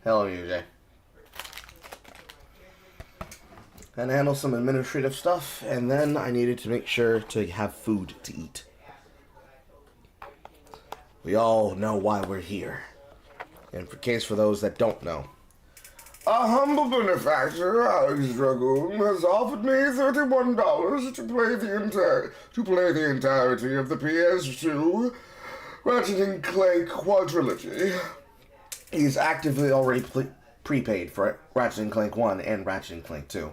Hello, UJ. And handle some administrative stuff, and then I needed to make sure to have food to eat. We all know why we're here. And for case for those that don't know, a humble benefactor, Alex Dragoon, has offered me $31 to play the entirety of the PS2 Ratchet and Clank quadrilogy. He's actively already prepaid for Ratchet and Clank 1 and Ratchet and Clank 2.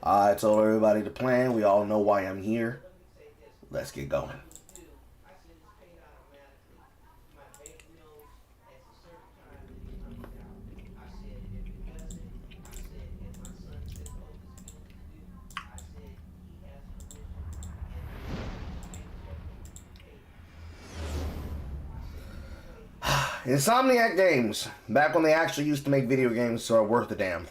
I told everybody to plan. We all know why I'm here. Let's get going. Insomniac Games. Back when they actually used to make video games so are worth a damn.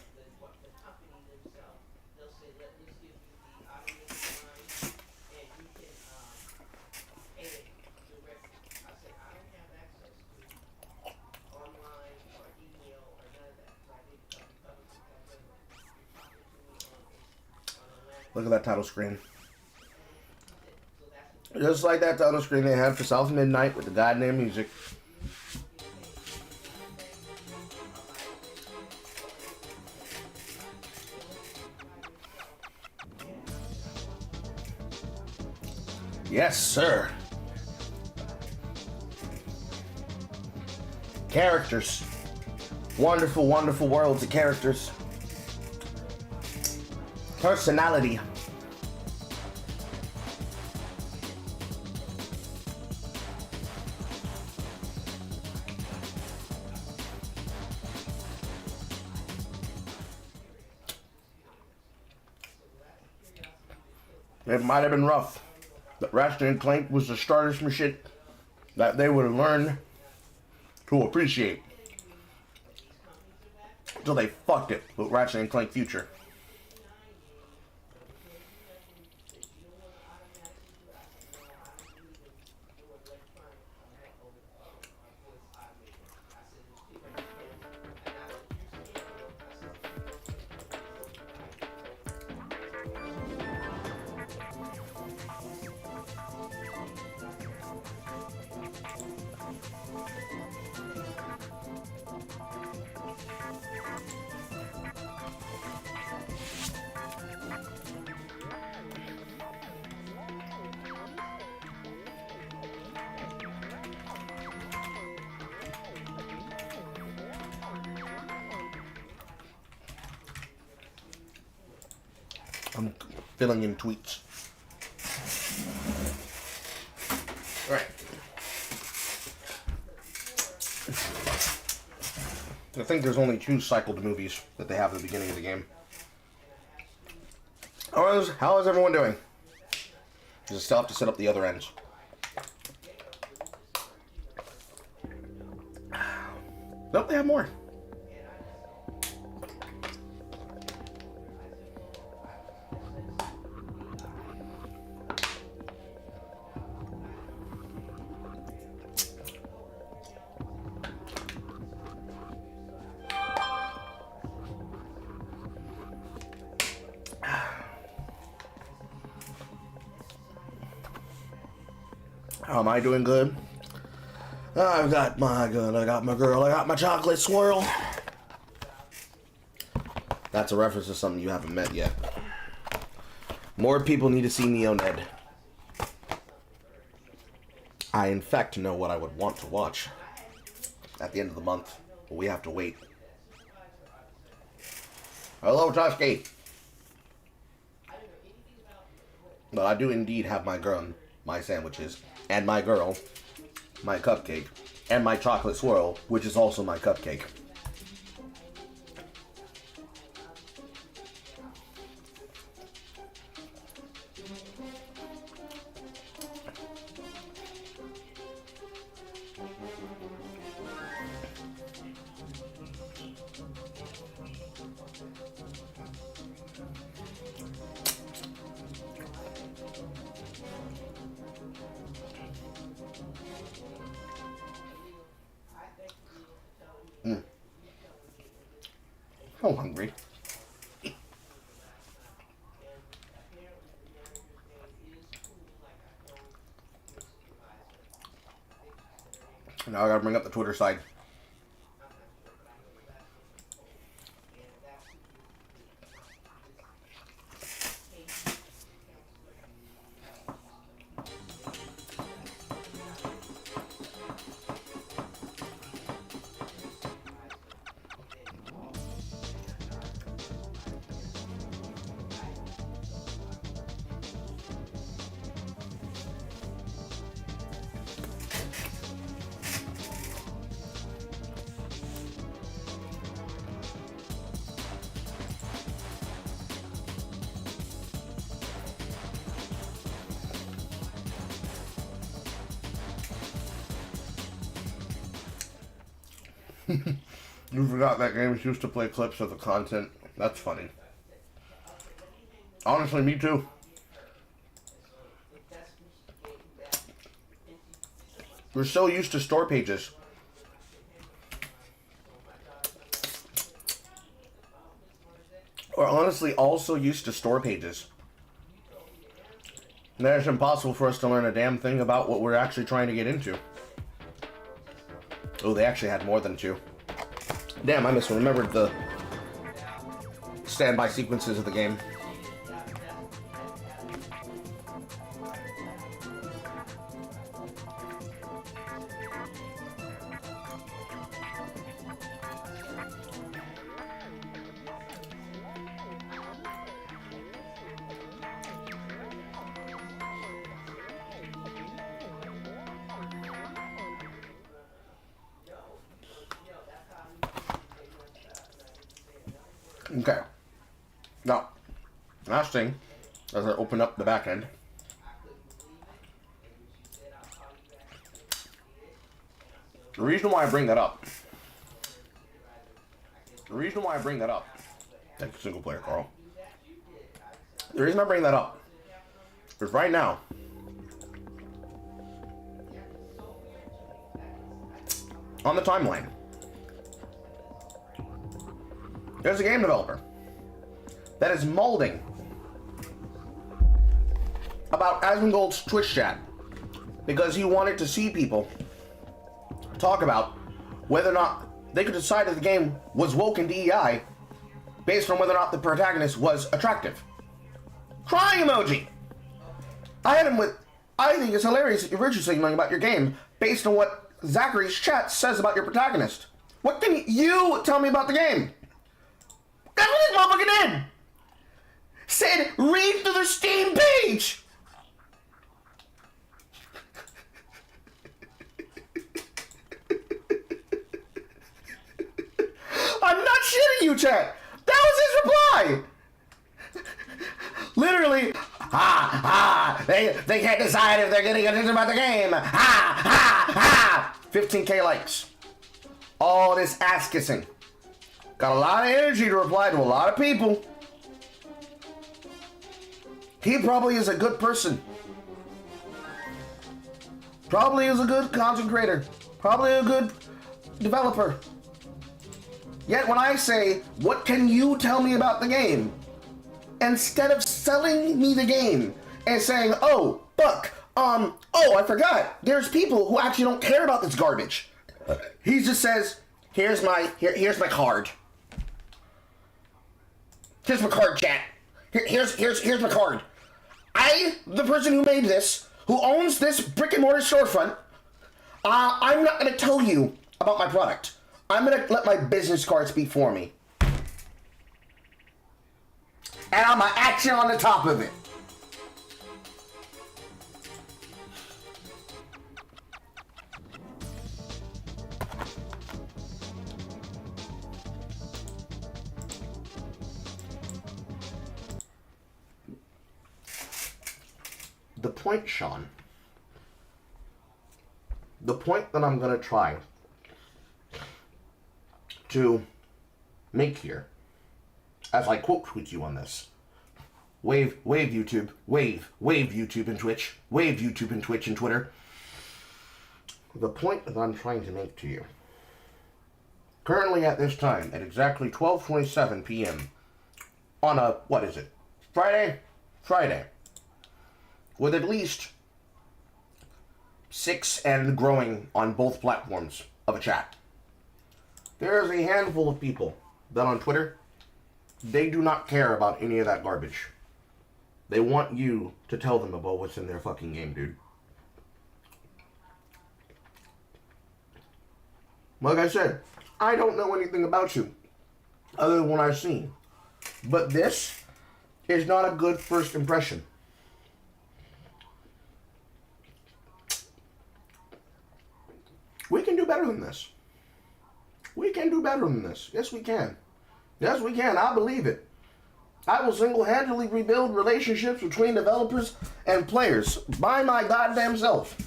Look at that title screen. Just like that title screen they had for South Midnight with the goddamn music. Yes, sir. Characters. Wonderful, wonderful worlds of characters. Personality. It might have been rough, but Ratchet and Clank was the starters from shit that they would learn to appreciate until they fucked it with Ratchet and Clank Future. I'm filling in tweets. Alright. I think there's only 2 cycled movies that they have at the beginning of the game. How is everyone doing? Just still have to set up the other ends. Nope, they have more. How am I doing? Good. I've got my gun, I got my girl, I got my chocolate swirl. That's a reference to something you haven't met yet. More people need to see Neo Ned. I in fact know what I would want to watch at the end of the month, but we have to wait. Hello, Tusky. But I do indeed have my gun, my sandwiches, and my girl, my cupcake, and my chocolate swirl, which is also my cupcake. I'm hungry. Now I gotta bring up the Twitter side. You forgot that games used to play clips of the content. That's funny. Honestly, me too. We're so used to store pages. We're honestly also used to store pages. And it's impossible for us to learn a damn thing about what we're actually trying to get into. Oh, they actually had more than two. Damn, I misremembered the standby sequences of the game. Okay. Now, last thing, as I open up the back end. The reason why I bring that up. Thank you, single player, Carl. The reason I bring that up is right now, on the timeline, there's a game developer that is molding about Asmongold's Twitch chat because he wanted to see people talk about whether or not they could decide if the game was woke in DEI based on whether or not the protagonist was attractive. Crying emoji! I had him with, I think it's hilarious that you're virtue signaling about your game based on what Zachary's chat says about your protagonist. What can you tell me about the game? That's what this motherfucker did! Said, read through the Steam page! I'm not shitting you, chat! That was his reply! Literally, they can't decide if they're getting attention about the game. 15K likes. All this ass kissing. Got a lot of energy to reply to a lot of people. He probably is a good person. Probably is a good content creator. Probably a good developer. Yet when I say, what can you tell me about the game? Instead of selling me the game and saying, oh, Buck, oh, I forgot. There's people who actually don't care about this garbage. He just says, here's my card. Here's my card, chat. Here's my card. I, the person who made this, who owns this brick and mortar storefront, I'm not going to tell you about my product. I'm going to let my business card speak for me. And I'm going to action on the top of it. The point, Sean, the point that I'm going to try to make here, as I quote tweet you on this, wave YouTube, wave YouTube and Twitch, wave YouTube and Twitch and Twitter. The point that I'm trying to make to you, currently at this time, at exactly 12:27 p.m., on a, what is it, Friday, with at least 6 and growing on both platforms of a chat. There is a handful of people that on Twitter, they do not care about any of that garbage. They want you to tell them about what's in their fucking game, dude. Like I said, I don't know anything about you other than what I've seen. But this is not a good first impression. We can do better than this. We can do better than this. Yes, we can. Yes, we can. I believe it. I will single-handedly rebuild relationships between developers and players by my goddamn self.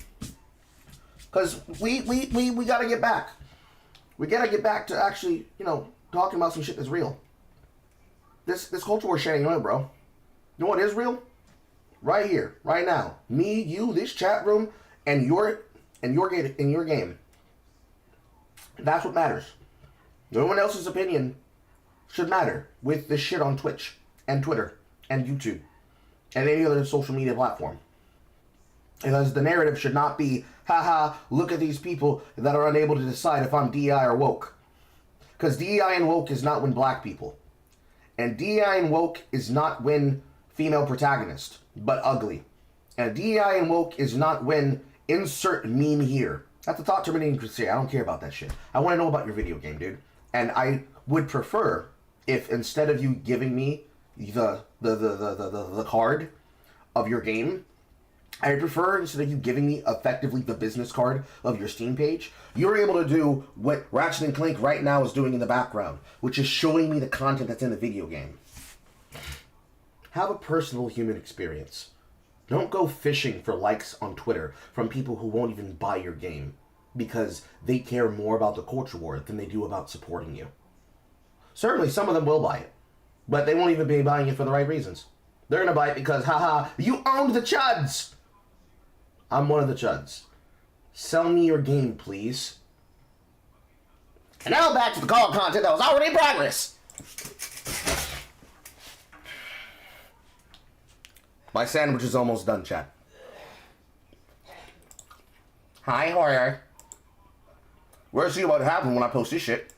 Because we got to get back. We got to get back to actually, talking about some shit that's real. This culture war shit ain't real, bro. You know what is real? Right here, right now. Me, you, this chat room, and your game. That's what matters. No one else's opinion should matter with this shit on Twitch and Twitter and YouTube and any other social media platform. Because the narrative should not be, haha, look at these people that are unable to decide if I'm DEI or woke. Because DEI and woke is not when black people. And DEI and woke is not when female protagonist, but ugly. And DEI and woke is not when insert meme here. That's the thought terminating crusade. I don't care about that shit. I want to know about your video game, dude. And I would prefer if instead of you giving me the card of your game, I prefer instead of you giving me effectively the business card of your Steam page, you're able to do what Ratchet and Clank right now is doing in the background, which is showing me the content that's in the video game. Have a personal human experience. Don't go fishing for likes on Twitter from people who won't even buy your game because they care more about the culture war than they do about supporting you. Certainly, some of them will buy it, but they won't even be buying it for the right reasons. They're going to buy it because, haha, you owned the chuds! I'm one of the chuds. Sell me your game, please. And now back to the call content that was already in progress. My sandwich is almost done, chat. Hi, Horror. We'll see what happens when I post this shit.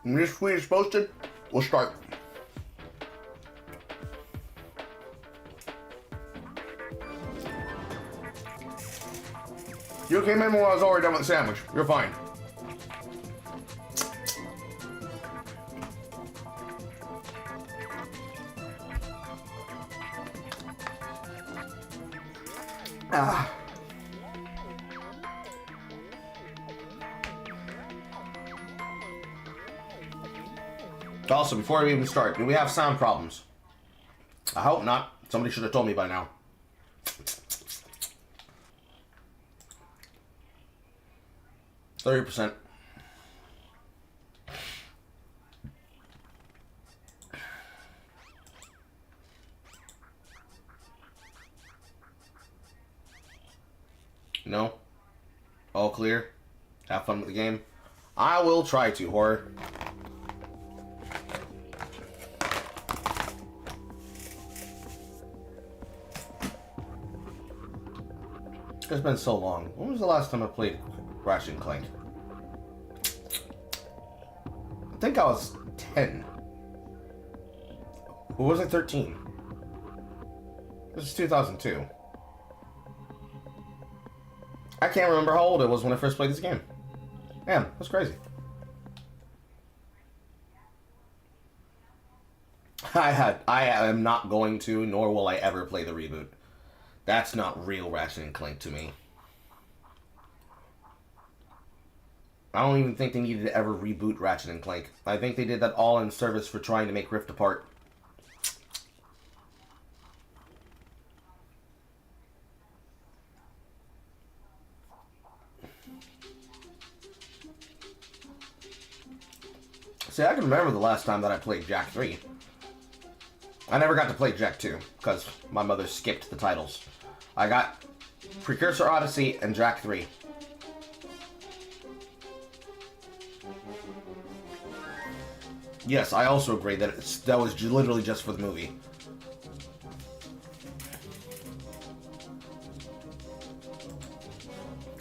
When this tweet is posted, we'll start. You came in when I was already done with the sandwich. You're fine. Yeah! Also, before we even start, do we have sound problems? I hope not. Somebody should have told me by now. 30%. No? All clear? Have fun with the game? I will try to, horror. It's been so long. When was the last time I played Ratchet and Clank? I think I was 10. Or was I 13? This is 2002. I can't remember how old I was when I first played this game. Man, that's crazy. I am not going to, nor will I ever play the reboot. That's not real Ratchet and Clank to me. I don't even think they needed to ever reboot Ratchet and Clank. I think they did that all in service for trying to make Rift Apart. See, I can remember the last time that I played Jak 3. I never got to play Jak 2, because my mother skipped the titles. I got Precursor Odyssey and Jak 3. Yes, I also agree that that was literally just for the movie.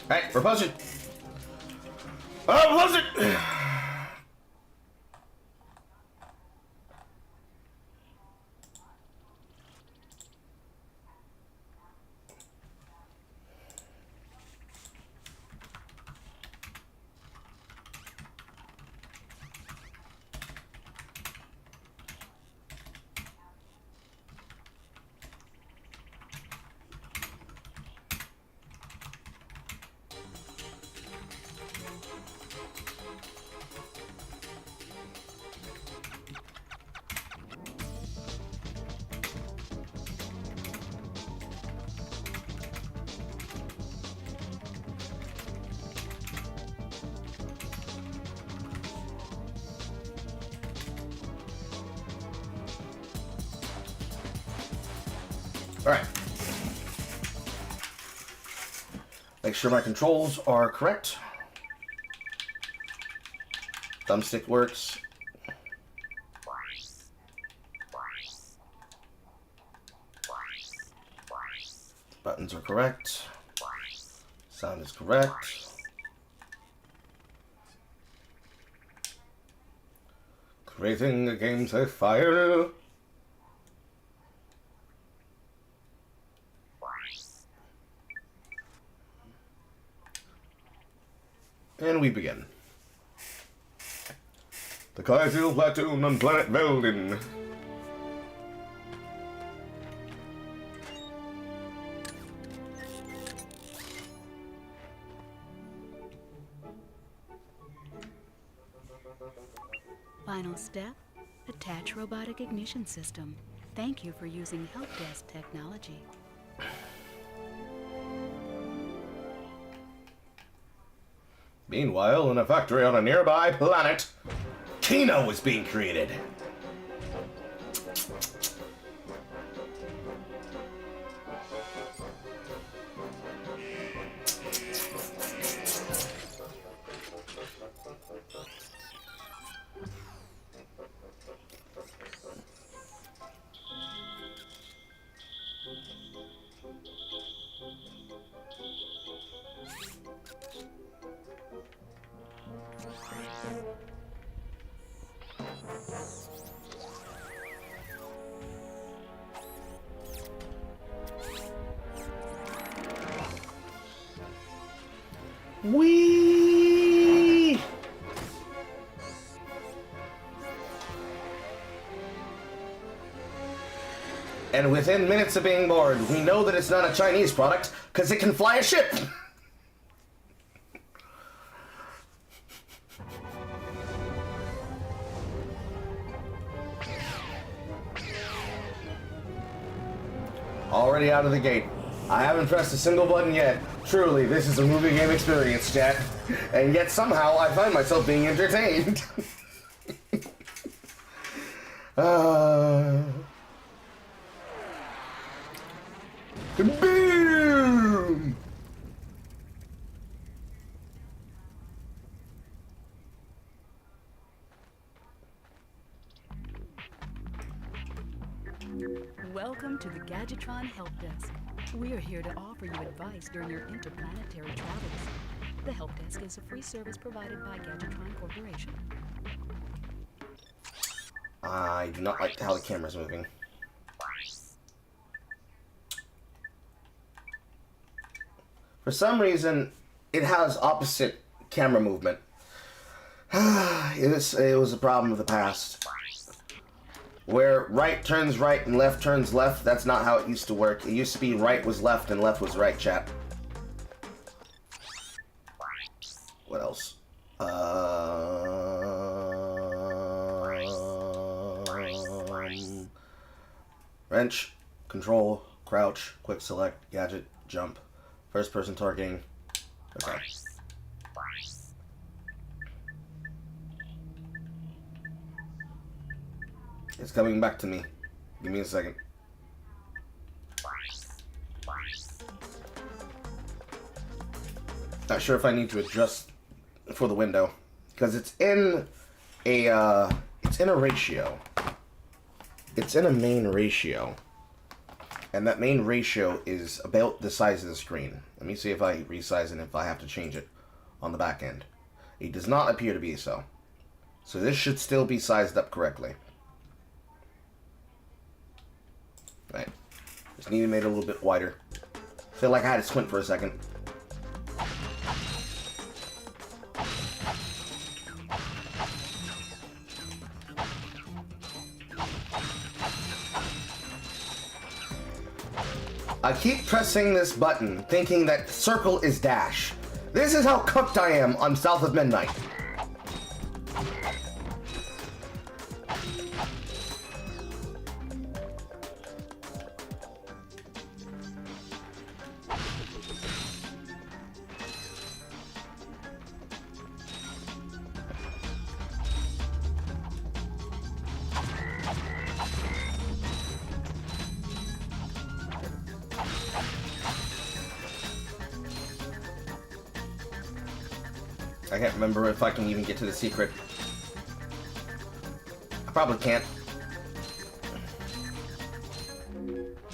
Hey, we're pushing! Oh, pushing! Alright. Make sure my controls are correct. Thumbstick works. Buttons are correct. Sound is correct. Creating a game to fire. And we begin. The Kaiju Platoon on Planet Veldin. Final step, attach robotic ignition system. Thank you for using help desk technology. Meanwhile, in a factory on a nearby planet, Kino is being created. Whee! And within minutes of being bored, we know that it's not a Chinese product, because it can fly a ship! Already out of the gate. I haven't pressed a single button yet. Truly, this is a movie game experience, chat. And yet somehow I find myself being entertained. Boom! Welcome to the Gadgetron Help Desk. We are here to offer you advice during your interplanetary travels. The Help Desk is a free service provided by Gadgetron Corporation. I do not like how the camera's moving. For some reason, it has opposite camera movement. It was a problem of the past. Where right turns right and left turns left, that's not how it used to work. It used to be right was left and left was right, chat. What else? Wrench, control, crouch, quick select, gadget, jump, first person targeting. Okay. It's coming back to me. Give me a second. Not sure if I need to adjust for the window because it's in a ratio. It's in a main ratio, and that main ratio is about the size of the screen. Let me see if I resize it and if I have to change it on the back end. It does not appear to be so. So this should still be sized up correctly. Right. Just need to make it a little bit wider. Feel like I had to squint for a second. I keep pressing this button, thinking that circle is dash. This is how cooked I am on South of Midnight. I can't remember if I can even get to the secret. I probably can't.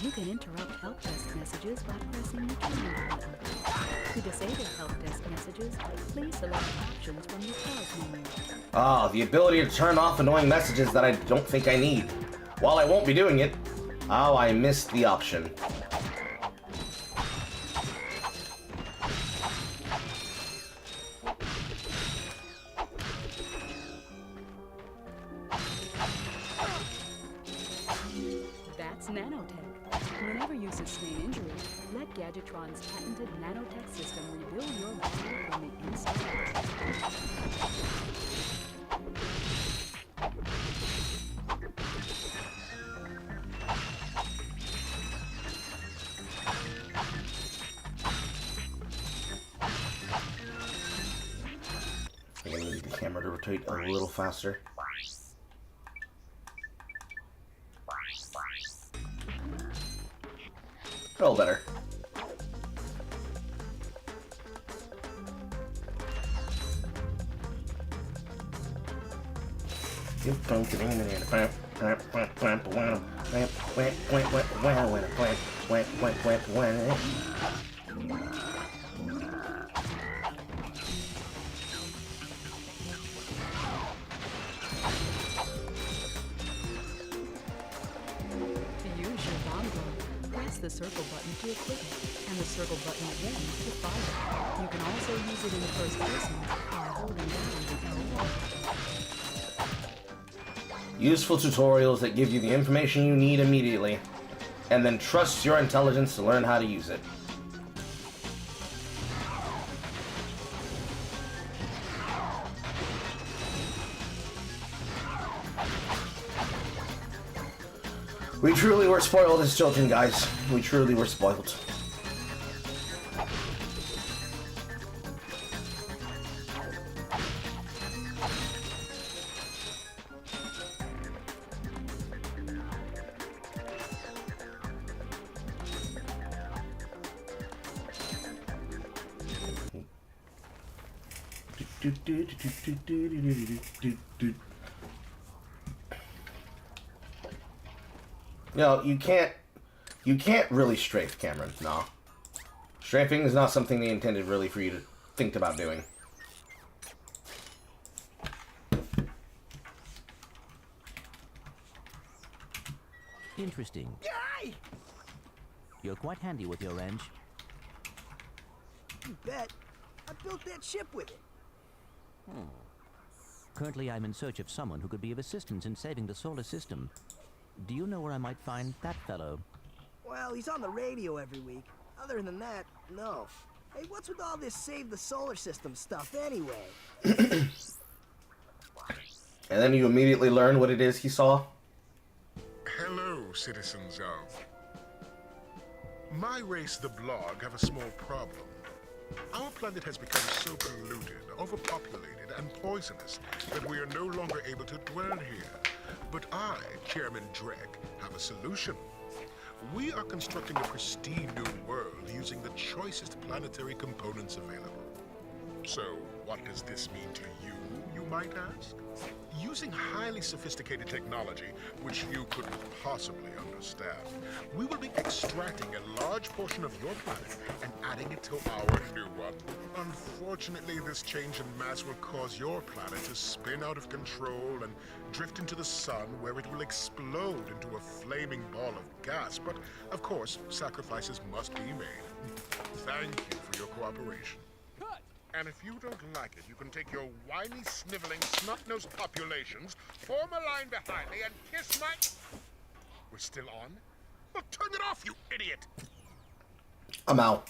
You can interrupt help desk messages by pressing the keyboard button. To disable help desk messages, please select options from the pause menu. Oh, the ability to turn off annoying messages that I don't think I need. While I won't be doing it, oh, I missed the option. That's nanotech. Whenever you sustain injury, let Gadgetron's patented nanotech system rebuild your body from the inside out. I think I need the camera to rotate a little faster. A little better. The circle button to equip it, and the circle button again to fire. You can also use it in first person by holding down the L1. Useful tutorials that give you the information you need immediately. and then trust your intelligence to learn how to use it. We truly were spoiled as children, guys. We truly were spoiled. No, you can't really strafe, Cameron. No. Strafing is not something they intended really for you to think about doing. Interesting. You're quite handy with your wrench. You bet. I built that ship with it. Currently, I'm in search of someone who could be of assistance in saving the solar system. Do you know where I might find that fellow? Well, he's on the radio every week. Other than that, no. Hey, what's with all this save the solar system stuff anyway? And then you immediately learn what it is he saw. Hello, citizens of... My race, the Blog, have a small problem. Our planet has become so polluted, overpopulated, and poisonous that we are no longer able to dwell here. But I, Chairman Drek, have a solution. We are constructing a pristine new world using the choicest planetary components available. So, what does this mean to you, you might ask? Using highly sophisticated technology, which you couldn't possibly understand, we will be extracting a large portion of your planet and adding it to our new one. Unfortunately, this change in mass will cause your planet to spin out of control and drift into the sun, where it will explode into a flaming ball of gas. But, of course, sacrifices must be made. Thank you for your cooperation. And if you don't like it, you can take your whiny, sniveling, snot-nosed populations, form a line behind me, and kiss my... We're still on? Well, turn it off, you idiot! I'm out.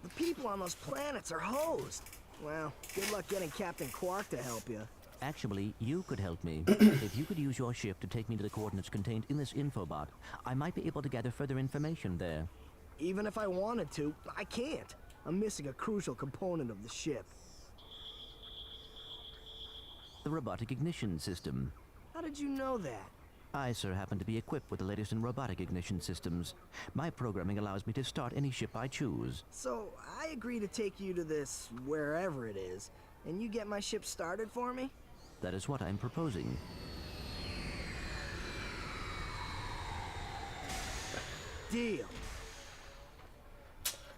The people on those planets are hosed. Well, good luck getting Captain Quark to help you. Actually, you could help me. If you could use your ship to take me to the coordinates contained in this infobot, I might be able to gather further information there. Even if I wanted to, I can't. I'm missing a crucial component of the ship. The robotic ignition system. How did you know that? I, sir, happen to be equipped with the latest in robotic ignition systems. My programming allows me to start any ship I choose. So, I agree to take you to this, wherever it is, and you get my ship started for me? That is what I'm proposing. Deal.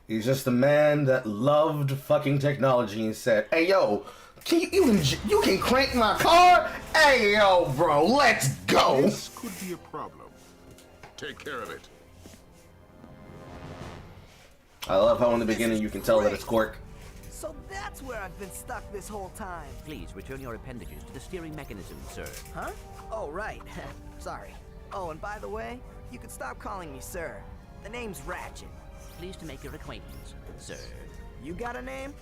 He's just a man that loved fucking technology and said, "Hey yo, you can crank my car? Hey yo, bro, let's go." This could be a problem. Take care of it. I love how in the beginning you can tell that it's Quark. So that's where I've been stuck this whole time. Please return your appendages to the steering mechanism, sir. Huh? Oh, right. Sorry. Oh, and by the way, you could stop calling me sir. The name's Ratchet. Pleased to make your acquaintance, sir. You got a name?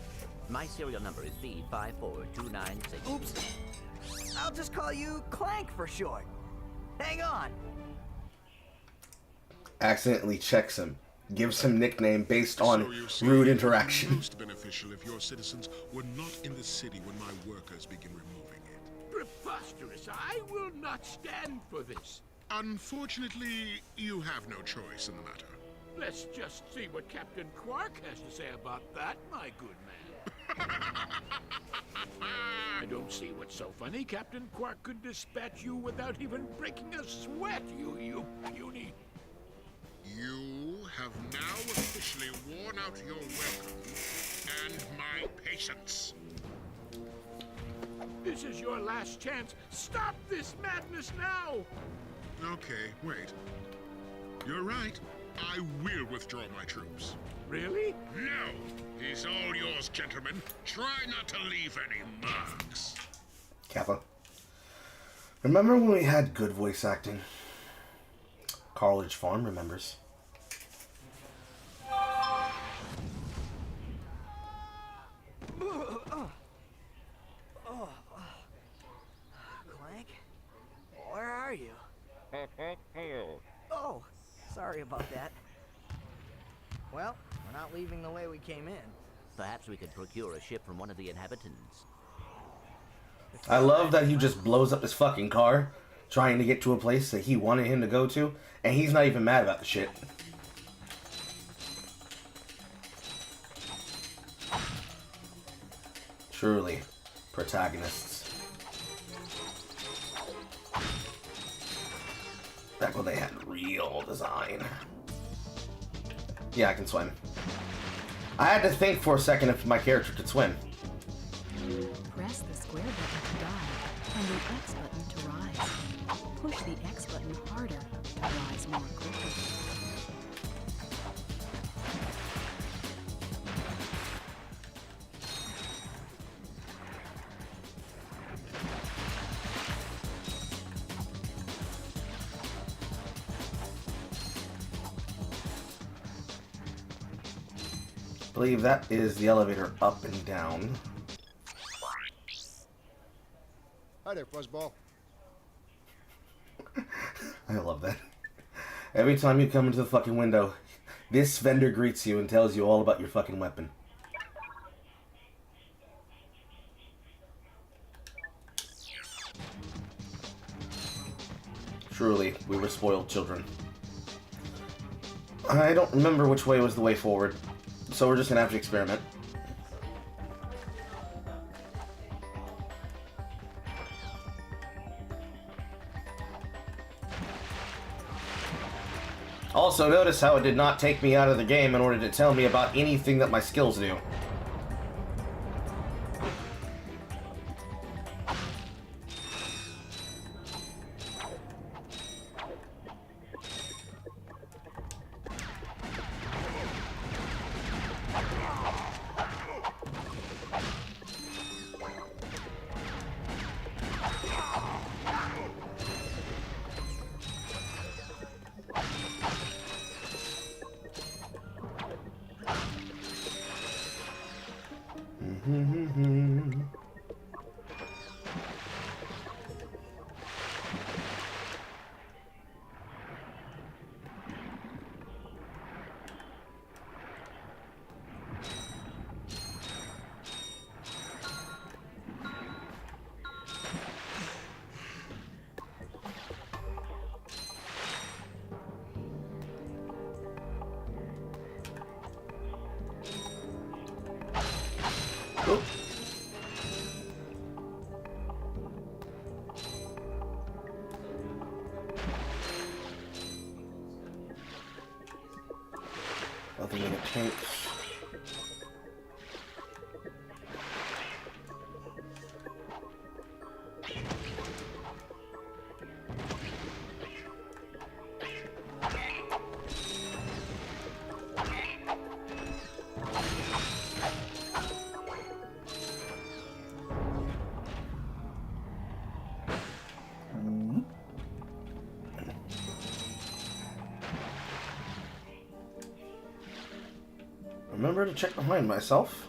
My serial number is B54296. Oops. I'll just call you Clank for short. Hang on. Accidentally checks him. Gives him nickname based on So you see, rude it would be interaction. most beneficial if your citizens were not in the city when my workers begin removing it. Preposterous! I will not stand for this. Unfortunately, you have no choice in the matter. Let's just see what Captain Quark has to say about that, my good man. I don't see what's so funny. Captain Quark could dispatch you without even breaking a sweat, you puny. You have now officially worn out your welcome and my patience. This is your last chance. Stop this madness now! Okay, wait. You're right. I will withdraw my troops. Really? No! He's all yours, gentlemen. Try not to leave any marks. Kappa. Remember when we had good voice acting? College Farm remembers. Clank? Where are you? Oh, sorry about that. Well, we're not leaving the way we came in. Perhaps we could procure a ship from one of the inhabitants. I love that he just blows up his fucking car trying to get to a place that he wanted him to go to, and he's not even mad about the shit. Truly, protagonists. Back when they had real design. Yeah, I can swim. I had to think for a second if my character could swim. Press the square button to dive and the X button to rise. Push the X button harder to rise more quickly. I believe that is the elevator up and down. Hi there, Fuzzball. I love that. Every time you come into the fucking window, this vendor greets you and tells you all about your fucking weapon. Truly, we were spoiled children. I don't remember which way was the way forward, so we're just gonna have to experiment. Also, notice how it did not take me out of the game in order to tell me about anything that my skills do. Oh. Nothing in the tanks. Remember to check behind myself.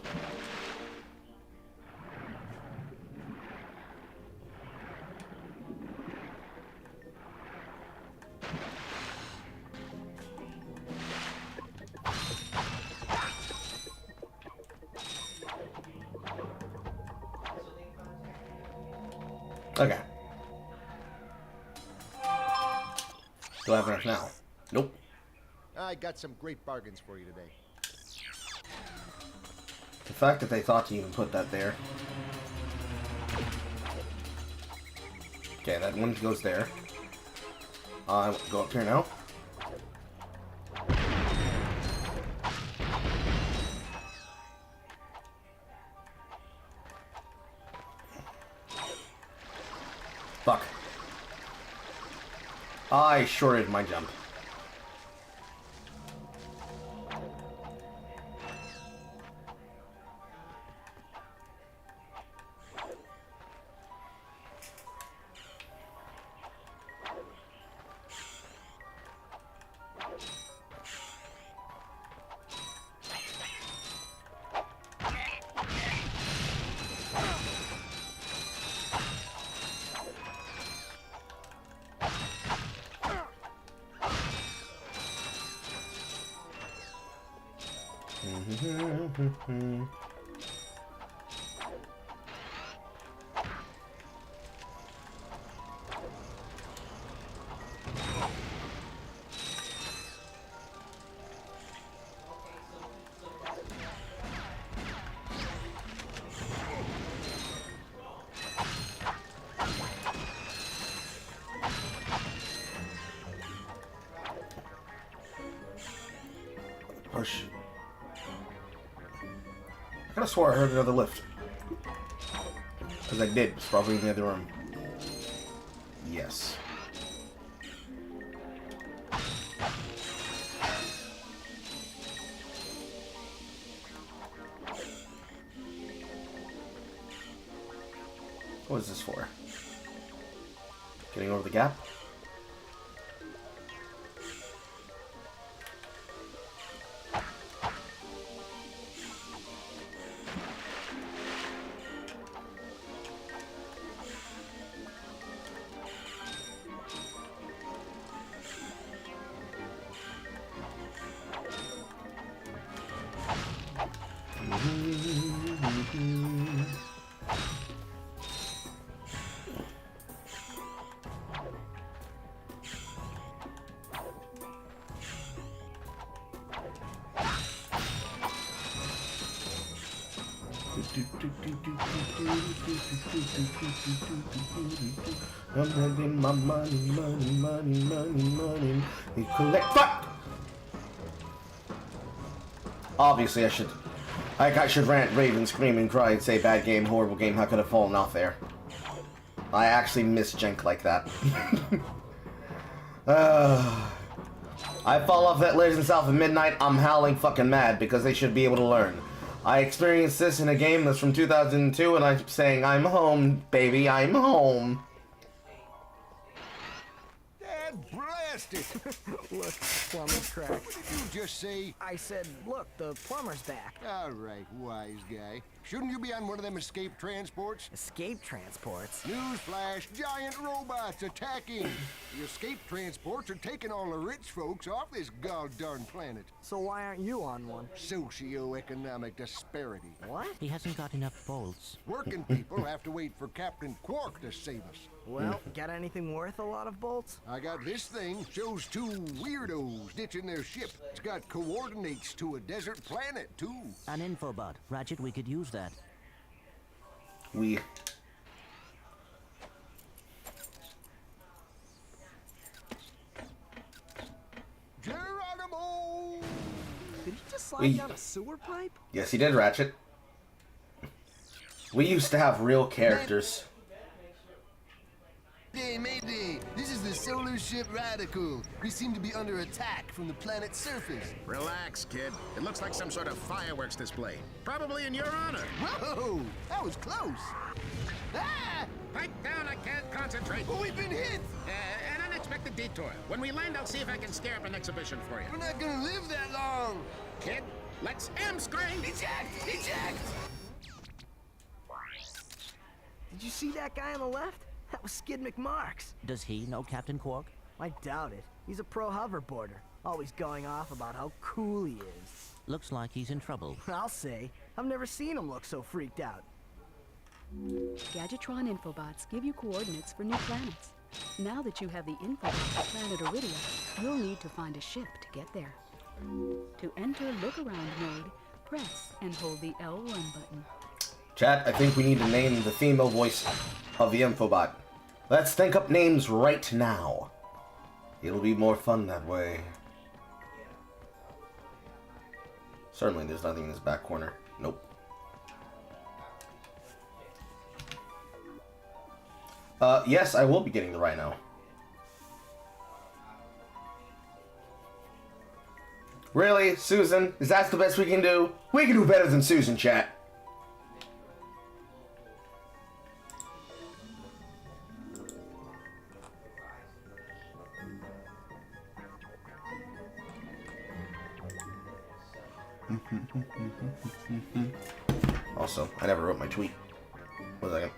Okay. Do I have enough now? Nope. I got some great bargains for you today. The fact that they thought to even put that there. Okay, that one goes there. I go up here now. Fuck. I shorted my jump. Push. I could have swore I heard another lift. Because I did. It's probably in the other room. Yes. What is this for? Getting over the gap? I'm having my money. You collect. Fuck! Obviously, I should rant, rave, and scream and cry and say, bad game, horrible game, how could I have fallen off there? I actually miss Jenk like that. I fall off that Legends South at midnight, I'm howling fucking mad because they should be able to learn. I experienced this in a game that's from 2002 and I'm saying, I'm home, baby, I'm home. Dad blast it! Look, plumber's cracked. What did you just say? I said, look, the plumber's back. All right, wise guy. Shouldn't you be on one of them escape transports? Escape transports? Newsflash, giant robots attacking! The escape transports are taking all the rich folks off this god-darn planet. So why aren't you on one? Socioeconomic disparity. What? He hasn't got enough bolts. Working people have to wait for Captain Quark to save us. Well, got anything worth a lot of bolts? I got this thing, shows two weirdos ditching their ship. It's got coordinates to a desert planet, too. An infobot. Ratchet, we could use that. Geronimo! Did he just slide down a sewer pipe? Yes, he did, Ratchet. We used to have real characters. Hey, Mayday! This is the solar ship Radical. We seem to be under attack from the planet's surface. Relax, kid. It looks like some sort of fireworks display. Probably in your honor. Whoa! That was close! Ah! Pipe down, I can't concentrate. But we've been hit! An unexpected detour. When we land, I'll see if I can scare up an exhibition for you. We're not gonna live that long! Kid, let's M-screen! Eject! Eject! Did you see that guy on the left? That was Skid McMarks. Does he know Captain Quark? I doubt it. He's a pro hoverboarder, always going off about how cool he is. Looks like he's in trouble. I'll say, I've never seen him look so freaked out. Gadgetron infobots give you coordinates for new planets. Now that you have the infobot for planet Iridia, you'll need to find a ship to get there. To enter look-around mode, press and hold the L1 button. Chat, I think we need to name the female voice of the infobot. Let's think up names right now. It'll be more fun that way. Certainly there's nothing in this back corner. Nope. Yes, I will be getting the Rhino. Really, Susan? Is that the best we can do? We can do better than Susan, chat. Also, I never wrote my tweet. One second.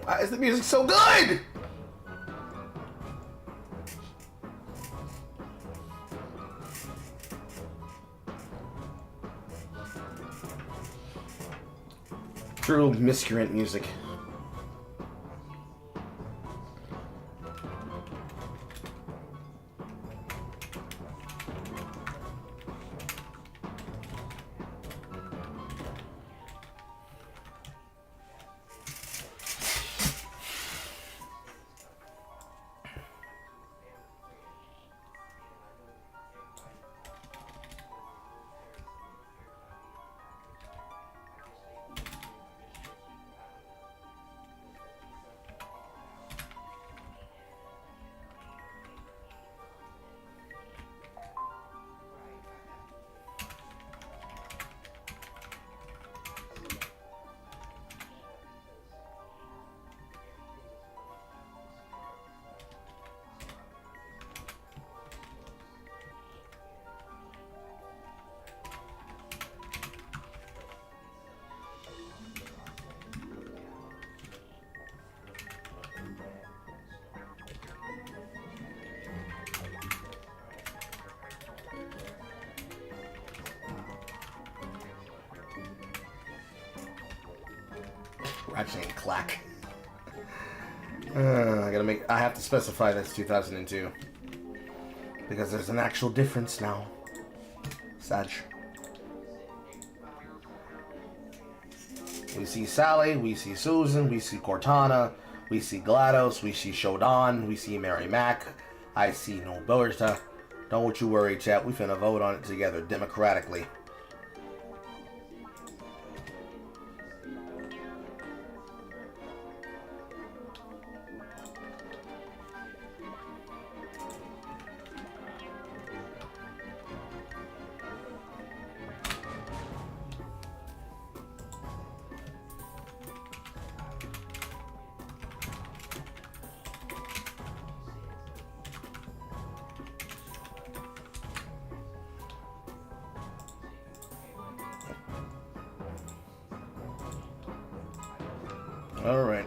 Why is the music so good? True miscreant music. Ratchet and Clank. I have to specify that's 2002. Because there's an actual difference now. Sag. We see Sally, we see Susan, we see Cortana, we see GLaDOS, we see Shodan, we see Mary Mac, I see Noberta. Don't you worry, chat, we finna vote on it together, democratically. Alright.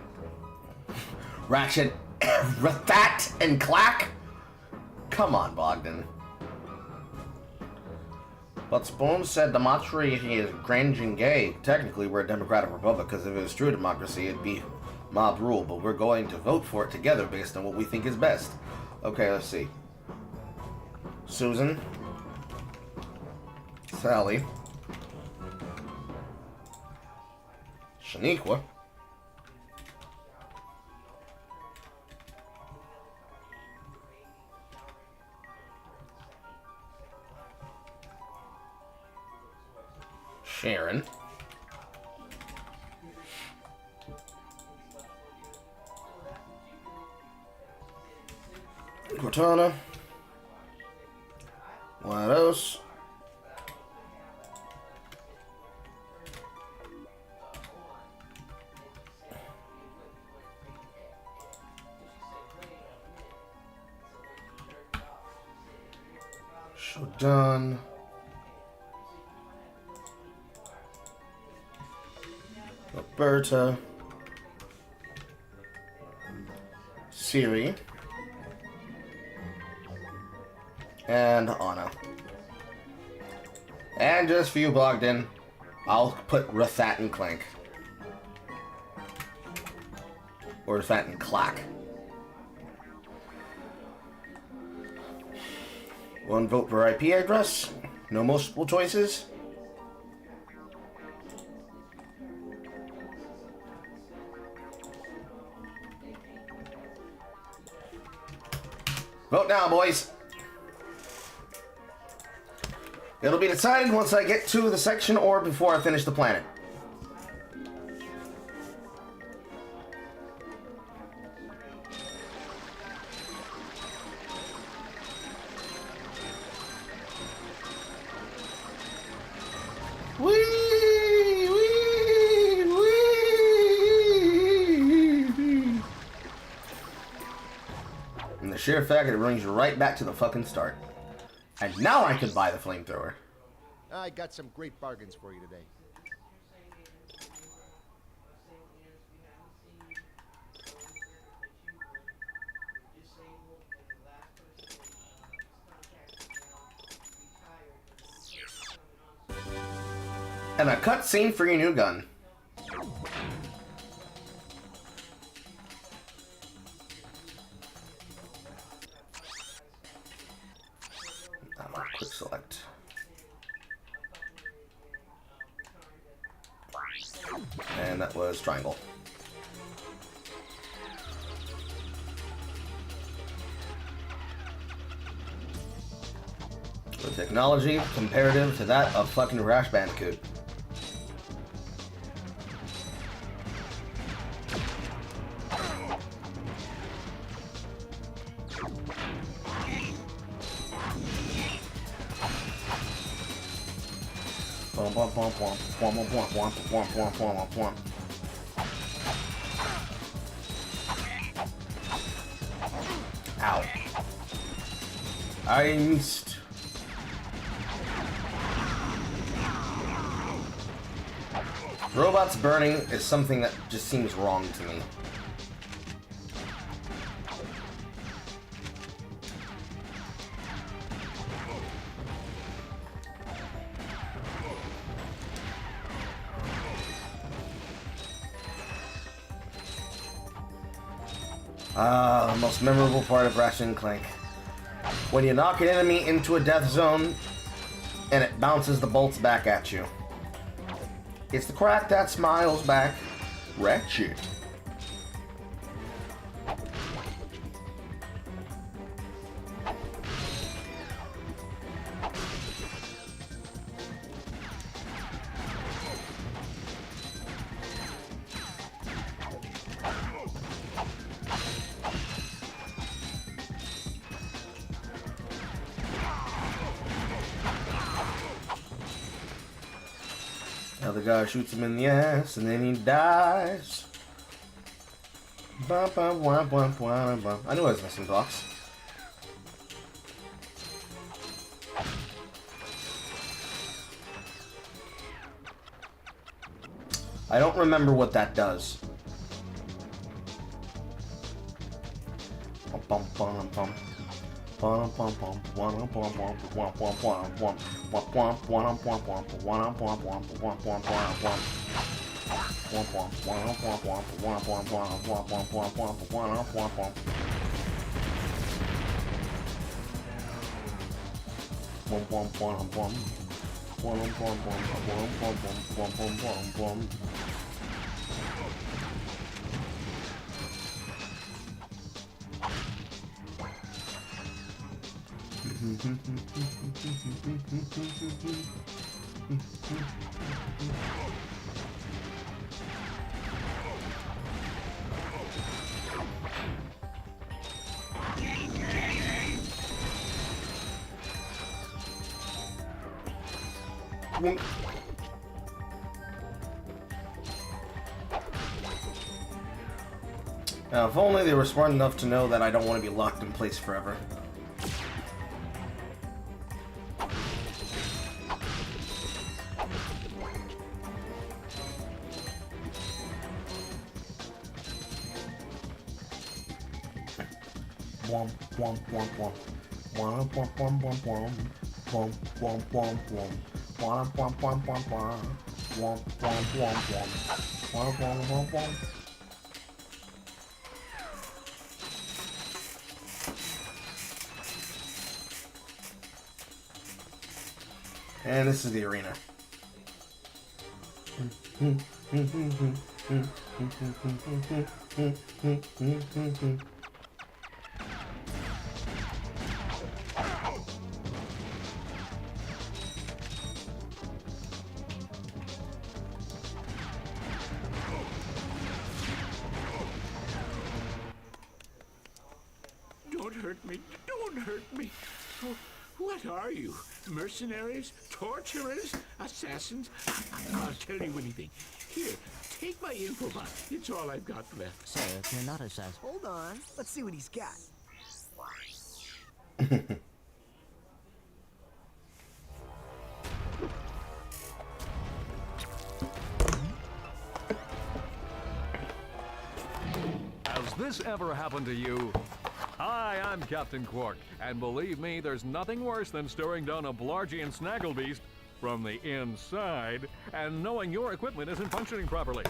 Ratchet, Ratchet and Clank? Come on, Bogdan. But Spoon said democracy is cringe and gay. Technically, we're a democratic republic, because if it was true democracy, it'd be mob rule, but we're going to vote for it together based on what we think is best. Okay, let's see. Susan. Sally. Shaniqua. Sharon. Cortana. GLaDOS. Shodan. Roberta. Siri. And Anna. And just for you, Bogdan, I'll put Ratchet and Clank. Or Ratchet and Clank. One vote per IP address. No multiple choices. Vote now, boys. It'll be decided once I get to the section or before I finish the planet. And the sheer fact that it brings you right back to the fucking start. And now I can buy the flamethrower. I got some great bargains for you today. And a cutscene for your new gun. Quick select. And that was triangle. The technology comparative to that of fucking Crash Bandicoot. Ow. I missed. Robots burning is something that just seems wrong to me. The most memorable part of Ratchet and Clank. When you knock an enemy into a death zone and it bounces the bolts back at you. It's the crack that smiles back. Ratchet. Now the guy shoots him in the ass and then he dies. I knew I was missing blocks. I don't remember what that does. Now, if only they were smart enough to know that I don't want to be locked in place forever. And this is the arena. Don't hurt me. Don't hurt me. Oh, what are you? Mercenaries? Torturers? Assassins? I'll tell you anything. Here, take my infobot. It's all I've got left. Sir, you're not assassin. Hold on. Let's see what he's got. Has this ever happened to you? Hi, I'm Captain Quark, and believe me, there's nothing worse than staring down a Blargian snagglebeast. from the inside and knowing your equipment isn't functioning properly.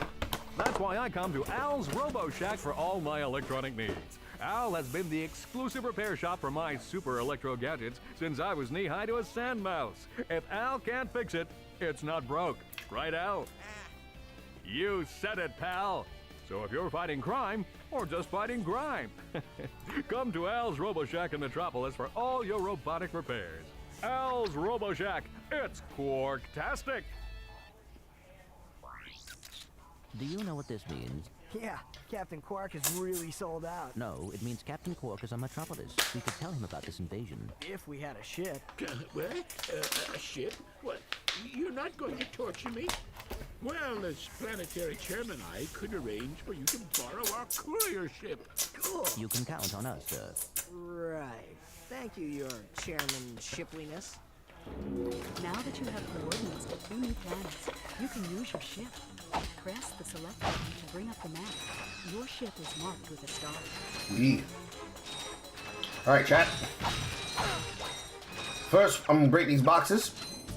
That's why I come to Al's Robo Shack for all my electronic needs. Al has been the exclusive repair shop for my super electro gadgets since I was knee-high to a sand mouse. If Al can't fix it, it's not broke. Right, Al? You said it, pal. So if you're fighting crime, or just fighting grime, come to Al's Robo Shack in Metropolis for all your robotic repairs. Al's Robo Shack, it's Quarktastic! Do you know what this means? Yeah, Captain Quark is really sold out. No, it means Captain Quark is on Metropolis. We could tell him about this invasion. If we had a ship. What? A ship? What? You're not going to torture me? Well, as planetary chairman, I could arrange for you to borrow our courier ship. Cool. You can count on us, sir. Right. Thank you, your chairman shipliness. Now that you have coordinates to 2 new planets, you can use your ship. Press the select button to bring up the map. Your ship is marked with a star. Sweet. Alright, chat. First, I'm gonna break these boxes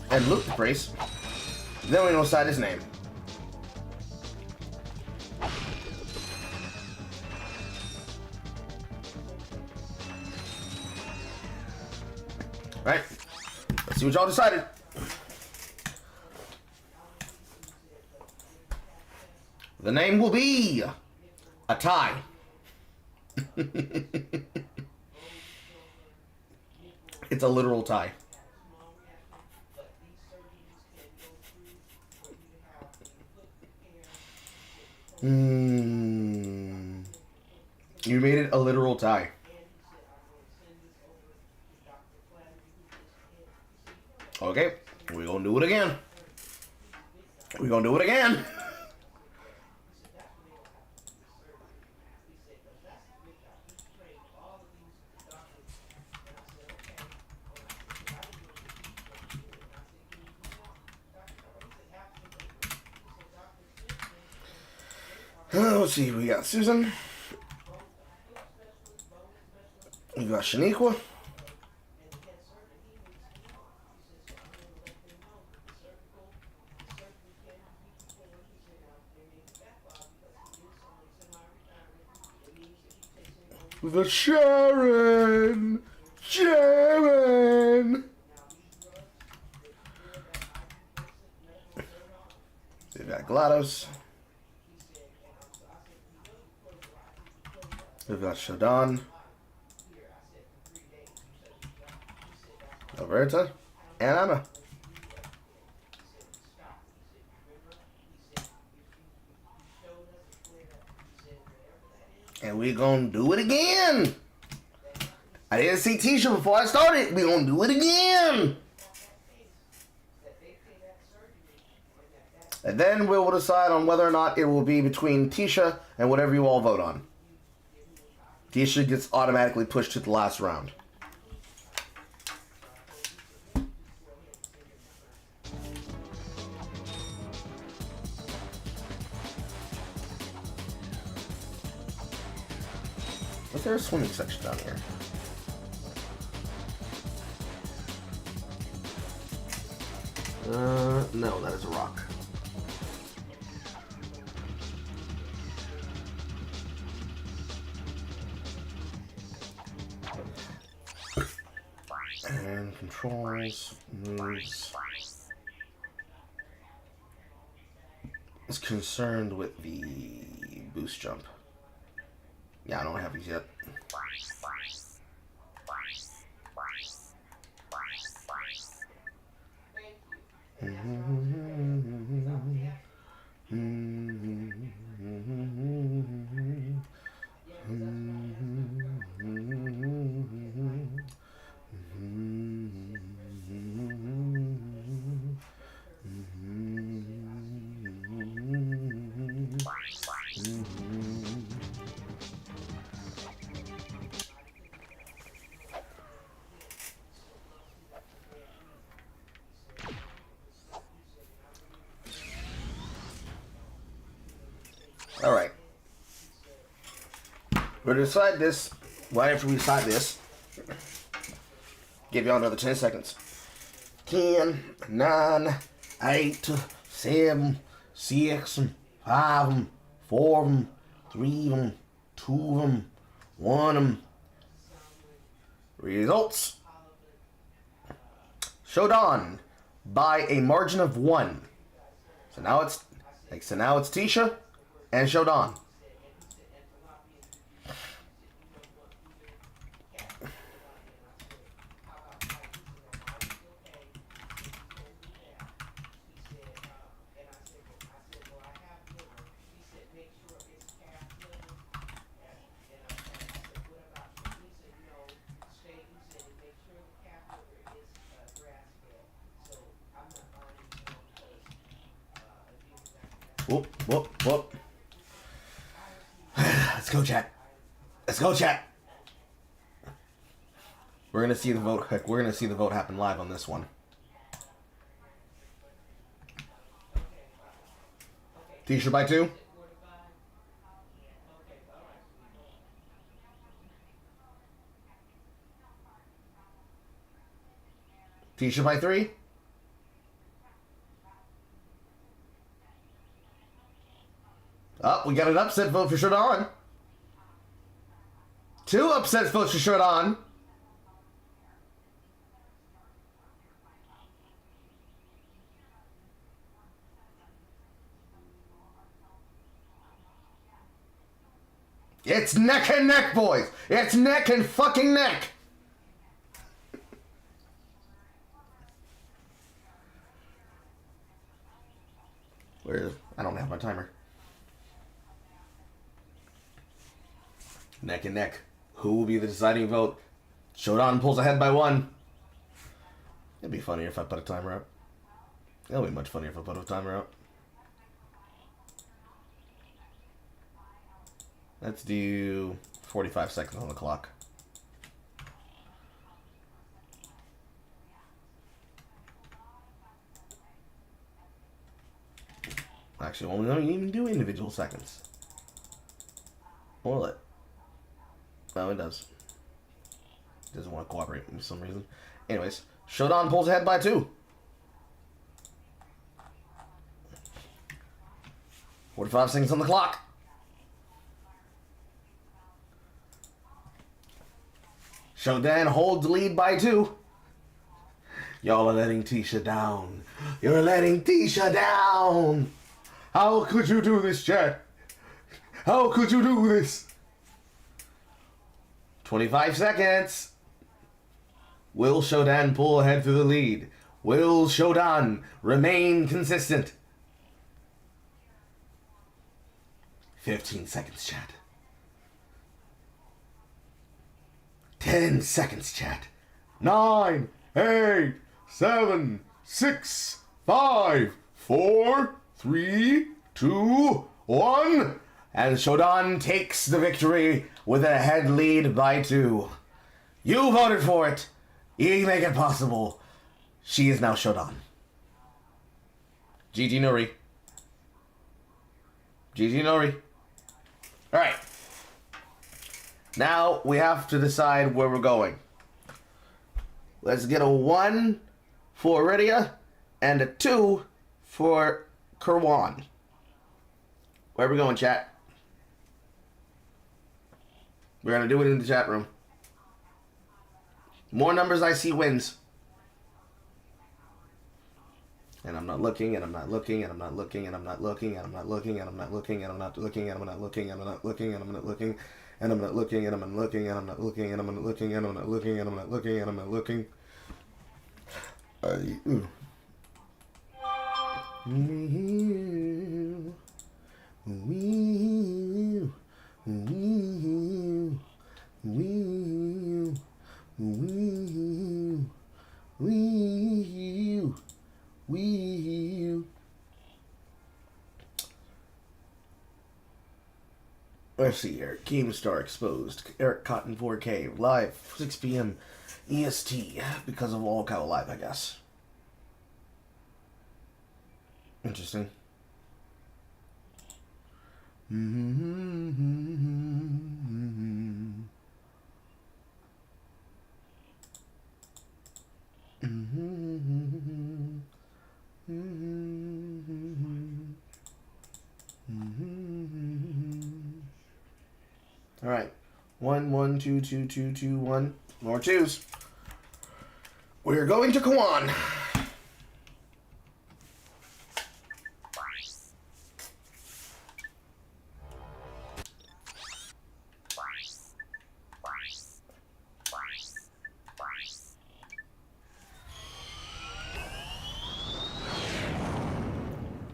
and loot the place. Then we know decide his name. Alright. Let's see what y'all decided. The name will be a tie. It's a literal tie. You made it a literal tie. Okay, we're gonna do it again. We're gonna do it again. Let's see, we got Susan. We got Shaniqua. We got Sharon. Sharon. We got GLaDOS. We've got Shodan, Alberta, and Anna. And we're gonna do it again. I didn't see Tisha before I started. We're gonna do it again. And then we will decide on whether or not it will be between Tisha and whatever you all vote on. Tisha gets automatically pushed to the last round. Was there a swimming section down here? No, that is a rock. And controls, moves. Is concerned with the boost jump. Yeah, I don't have these yet. All right. We're gonna decide this right after we decide this. Give y'all another 10 seconds 10, 9, 8, 7, 6, 5, 4, 3, 2, 1. Results. Shodan by a margin of 1. So now it's Tisha and Shodan. Whoop, whoop, whoop. Let's go, chat. Let's go, chat. We're gonna see the vote. Heck, we're gonna see the vote happen live on this one. T-shirt by 2. T-shirt by 3. Oh, we got an upset vote for Shodan. 2 upset votes for Shodan. It's neck and neck, boys. It's neck and fucking neck. Where? I don't have my timer. Neck and neck. Who will be the deciding vote? Shodan pulls ahead by 1. It'd be funnier if I put a timer up. It'll be much funnier if I put a timer up. Let's do 45 seconds on the clock. Actually, we don't even do individual seconds. Will it? No, it does. It doesn't want to cooperate for some reason. Anyways, Shodan pulls ahead by 2. 45 seconds on the clock. Shodan holds the lead by 2. Y'all are letting Tisha down. You're letting Tisha down. How could you do this, chat? How could you do this? 25 seconds. Will Shodan pull ahead through the lead? Will Shodan remain consistent? 15 seconds, chat. 10 seconds, chat. 9, 8, 7, 6, 5, 4, 3, 2, 1. And Shodan takes the victory with a head lead by 2. You voted for it. You make it possible. She is now Shodan. GG Nori. GG Nori. Alright. Now we have to decide where we're going. Let's get a 1 for Iridia and a 2 for Kerwan. Where are we going, chat? We're going to do it in the chat room. More numbers I see wins. And I'm not looking, and I'm not looking, and I'm not looking, and I'm not looking, and I'm not looking, and I'm not looking, and I'm not looking, and I'm not looking, and I'm not looking, and I'm not looking, and I'm not looking, and I'm not looking, and I'm not looking, and I'm not looking, and I'm not looking, and I'm not looking, and I'm not looking. Let's see here. GameStar exposed. Eric Cotton 4K live 6 p.m. EST because of All Cow Live, I guess. Interesting. Alright. 1, 1, 2, 2, 2, 2, 1. More 2s. We're going to Kawan.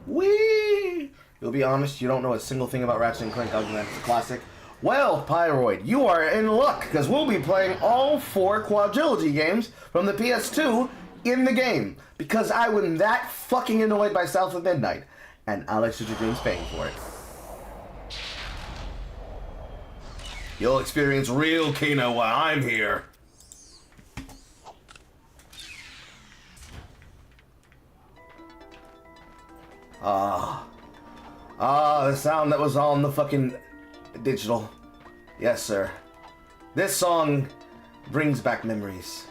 Whee! You'll be honest, you don't know a single thing about Ratchet and Clank other than it's a classic. Well, Pyroid, you are in luck, because we'll be playing all 4 quadrilogy games from the PS2 in the game, because I was that fucking annoyed by South of Midnight, and Alex Dream's paying for it. You'll experience real Kano while I'm here. The sound that was on the fucking digital. Yes, sir. This song brings back memories.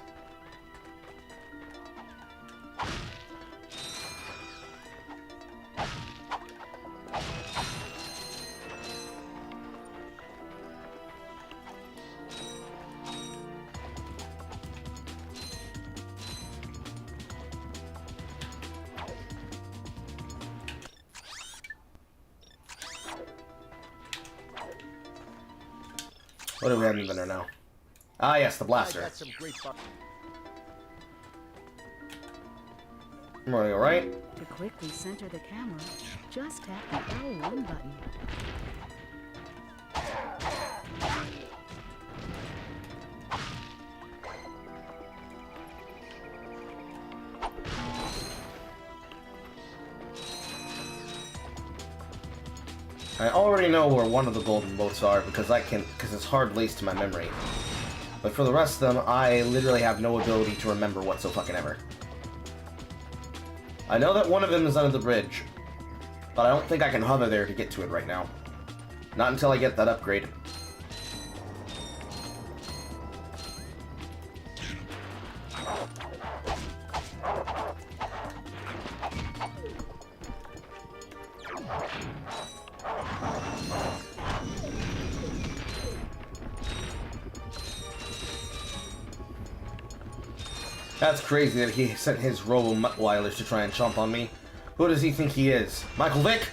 What do we have in there now? Ah, yes, the blaster. Right? To quickly center the camera, just tap the L1 button. I already know where one of the golden boats are because it's hard laced to my memory. But for the rest of them, I literally have no ability to remember whatsoever. I know that one of them is under the bridge, but I don't think I can hover there to get to it right now. Not until I get that upgrade. That's crazy that he sent his Robo-Muttweilers to try and chomp on me. Who does he think he is? Michael Vick?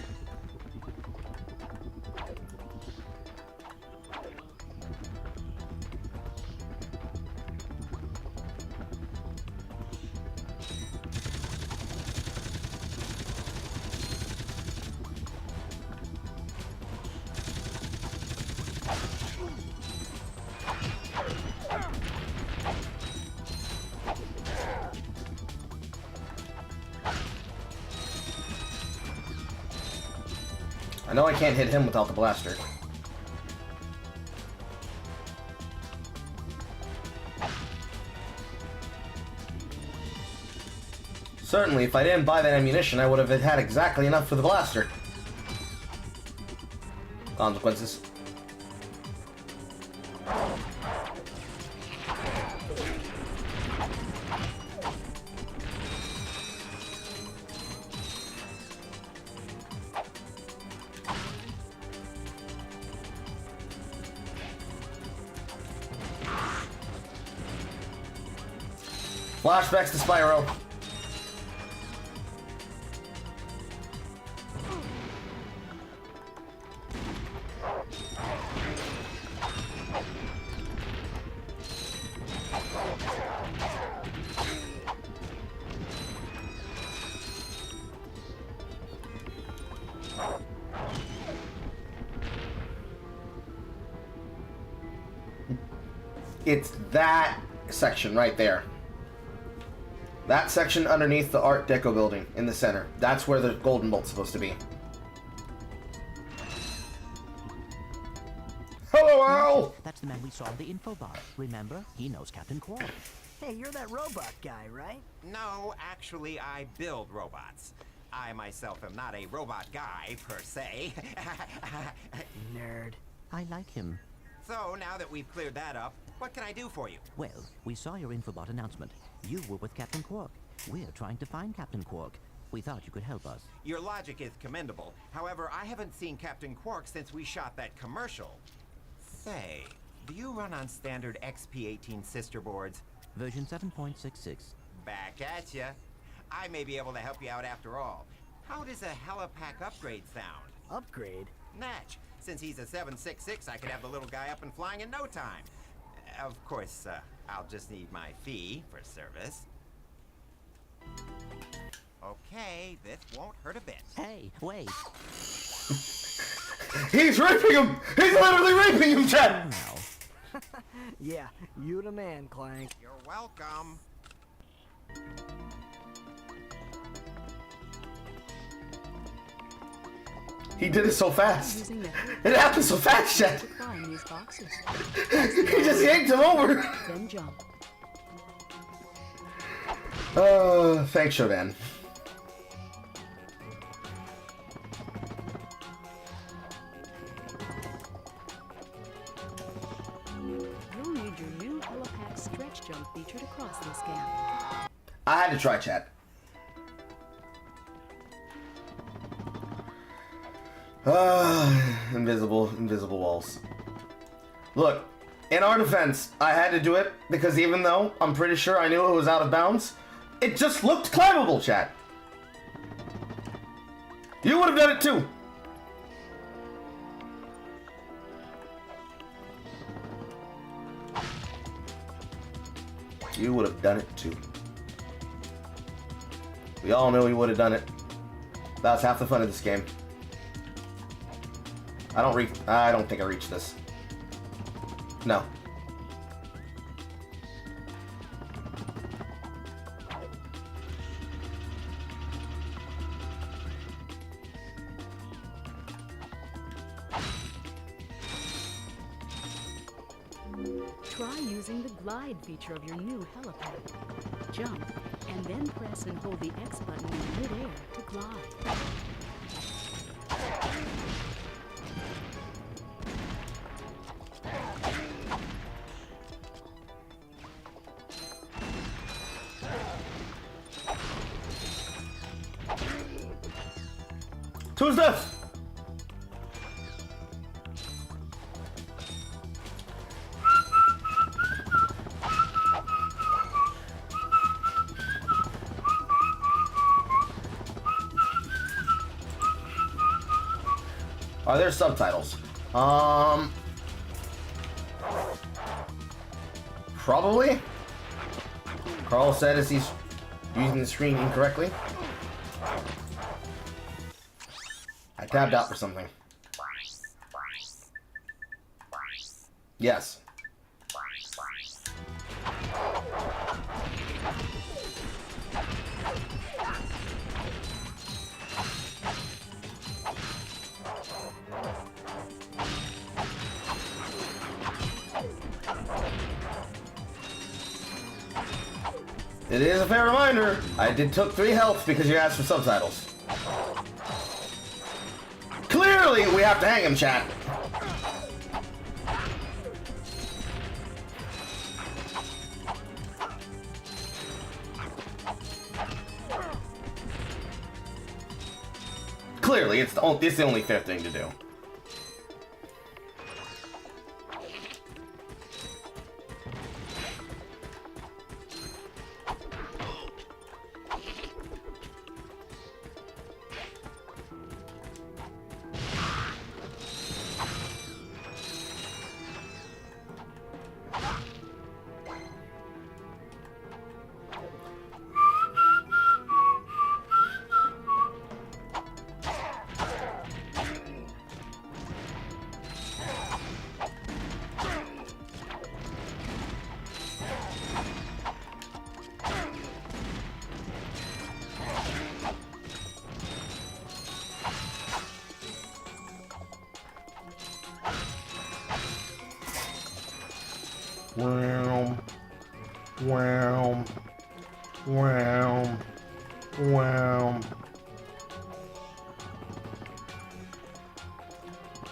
I know I can't hit him without the blaster. Certainly, if I didn't buy that ammunition, I would have had exactly enough for the blaster. Consequences. Flashbacks to Spyro. It's that section right there. That section underneath the Art Deco building in the center. That's where the golden bolt's supposed to be. Hello, Al! That's the man we saw in the info bar. Remember? He knows Captain Quark. Hey, you're that robot guy, right? No, actually, I build robots. I myself am not a robot guy, per se. Nerd. I like him. So, now that we've cleared that up, what can I do for you? Well, we saw your Infobot announcement. You were with Captain Quark. We're trying to find Captain Quark. We thought you could help us. Your logic is commendable. However, I haven't seen Captain Quark since we shot that commercial. Say, do you run on standard XP18 sister boards? Version 7.66. Back at ya. I may be able to help you out after all. How does a helipack upgrade sound? Upgrade? Natch. Since he's a 766, I could have the little guy up and flying in no time. Of course, I'll just need my fee for service. Okay, this won't hurt a bit. Hey, wait. He's raping him! He's literally raping him, Chad! Now. Yeah, you the man, Clank. You're welcome. He did it so fast. Using the It happened so fast, Chad. to climb these boxes. He just yanked him over. Then jump. Thanks, Shodan. You'll need your new helipack stretch jump feature to cross this gap. I had to try, chat. Invisible walls. Look, in our defense, I had to do it because even though I'm pretty sure I knew it was out of bounds, it just looked climbable, chat. You would have done it too. You would have done it too. We all knew he would have done it. That's half the fun of this game. I don't think I reached this. No. Try using the glide feature of your new helipad. Jump, and then press and hold the X button in midair to glide. To his death! Are there subtitles? Probably. Carl said as he's using the screen incorrectly. I tabbed out for something. Yes. It is a fair reminder. I took 3 health because you asked for subtitles. Clearly, we have to hang him, chat. Clearly, it's the only fair thing to do. Wham, wham, wham, wham.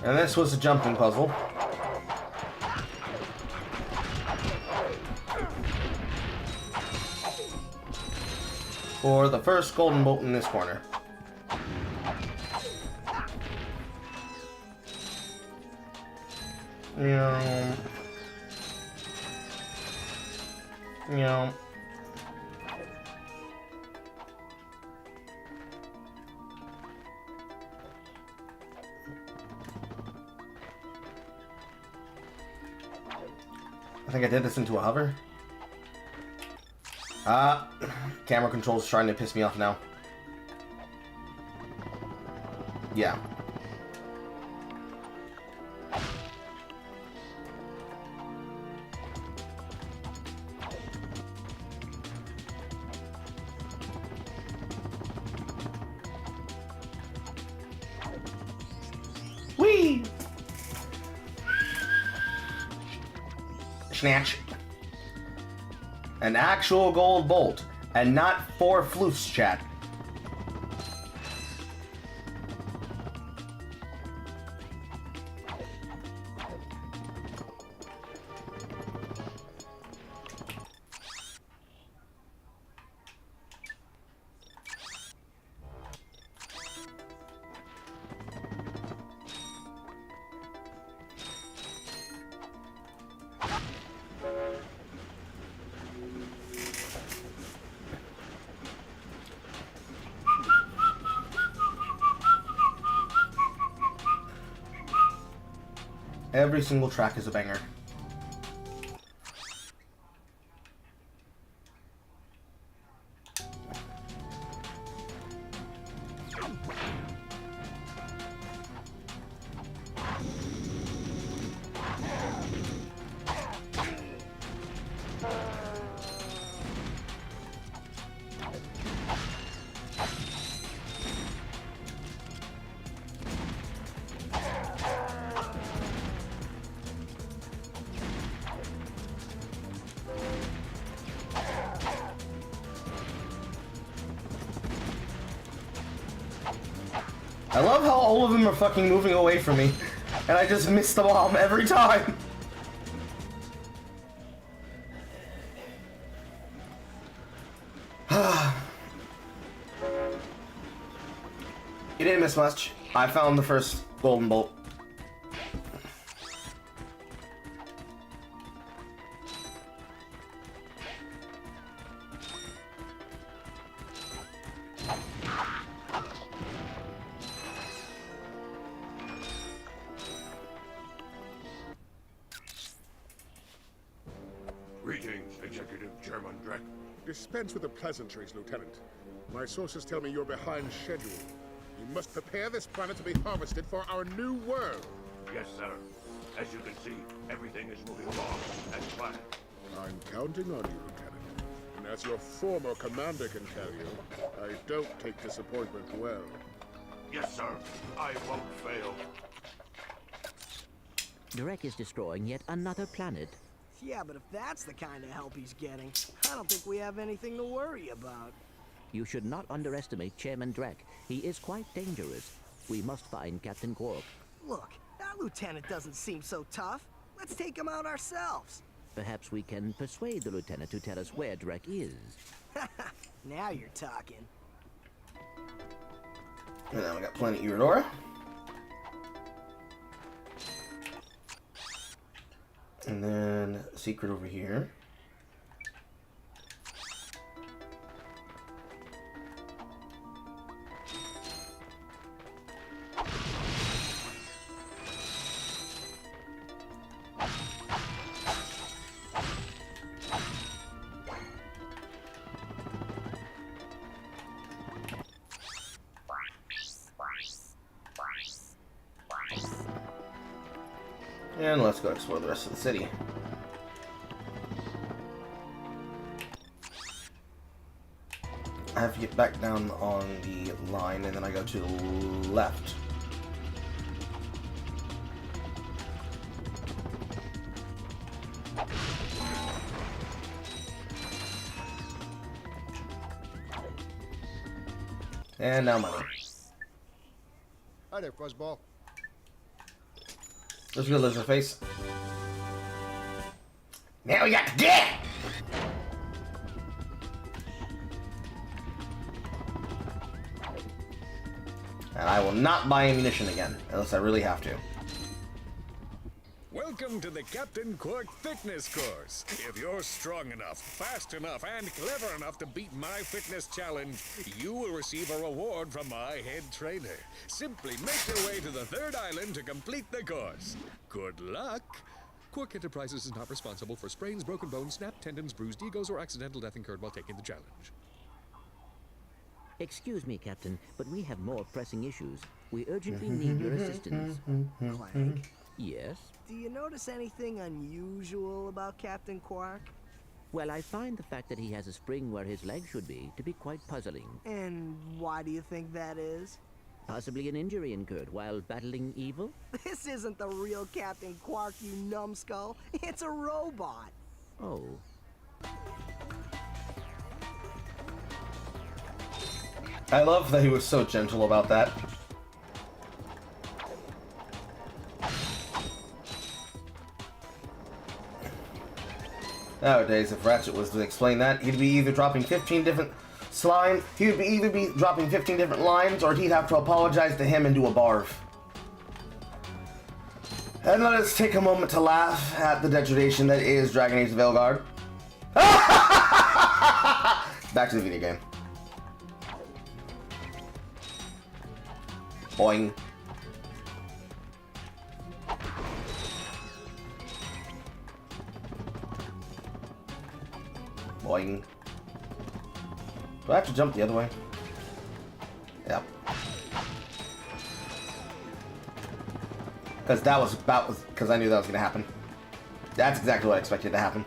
And this was a jumping puzzle. For the first golden bolt in this corner. Yeah. Yeah. I think I did this into a hover. Camera controls trying to piss me off now. Yeah. Whee! Snatch. An actual gold bolt, and not 4 floofs, chat. Every single track is a banger. I love how all of them are fucking moving away from me, and I just miss the bomb every time. You didn't miss much. I found the first golden bolt. Greetings, Executive Chairman Drek. Dispense with the pleasantries, Lieutenant. My sources tell me you're behind schedule. You must prepare this planet to be harvested for our new world. Yes, sir. As you can see, everything is moving along as planned. I'm counting on you, Lieutenant. And as your former commander can tell you, I don't take disappointment well. Yes, sir. I won't fail. Drek is destroying yet another planet. Yeah, but if that's the kind of help he's getting, I don't think we have anything to worry about. You should not underestimate Chairman Drek. He is quite dangerous. We must find Captain Quark. Look, that lieutenant doesn't seem so tough. Let's take him out ourselves. Perhaps we can persuade the lieutenant to tell us where Drek is. Now you're talking. And then we got Planet Eurodora. And then a secret over here. And let's go explore the rest of the city. I have to get back down on the line, and then I go to the left. And now money. Hi there, Fuzzball. Let's go, Lizardface. Now we got to get! And I will not buy ammunition again, unless I really have to. Welcome to the Captain Quark Fitness Course. If you're strong enough, fast enough, and clever enough to beat my fitness challenge, you will receive a reward from my head trainer. Simply make your way to the third island to complete the course. Good luck. Quark Enterprises is not responsible for sprains, broken bones, snapped tendons, bruised egos, or accidental death incurred while taking the challenge. Excuse me, Captain, but we have more pressing issues. We urgently need your assistance. Clank, Yes? do you notice anything unusual about Captain Quark? Well, I find the fact that he has a spring where his leg should be to be quite puzzling. And why do you think that is? Possibly an injury incurred while battling evil? This isn't the real Captain Quark, you numbskull. It's a robot. Oh. I love that he was so gentle about that. Nowadays, if Ratchet was to explain that, he'd be either dropping 15 different slime, he'd be either be dropping 15 different lines, or he'd have to apologize to him and do a barf. And let us take a moment to laugh at the degradation that is Dragon Age of Veilguard. Back to the video game. Boing. Boing. Do I have to jump the other way? Yep. Because that was because I knew that was going to happen. That's exactly what I expected to happen.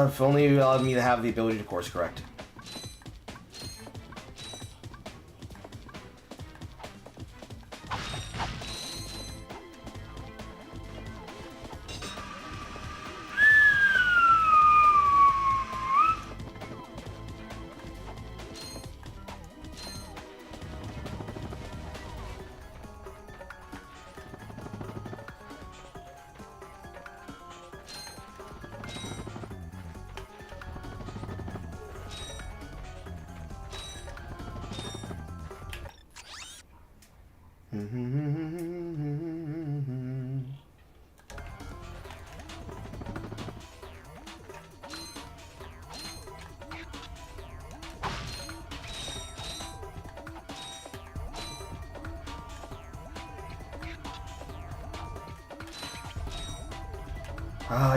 If only you allowed me to have the ability to course correct.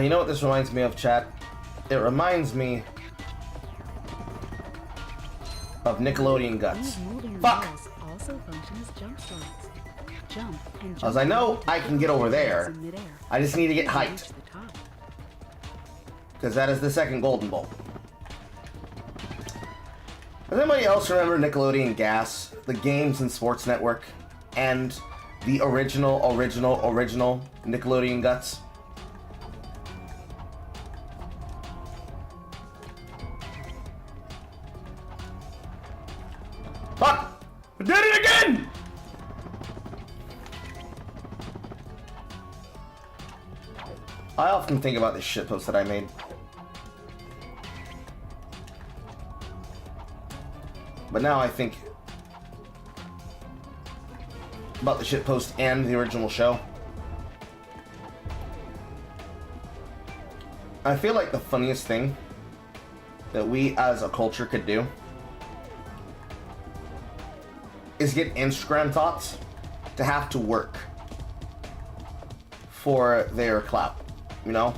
You know what this reminds me of, chat? It reminds me of Nickelodeon Guts. Fuck! Also function as jump slots. Jump and As I know, I can get over there. I just need to get height. Because that is the second Golden Bolt. Does anybody else remember Nickelodeon Gas, the Games and Sports Network, and the original Nickelodeon Guts? Fuck! I did it again! I often think about this shitpost that I made. But now I think about the shitpost and the original show. I feel like the funniest thing that we as a culture could do is get Instagram thoughts to have to work for their clout, you know?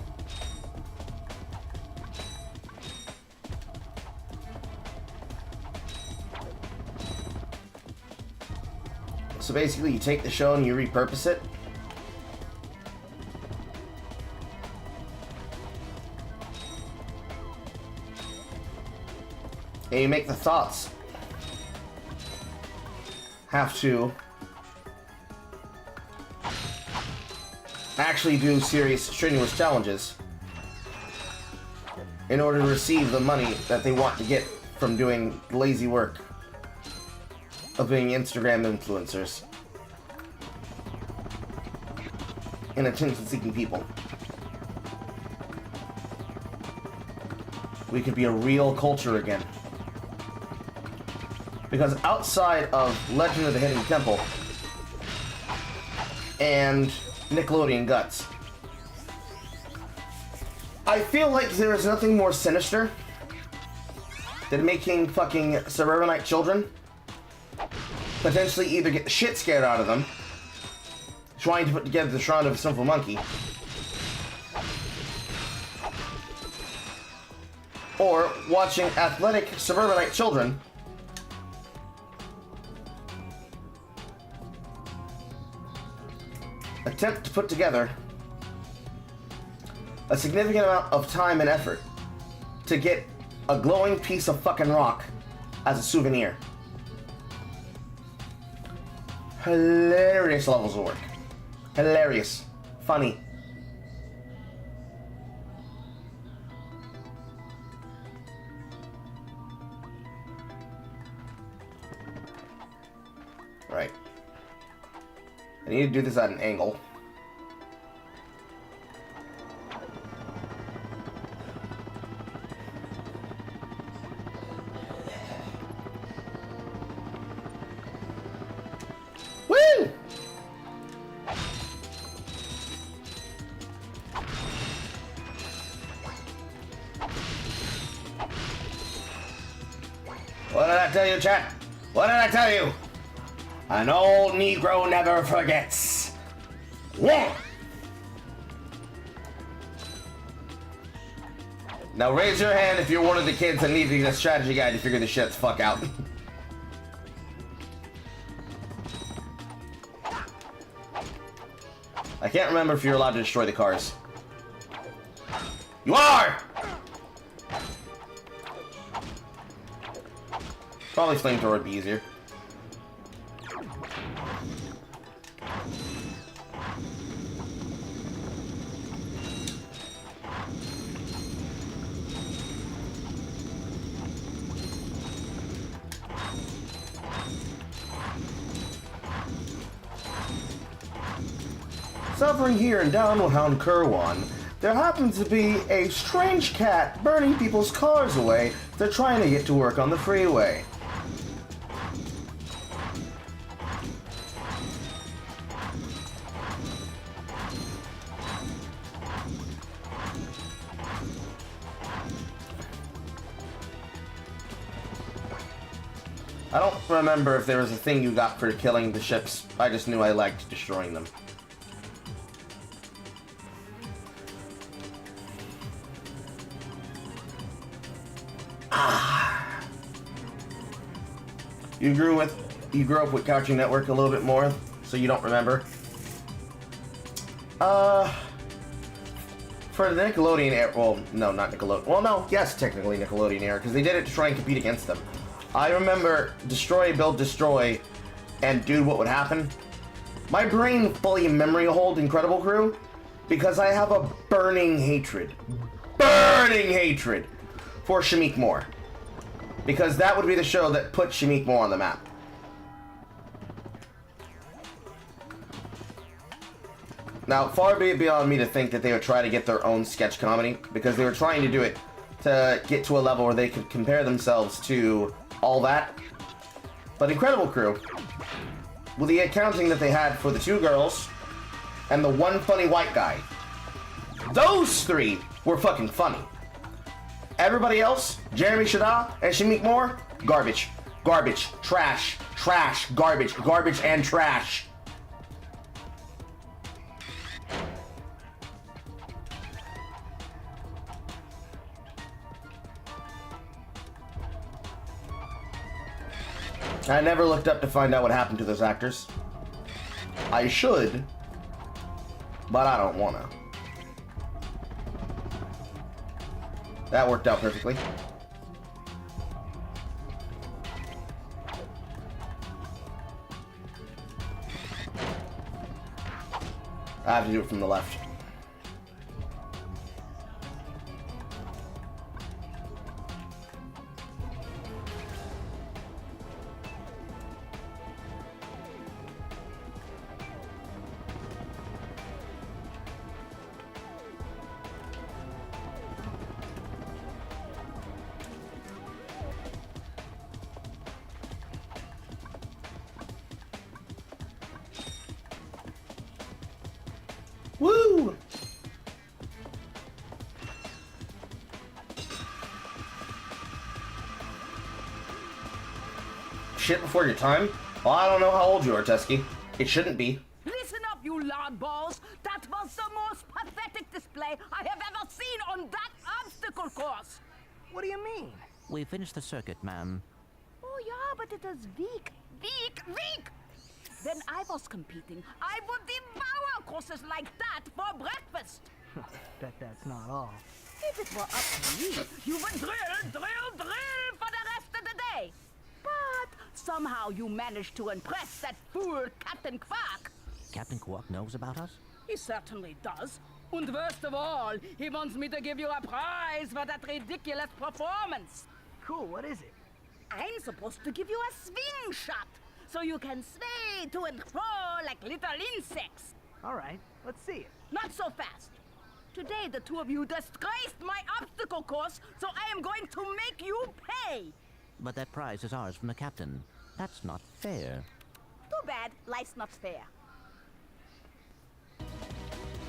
So basically you take the show and you repurpose it. And you make the thoughts have to actually do serious, strenuous challenges in order to receive the money that they want to get from doing lazy work of being Instagram influencers and attention-seeking people. we could be a real culture again. Because outside of Legend of the Hidden Temple and Nickelodeon Guts, I feel like there is nothing more sinister than making fucking suburbanite children potentially either get the shit scared out of them trying to put together the Shrine of a Sinful Monkey, or watching athletic suburbanite children attempt to put together a significant amount of time and effort to get a glowing piece of fucking rock as a souvenir. Hilarious levels of work. Hilarious. Funny. Right. I need to do this at an angle. Woo! What did I tell you, chat? What did I tell you? An old Negro never forgets. Yeah. Now raise your hand if you're one of the kids that needed a strategy guide to figure this shit the fuck out. I can't remember if you're allowed to destroy the cars. You are! Probably flamethrower would be easier. Suffering here in downtown Kirwan, there happens to be a strange cat burning people's cars away. They're trying to get to work on the freeway. I don't remember if there was a thing you got for killing the ships. I just knew I liked destroying them. You grew up with Cartoon Network a little bit more, so you don't remember. For the Nickelodeon era, well, no, not Nickelodeon. Well, no, yes, technically Nickelodeon era, because they did it to try and compete against them. I remember Destroy, Build, Destroy, and dude, what would happen? My brain fully memory hold Incredible Crew, because I have a burning hatred for Shamik Moore. Because that would be the show that put Shamik Moore on the map. Now, far be it beyond me to think that they would try to get their own sketch comedy, because they were trying to do it to get to a level where they could compare themselves to all that. But Incredible Crew, with the accounting that they had for the two girls and the one funny white guy, those three were fucking funny. Everybody else, Jeremy Shada and Shamik Moore, garbage. Garbage. Trash. Trash. Garbage. Garbage and trash. I never looked up to find out what happened to those actors. I should, but I don't wanna. That worked out perfectly. I have to do it from the left. shit before your time? Well, I don't know how old you are, Tusky. It shouldn't be. Listen up, you loudballs. That was the most pathetic display I have ever seen on that obstacle course. What do you mean? We finished the circuit, ma'am. Oh, yeah, but it is weak. When I was competing, I would devour courses like that for breakfast. Bet that's not all. If it were up to me, you would drill for the rest of the day. But somehow you managed to impress that fool Captain Quark. Captain Quark knows about us? He certainly does. And worst of all, he wants me to give you a prize for that ridiculous performance. Cool, what is it? I'm supposed to give you a swing shot, so you can sway to and fro like little insects. All right, let's see it. Not so fast. Today, the two of you disgraced my obstacle course, so I am going to make you pay. But that prize is ours from the captain. That's not fair. Too bad. Life's not fair.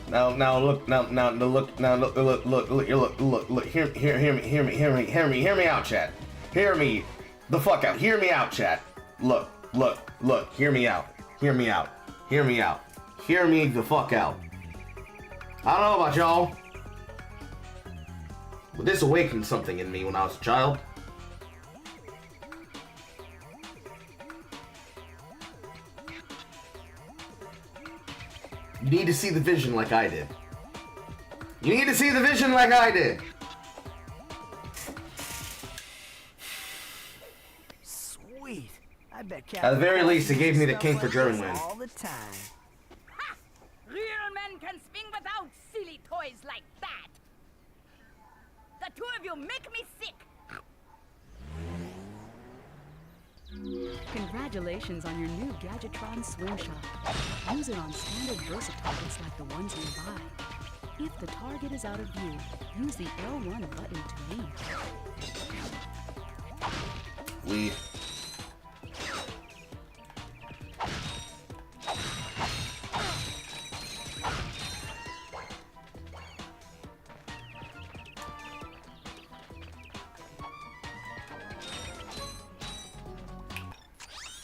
Now look, hear me out, chat. Hear me the fuck out. Hear me out, chat. Look, hear me out. Hear me the fuck out. I don't know about y'all, but this awakened something in me when I was a child. You need to see the vision like I did. Sweet. I bet At the very least, it gave me the kink for German women. all the time. Ha! Real men can swing without silly toys like that. The two of you make me sick. Congratulations on your new Gadgetron Swing Shot. Use it on standard Versa targets like the ones nearby. If the target is out of view, use the L1 button to aim.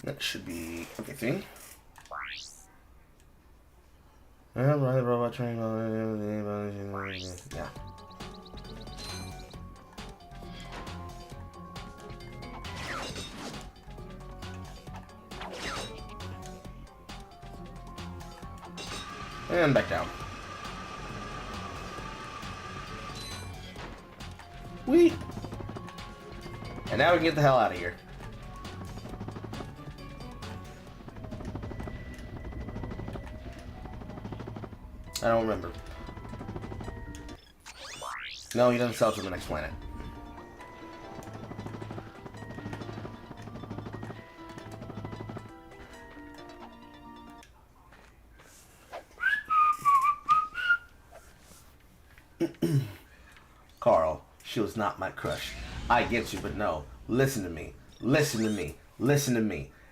That should be okay thing. Robot train. Yeah. And back down. Whee! And now we can get the hell out of here. I don't remember. No, he doesn't sell to the next planet. Carl, she was not my crush. I get you, but no. Listen to me.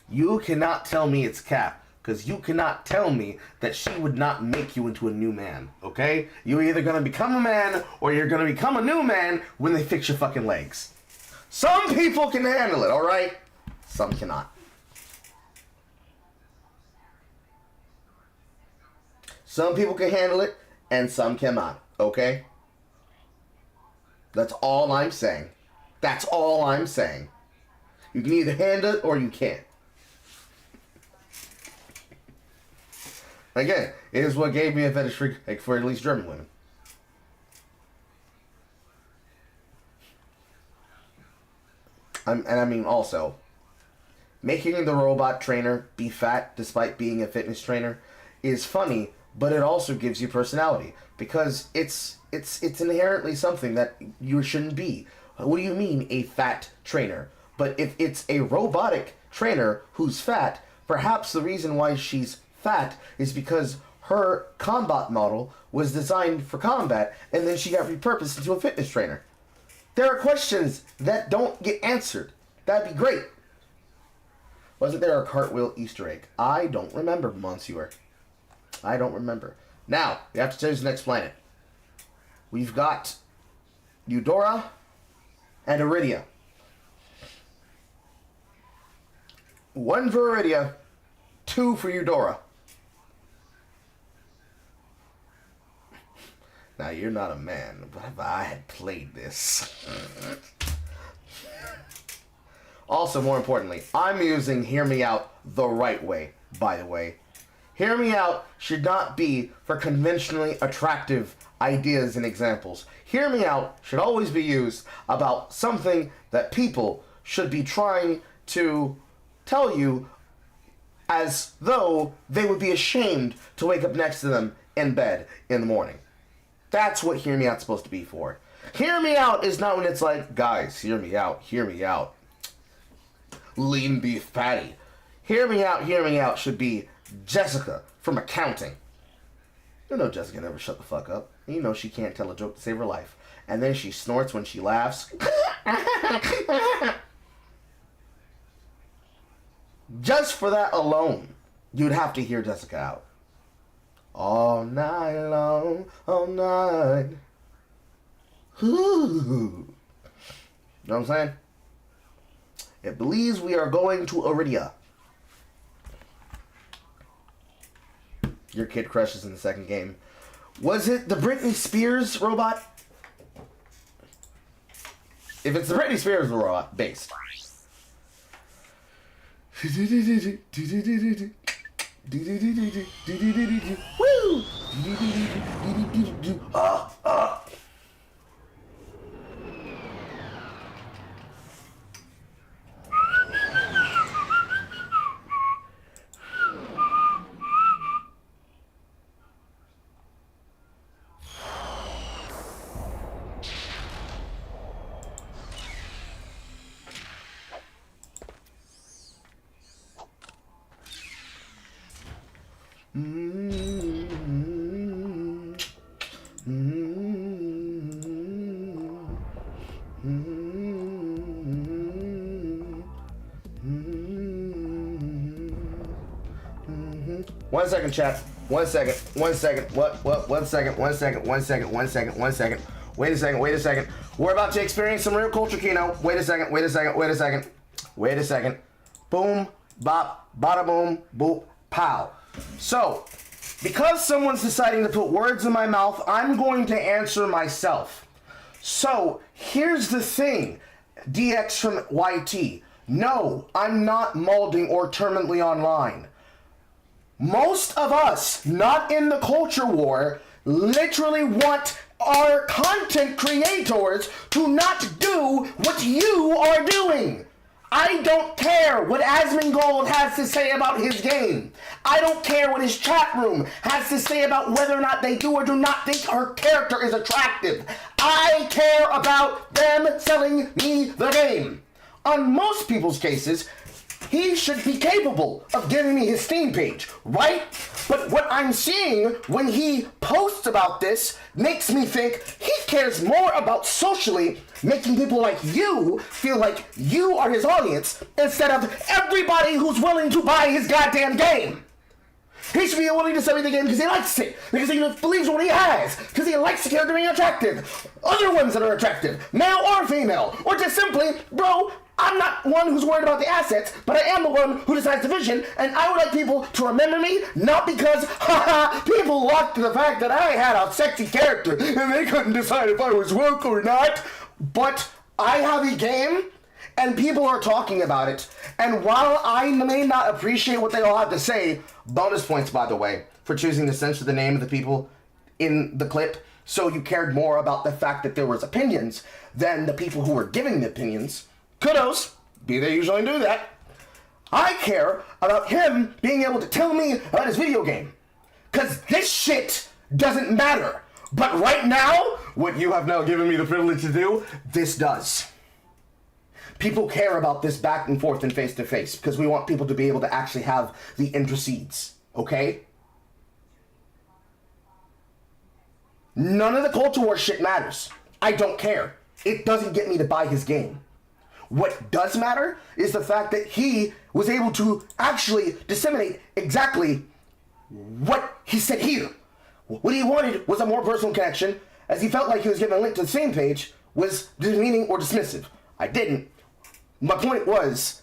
You cannot tell me it's Cap. Because you cannot tell me that she would not make you into a new man, okay? You're either going to become a man or you're going to become a new man when they fix your fucking legs. Some people can handle it, alright? Some cannot. Some people can handle it and some cannot, okay? That's all I'm saying. You can either handle it or you can't. Again, it is what gave me a fetish for at least German women. And I mean also, making the robot trainer be fat despite being a fitness trainer is funny, but it also gives you personality because it's inherently something that you shouldn't be. What do you mean a fat trainer? But if it's a robotic trainer who's fat, perhaps the reason why she's fat is because her combat model was designed for combat and then she got repurposed into a fitness trainer. There are questions that don't get answered. That'd be great. Wasn't there a cartwheel Easter egg? I don't remember, Monsieur. I don't remember. Now, we have to choose the next planet. We've got Eudora and Iridia. 1 for Iridia, 2 for Eudora. Now, you're not a man, but if I had played this... Also, more importantly, I'm using Hear Me Out the right way, by the way. Hear Me Out should not be for conventionally attractive ideas and examples. Hear Me Out should always be used about something that people should be trying to tell you as though they would be ashamed to wake up next to them in bed in the morning. That's what Hear Me Out's supposed to be for. Hear Me Out is not when it's like, guys, hear me out. Lean beef patty. Hear Me Out should be Jessica from accounting. You know Jessica never shut the fuck up. You know she can't tell a joke to save her life. And then she snorts when she laughs. Just for that alone, you'd have to hear Jessica out. All night long, all night. Ooh. Know what I'm saying? It believes we are going to Iridia. Your kid crushes in the second game. Was it the Britney Spears robot? If it's the Britney Spears robot, based. Woo! One second, chat. 1 second. 1 second. What? 1 second. 1 second. 1 second. 1 second. 1 second. Wait a second. Wait a second. We're about to experience some real culture, Kino. Wait a second. Wait a second. Wait a second. Wait a second. Boom, bop, bada boom, boop, pow. So, because someone's deciding to put words in my mouth, I'm going to answer myself. So, here's the thing, DX from YT. No, I'm not molding or terminally online. Most of us, not in the culture war, literally want our content creators to not do what you are doing. I don't care what Asmongold has to say about his game. I don't care what his chat room has to say about whether or not they do or do not think her character is attractive. I care about them selling me the game. On most people's cases, he should be capable of giving me his Steam page, right? But what I'm seeing when he posts about this makes me think he cares more about socially making people like you feel like you are his audience instead of everybody who's willing to buy his goddamn game. He should be willing to sell me the game because he likes it, because he believes what he has, because he likes the character being attractive. Other ones that are attractive, male or female, or just simply, bro, I'm not one who's worried about the assets, but I am the one who decides the vision, and I would like people to remember me, not because, haha, people liked the fact that I had a sexy character, and they couldn't decide if I was woke or not, but I have a game, and people are talking about it, and while I may not appreciate what they all have to say, bonus points, by the way, for choosing to censor the name of the people in the clip, so you cared more about the fact that there was opinions than the people who were giving the opinions. Kudos, they usually do that. I care about him being able to tell me about his video game. Because this shit doesn't matter. But right now, what you have now given me the privilege to do, this does. People care about this back and forth and face to face because we want people to be able to actually have the intercedes, okay? None of the culture war shit matters. I don't care. It doesn't get me to buy his game. What does matter is the fact that he was able to actually disseminate exactly what he said here. What he wanted was a more personal connection, as he felt like he was giving a link to the same page was demeaning or dismissive. I didn't. My point was,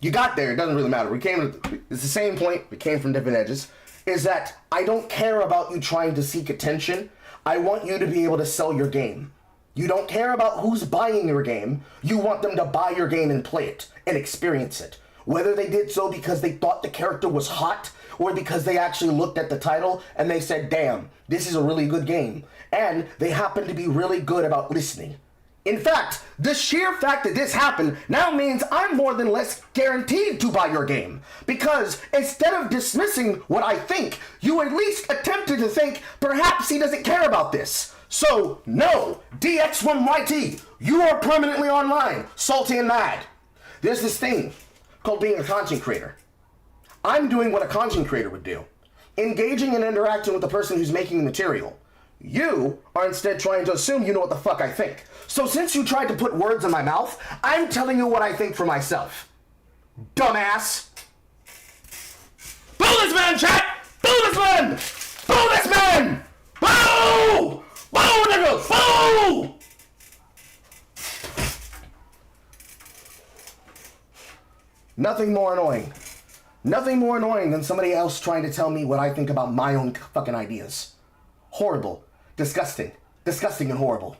You got there, it doesn't really matter. It's the same point, we came from different edges, is that I don't care about you trying to seek attention. I want you to be able to sell your game. You don't care about who's buying your game. You want them to buy your game and play it and experience it. Whether they did so because they thought the character was hot or because they actually looked at the title and they said, damn, this is a really good game. And they happen to be really good about listening. In fact, the sheer fact that this happened now means I'm more than less guaranteed to buy your game. Because instead of dismissing what I think, you at least attempted to think perhaps he doesn't care about this. So, no, DX from YT, you are permanently online, salty and mad. There's this thing called being a content creator. I'm doing what a content creator would do. Engaging and interacting with the person who's making the material. You are instead trying to assume you know what the fuck I think. So since you tried to put words in my mouth, I'm telling you what I think for myself. Dumbass! Boo this man, chat! Boo this man! Boo this man! Boo! Boo, nigga! Boo! Nothing more annoying. Nothing more annoying than somebody else trying to tell me what I think about my own fucking ideas. Horrible. Disgusting. Disgusting and horrible.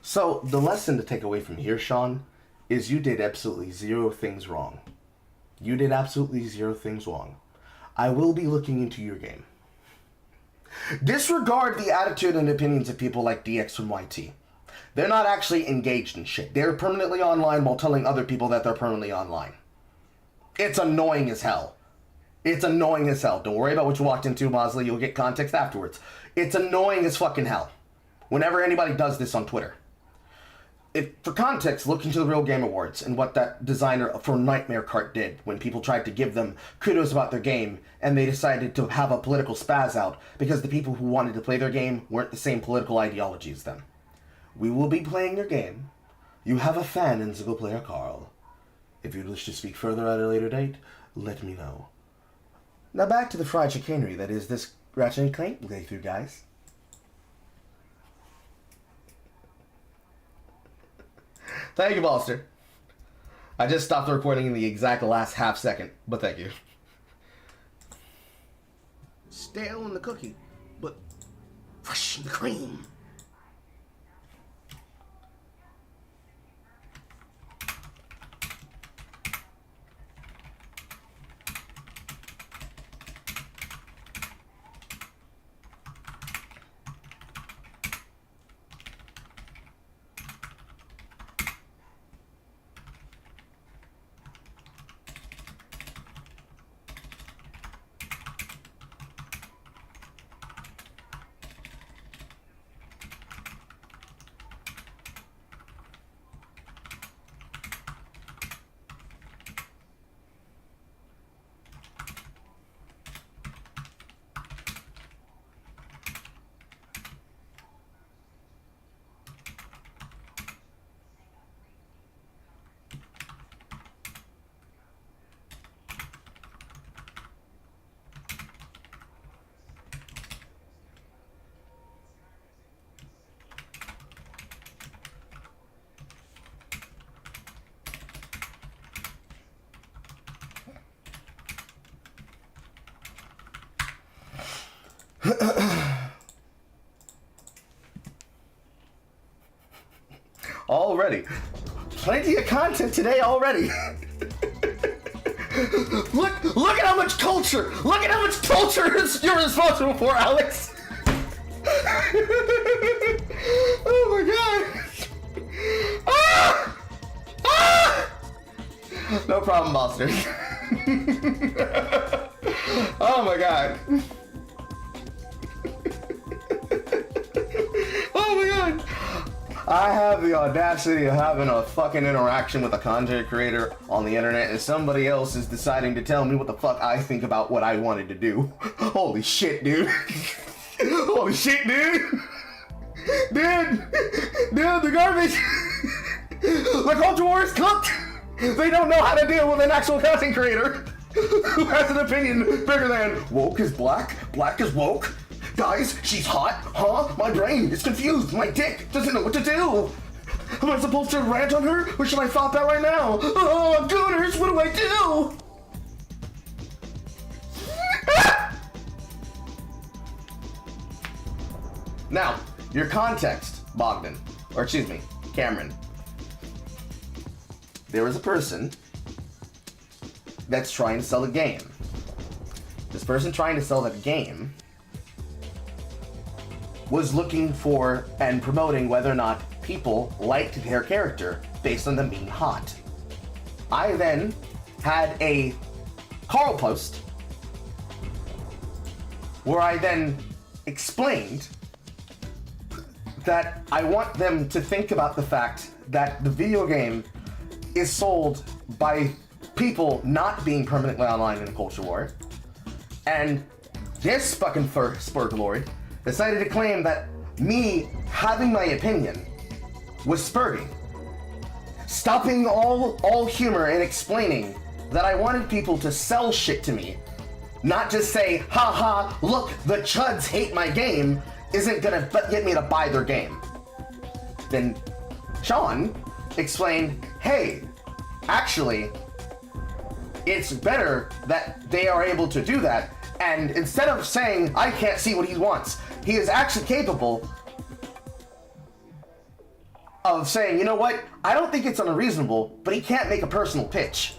So, the lesson to take away from here, Sean, is you did absolutely 0 things wrong. You did absolutely 0 things wrong. I will be looking into your game. Disregard the attitude and opinions of people like DX from YT. They're not actually engaged in shit. They're permanently online while telling other people that they're permanently online. It's annoying as hell. It's annoying as hell. Don't worry about what you walked into, Mosley. You'll get context afterwards. It's annoying as fucking hell. Whenever anybody does this on Twitter. For context, look into the Real Game Awards and what that designer for Nightmare Cart did when people tried to give them kudos about their game and they decided to have a political spaz out because the people who wanted to play their game weren't the same political ideology as them. We will be playing your game. You have a fan in single player Carl. If you wish to speak further at a later date, let me know. Now back to the fried chicanery that is this Ratchet and Clank playthrough, guys. Thank you, Balster. I just stopped the recording in the exact last half second, but thank you. Stale in the cookie, but fresh in the cream. Already. Plenty of content today already. Look at how much culture! Look at how much culture you're responsible for, Alex! Oh my god! Ah! Ah! No problem, Monster. Oh my god. Oh my god! I have the audacity of having a fucking interaction with a content creator on the internet and somebody else is deciding to tell me what the fuck I think about what I wanted to do. Holy shit, dude. Holy shit, dude. Dude, the garbage. The culture war is cooked. They don't know how to deal with an actual content creator who has an opinion bigger than woke is black, black is woke. Guys, she's hot, huh? My brain is confused. My dick doesn't know what to do. Am I supposed to rant on her, or should I stop that right now? Oh, gooners, what do I do? Now, your context, Bogdan, or excuse me, Cameron. There is a person that's trying to sell a game. This person trying to sell that game was looking for and promoting whether or not people liked their character based on them being hot. I then had a Carl post where I then explained that I want them to think about the fact that the video game is sold by people not being permanently online in a culture war. And this fucking Spurglord decided to claim that me having my opinion was spurting. Stopping all humor and explaining that I wanted people to sell shit to me, not just say, haha, look, the chuds hate my game, isn't gonna get me to buy their game. Then Sean explained, hey, actually, it's better that they are able to do that, and instead of saying, I can't see what he wants, he is actually capable of saying, you know what, I don't think it's unreasonable, but he can't make a personal pitch.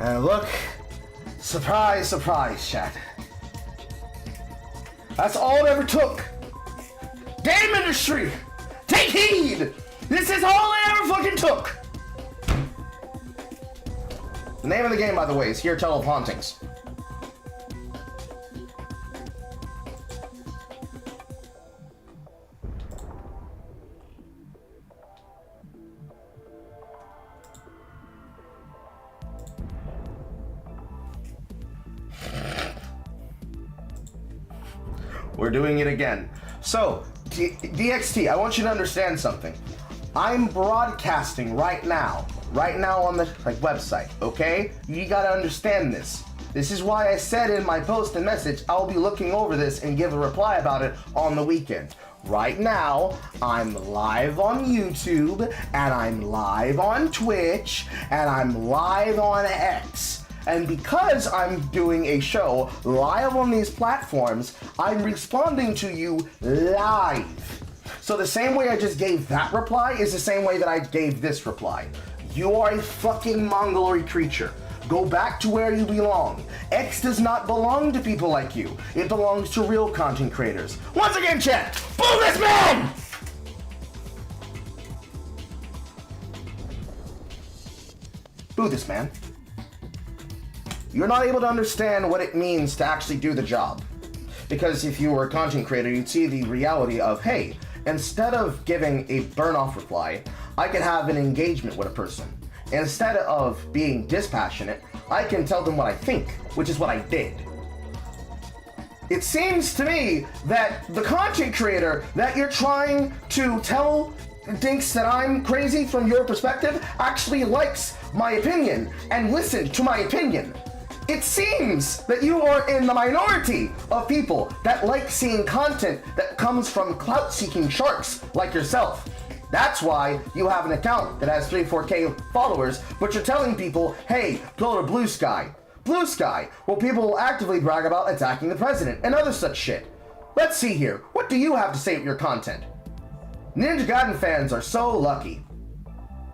And look, Surprise, surprise, chat. That's all it ever took. Game industry, take heed! This is all it ever fucking took! The name of the game, by the way, is Here Tell of Hauntings. We're doing it again. So, DXT, I want you to understand something. I'm broadcasting right now on the website, okay? You gotta understand this. This is why I said in my post and message, I'll be looking over this and give a reply about it on the weekend. Right now, I'm live on YouTube, and I'm live on Twitch, and I'm live on X. And because I'm doing a show live on these platforms, I'm responding to you live. So the same way I just gave that reply is the same way that I gave this reply. You are a fucking mongoloid creature. Go back to where you belong. X does not belong to people like you. It belongs to real content creators. Once again, chat, boo this man! Boo this man. You're not able to understand what it means to actually do the job. Because if you were a content creator, you'd see the reality of, hey, instead of giving a burn-off reply, I could have an engagement with a person. Instead of being dispassionate, I can tell them what I think, which is what I did. It seems to me that the content creator that you're trying to tell thinks that I'm crazy from your perspective actually likes my opinion and listened to my opinion. It seems that you are in the minority of people that like seeing content that comes from clout-seeking sharks like yourself. That's why you have an account that has 3-4K followers, but you're telling people, hey, go to Blue Sky. Blue Sky, well, people will actively brag about attacking the president and other such shit. Let's see here, what do you have to say with your content? Ninja Gaiden fans are so lucky.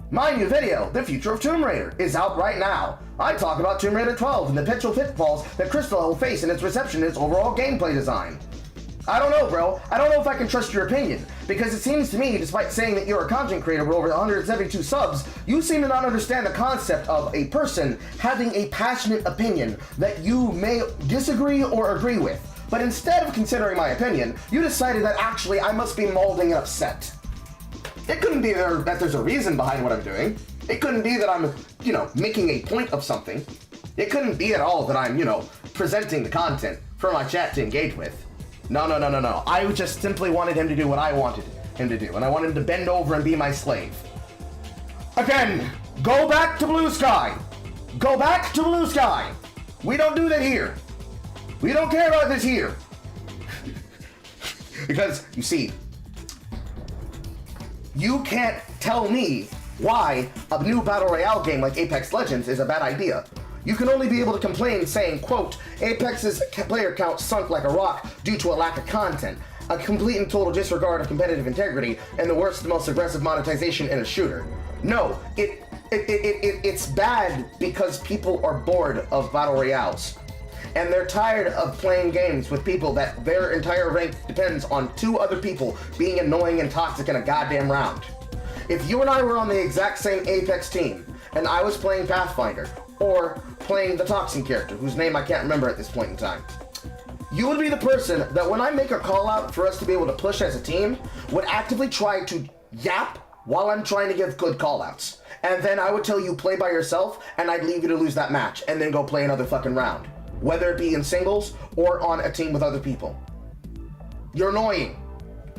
My new video, The Future of Tomb Raider, is out right now. I talk about Tomb Raider 12 and the potential pitfalls that Crystal will face in its reception and its overall gameplay design. I don't know, bro. I don't know if I can trust your opinion, because it seems to me, despite saying that you're a content creator with over 172 subs, you seem to not understand the concept of a person having a passionate opinion that you may disagree or agree with. But instead of considering my opinion, you decided that actually I must be molding and upset. It couldn't be that there's a reason behind what I'm doing. It couldn't be that I'm, making a point of something. It couldn't be at all that I'm, presenting the content for my chat to engage with. No. I just simply wanted him to do what I wanted him to do, and I wanted him to bend over and be my slave. Again, go back to Blue Sky. Go back to Blue Sky. We don't do that here. We don't care about this here. Because, you see, you can't tell me why a new Battle Royale game like Apex Legends is a bad idea. You can only be able to complain saying, quote, Apex's player count sunk like a rock due to a lack of content, a complete and total disregard of competitive integrity, and the worst and most aggressive monetization in a shooter. No, it's bad because people are bored of Battle Royales. And they're tired of playing games with people that their entire rank depends on 2 other people being annoying and toxic in a goddamn round. If you and I were on the exact same Apex team, and I was playing Pathfinder, or playing the Toxin character, whose name I can't remember at this point in time, you would be the person that when I make a call out for us to be able to push as a team, would actively try to yap while I'm trying to give good call outs. And then I would tell you play by yourself, and I'd leave you to lose that match, and then go play another fucking round. Whether it be in singles or on a team with other people. You're annoying.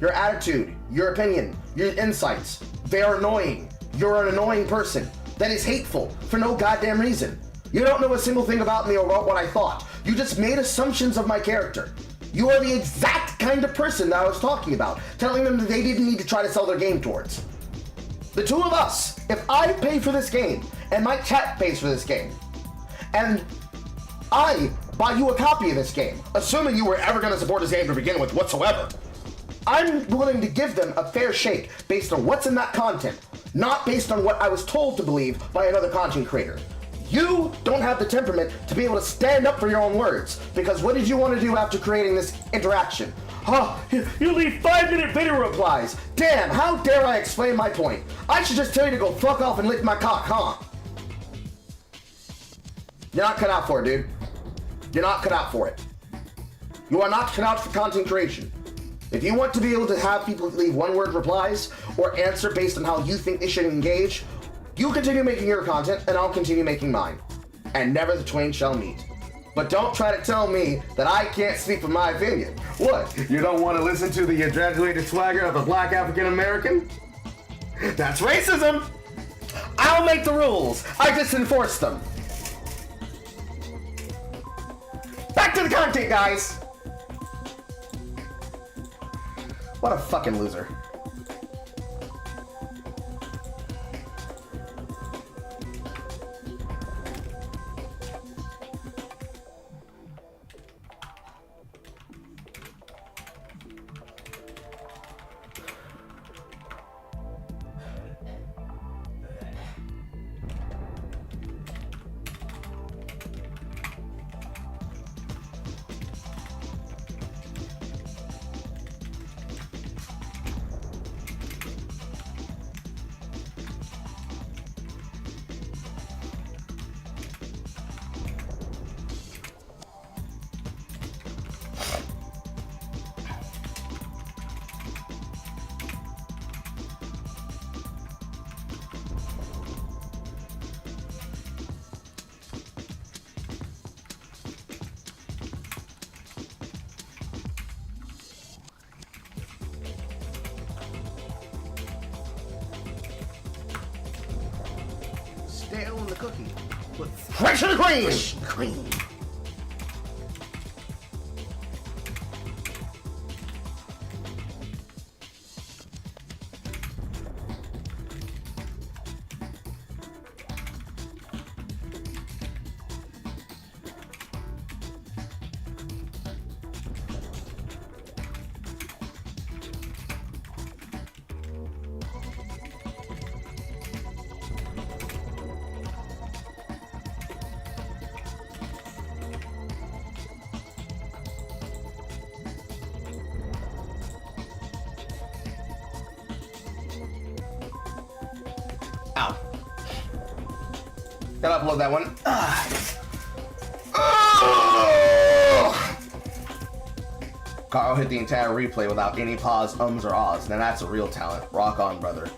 Your attitude, your opinion, your insights, they're annoying. You're an annoying person that is hateful for no goddamn reason. You don't know a single thing about me or about what I thought. You just made assumptions of my character. You are the exact kind of person that I was talking about, telling them that they didn't need to try to sell their game towards. The 2 of us, if I pay for this game, and my chat pays for this game, and I buy you a copy of this game, assuming you were ever going to support this game to begin with whatsoever, I'm willing to give them a fair shake based on what's in that content, not based on what I was told to believe by another content creator. You don't have the temperament to be able to stand up for your own words. Because what did you want to do after creating this interaction? Huh, you leave 5-minute video replies. Damn, how dare I explain my point? I should just tell you to go fuck off and lick my cock, huh? You're not cut out for it, dude. You're not cut out for it. You are not cut out for content creation. If you want to be able to have people leave one-word replies or answer based on how you think they should engage, you continue making your content and I'll continue making mine. And never the twain shall meet. But don't try to tell me that I can't speak for my opinion. What? You don't want to listen to the exaggerated swagger of a black African American? That's racism! I'll make the rules. I just enforce them. Back to the content, guys! What a fucking loser. Stale in the cookie. Fresh in the cream! Fresh in the cream. Ow. Gotta upload that one. Carl hit the entire replay without any pause, ums, or ahs. Now that's a real talent. Rock on, brother.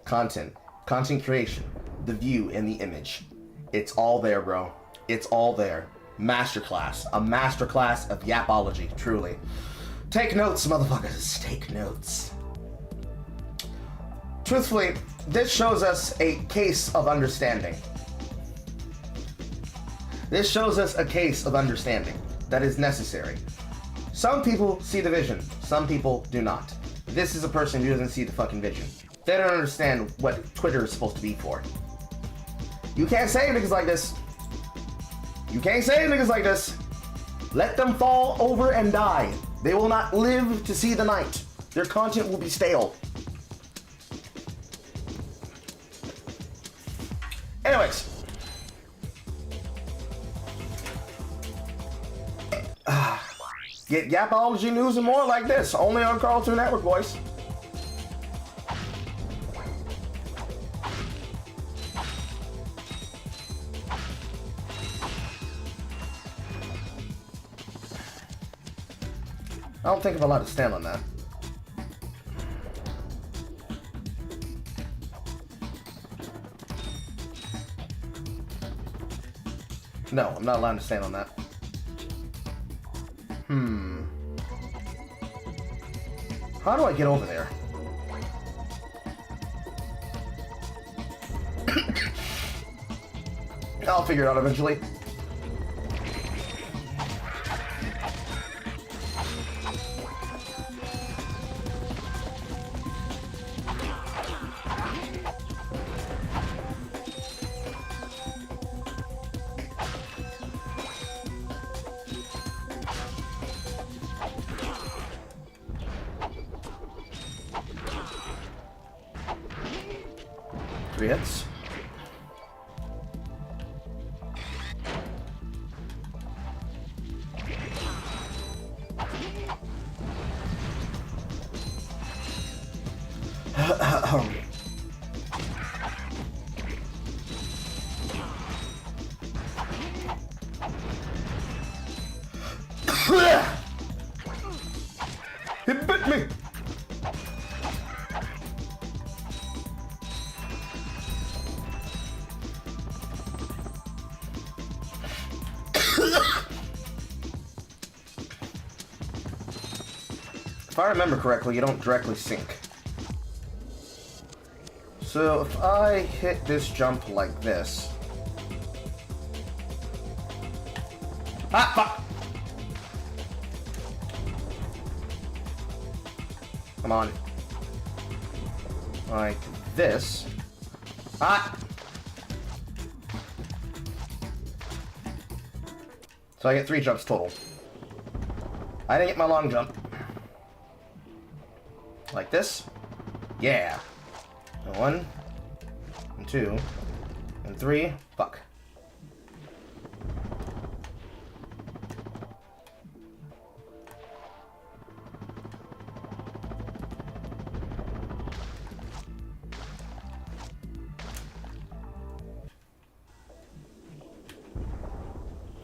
Content. Content creation. The view and the image. It's all there, bro. It's all there. Masterclass. A masterclass of yapology, truly. Take notes, motherfuckers. Take notes. Truthfully, this shows us a case of understanding. This shows us a case of understanding that is necessary. Some people see the vision, some people do not. This is a person who doesn't see the fucking vision. They don't understand what Twitter is supposed to be for. You can't say niggas like this. You can't say niggas like this. Let them fall over and die. They will not live to see the night. Their content will be stale. Anyways. Get Yapology news and more like this, only on Carltoon Network, boys. I don't think I'm allowed to stand on that. No, I'm not allowed to stand on that. How do I get over there? I'll figure it out eventually. Three hits. It bit me! If I remember correctly, you don't directly sink. So if I hit this jump like this... Ah, fuck! Come on. Like this. Ah! So I get 3 jumps total. I didn't get my long jump. Like this. Yeah. 1, and 2, and 3. Fuck.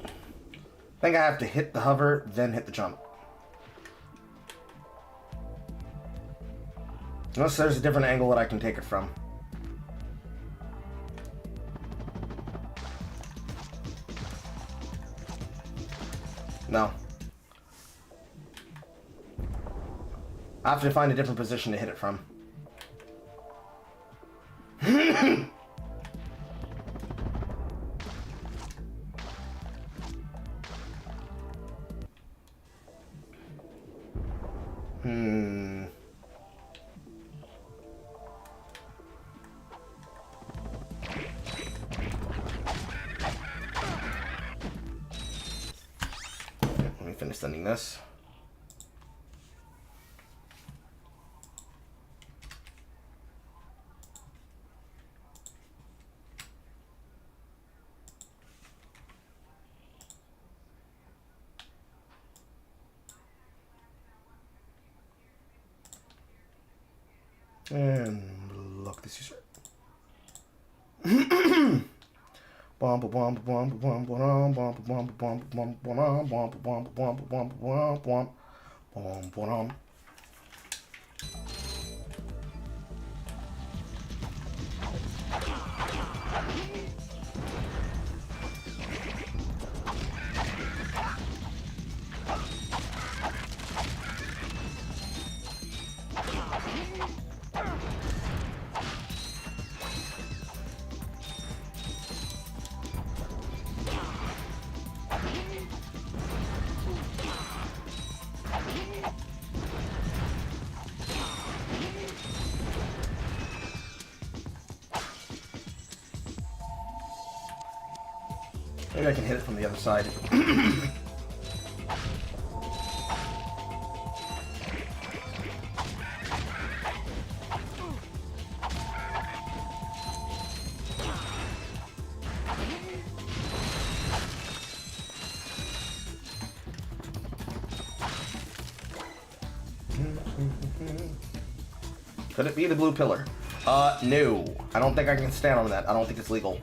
I think I have to hit the hover, then hit the jump. Unless there's a different angle that I can take it from. No. I have to find a different position to hit it from. Let me finish sending this. And lock this user. Maybe I can hit it from the other side. Could it be the blue pillar? No. I don't think I can stand on that. I don't think it's legal.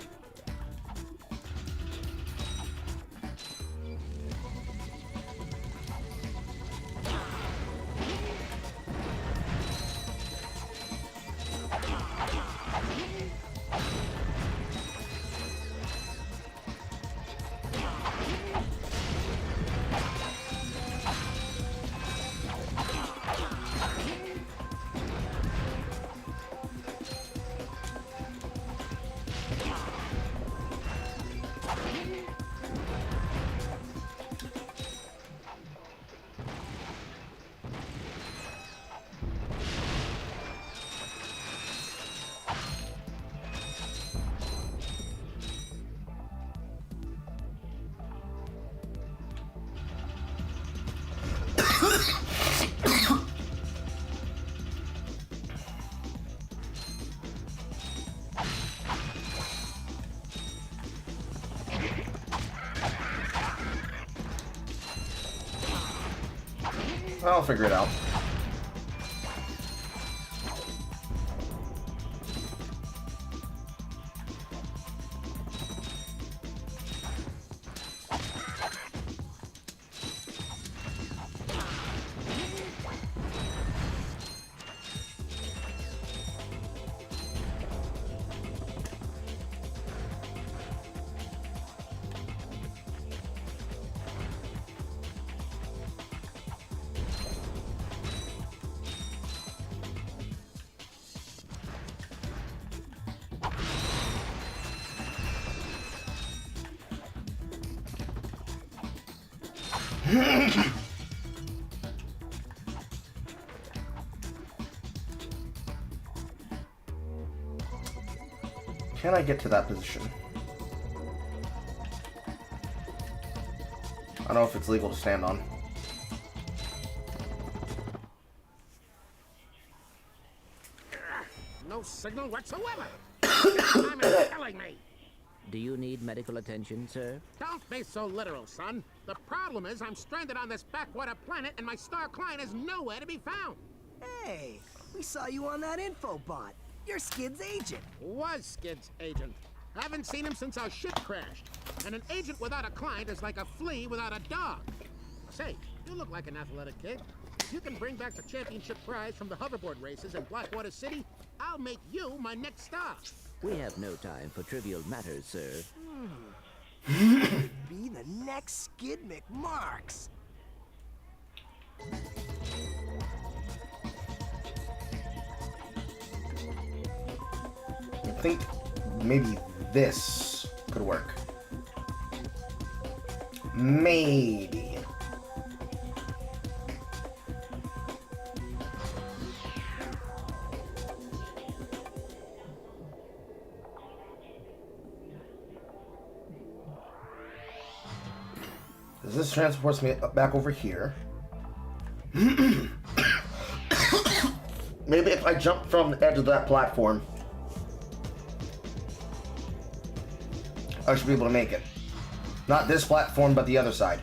I'll figure it out. Can I get to that position? I don't know if it's legal to stand on. No signal whatsoever. Time is killing me. Do you need medical attention, sir? Don't be so literal, son. The problem is I'm stranded on this backwater planet and my star client is nowhere to be found. Hey, we saw you on that info bot. You're Skid's agent. Was Skid's agent. Haven't seen him since our ship crashed. And an agent without a client is like a flea without a dog. Say, you look like an athletic kid. If you can bring back the championship prize from the hoverboard races in Blackwater City, I'll make you my next star. We have no time for trivial matters, sir. Be the next Skid McMarks. I think maybe this could work. Maybe. This transports me back over here. Maybe if I jump from the edge of that platform, I should be able to make it. Not this platform, but the other side.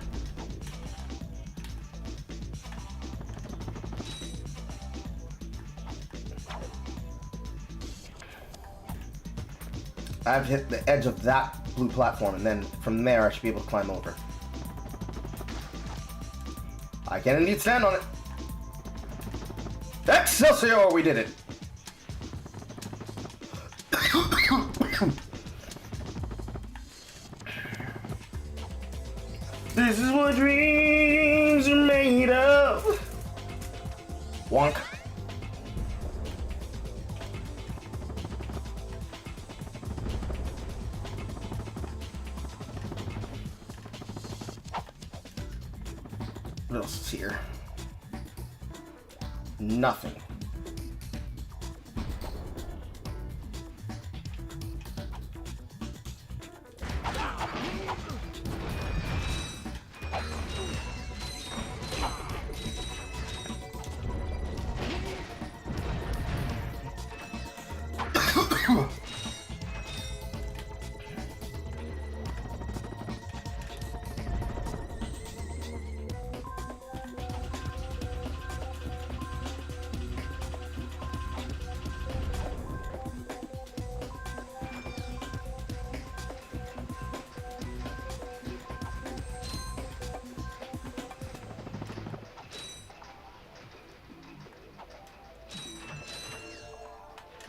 I have to hit the edge of that blue platform, and then from there I should be able to climb over. I can indeed stand on it. Excelsior! We did it! This is what dreams are made of. Wonk. What else is here? Nothing.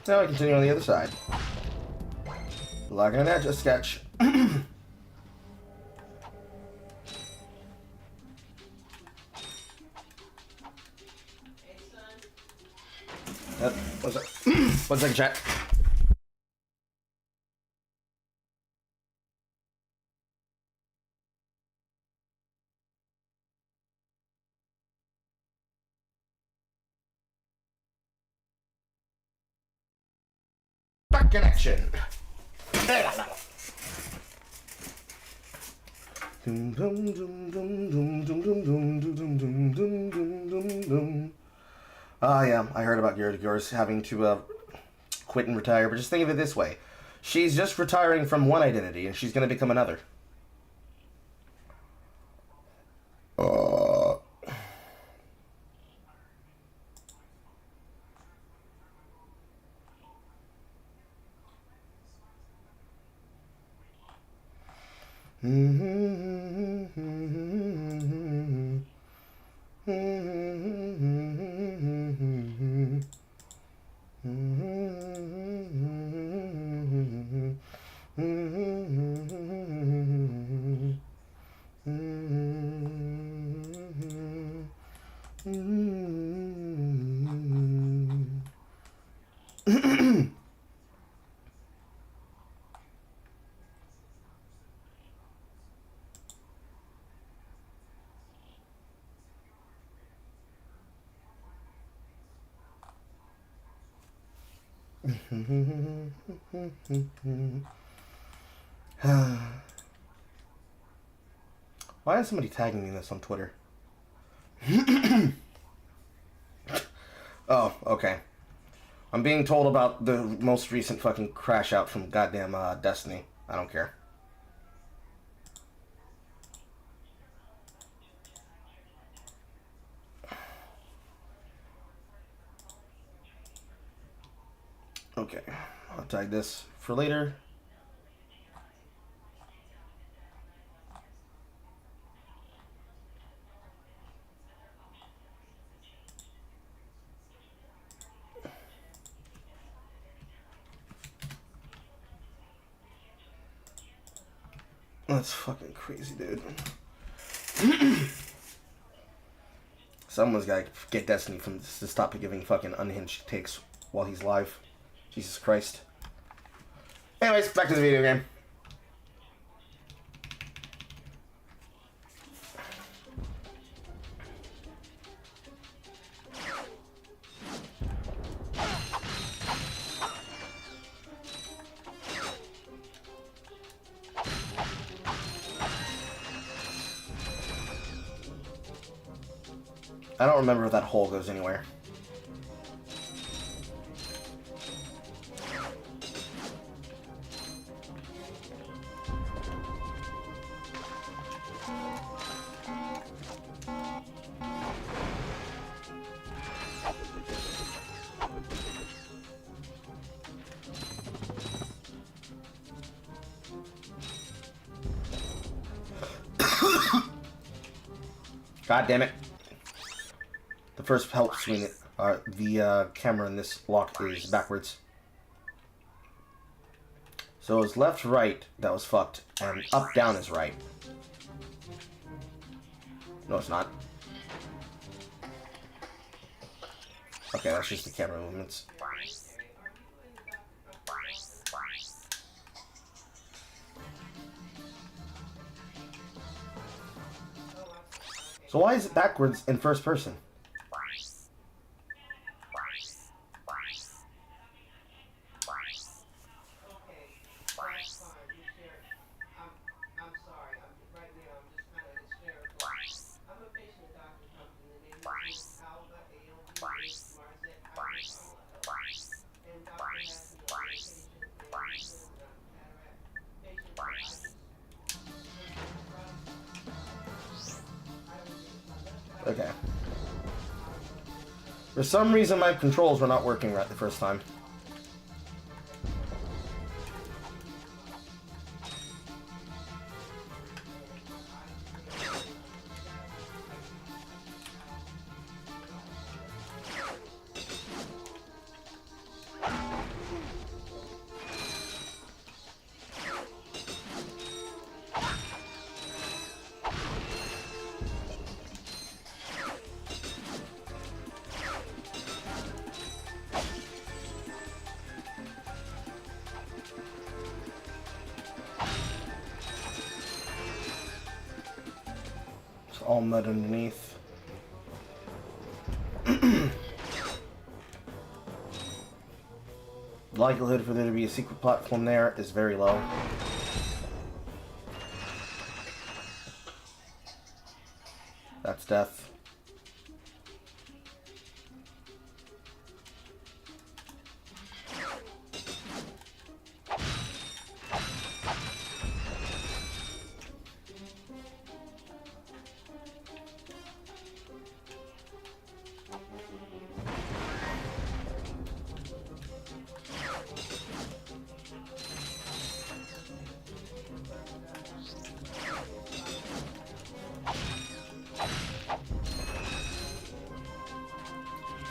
Now I continue on the other side. Like an edge, a sketch. One second, chat. Back in action. Yeah, I heard about yours having to quit and retire, but just think of it this way. She's just retiring from one identity, and she's going to become another. Why is somebody tagging me in this on Twitter? Oh, okay. I'm being told about the most recent fucking crash out from goddamn Destiny. I don't care. Okay, I'll tag this for later. That's fucking crazy, dude. Someone's gotta get Destiny from to stop giving fucking unhinged takes while he's live. Jesus Christ. Anyways, back to the video game. I don't remember if that hole goes anywhere. God damn it. The first help swing, the camera in this lock is backwards. So it's left, right that was fucked, and up, down is right. No, it's not. Okay, that's just the camera movements. So why is it backwards in first person? Okay. For some reason, my controls were not working right the first time. All mud underneath. The likelihood for there to be a secret platform there is very low. That's death.